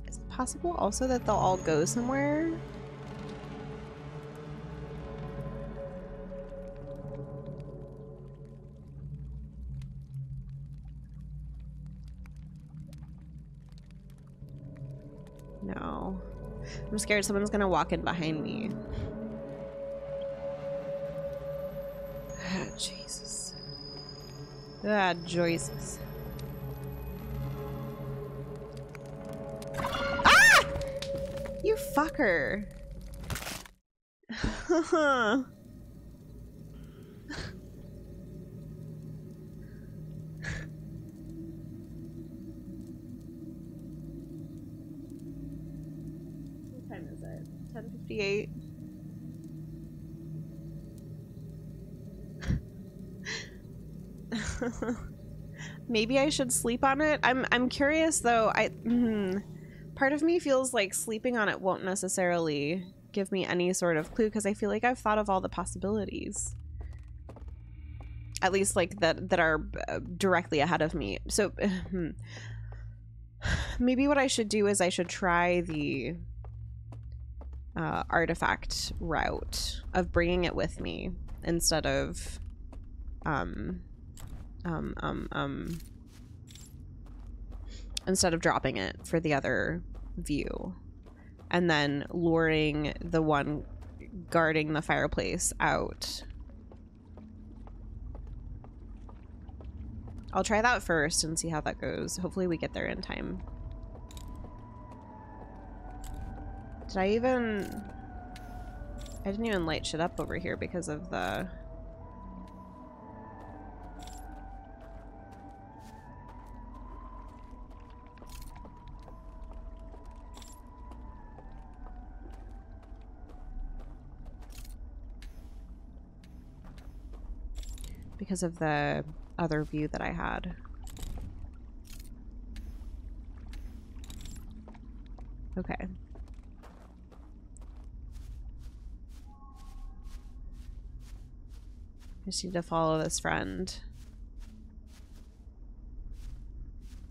Is it possible also that they'll all go somewhere? No. I'm scared someone's gonna walk in behind me. Ah, Jesus. Ah, Jesus. Ah! You fucker. What time is it? 10:58. Maybe I should sleep on it. I'm curious though. Part of me feels like sleeping on it won't necessarily give me any sort of clue because I feel like I've thought of all the possibilities. At least like that are directly ahead of me. So maybe what I should do is I should try the artifact route of bringing it with me instead of instead of dropping it for the other view, and then luring the one guarding the fireplace out. I'll try that first and see how that goes. Hopefully we get there in time. I didn't even light shit up over here because of the... because of the other view that I had. Okay. Just need to follow this friend.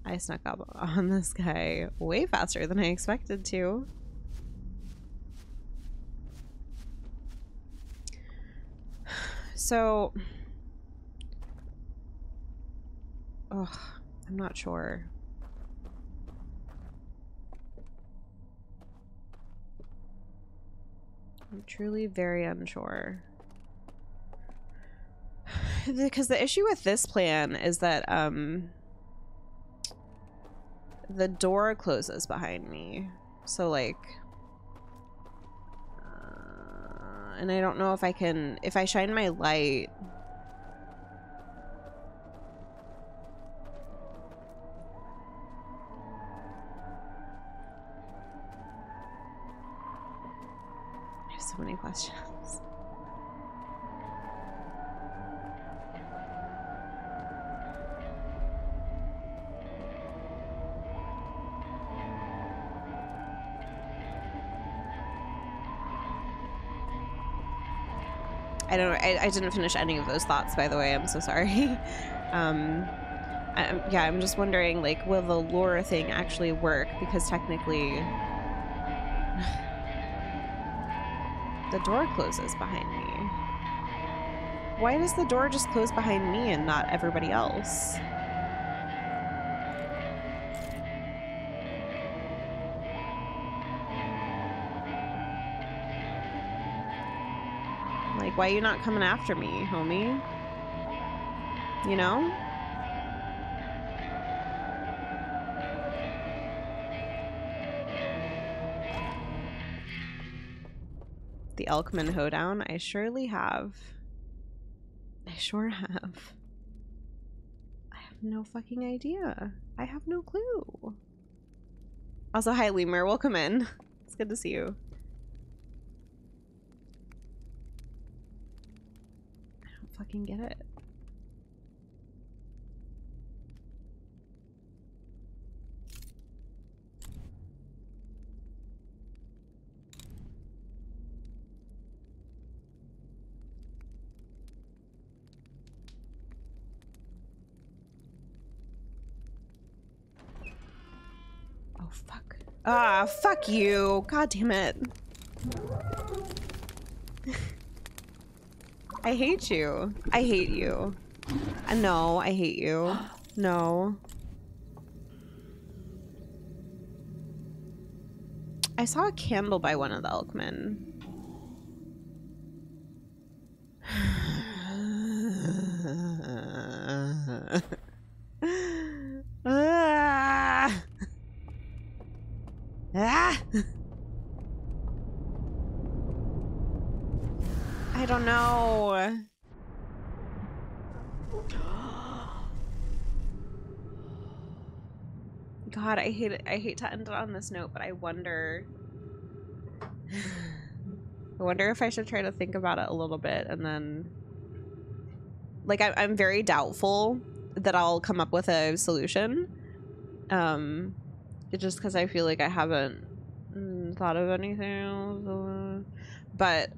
I snuck up on this guy way faster than I expected to. So... oh, I'm not sure. I'm truly very unsure. Because the issue with this plan is that the door closes behind me. So like and I don't know if I can, if I shine my light. I have so many questions. I don't know. I didn't finish any of those thoughts, by the way. I'm so sorry. Yeah, I'm just wondering, like, will the lure thing actually work? Because technically, the door closes behind me. Why does the door just close behind me and not everybody else? Like, why are you not coming after me, homie? You know? The 𝘏𝘬𝘭𝘭𝑦? I surely have. I sure have. I have no fucking idea. I have no clue. Also, hi, 𝘵𝘢𝘐𝑬𝑎. Welcome in. It's good to see you. Fucking get it. Oh fuck. Ah, fuck you. God damn it. I hate you. I hate you. No, I hate you. No. I saw a candle by one of the 𝘏𝑚𝑦𝘐. Ah! Ah! I don't know. God, I hate it. I hate to end it on this note, but I wonder if I should try to think about it a little bit and then, like, I'm very doubtful that I'll come up with a solution. Just because I feel like I haven't thought of anything else. But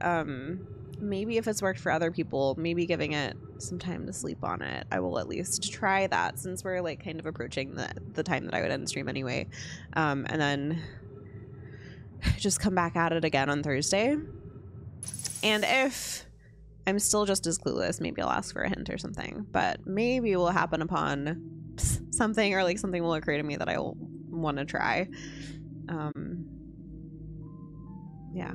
maybe if it's worked for other people, maybe giving it some time to sleep on it, I will at least try that, since we're like kind of approaching the time that I would end stream anyway. And then just come back at it again on Thursday. And if I'm still just as clueless, maybe I'll ask for a hint or something. But maybe it will happen upon something, or like something will occur to me that I will want to try. Yeah.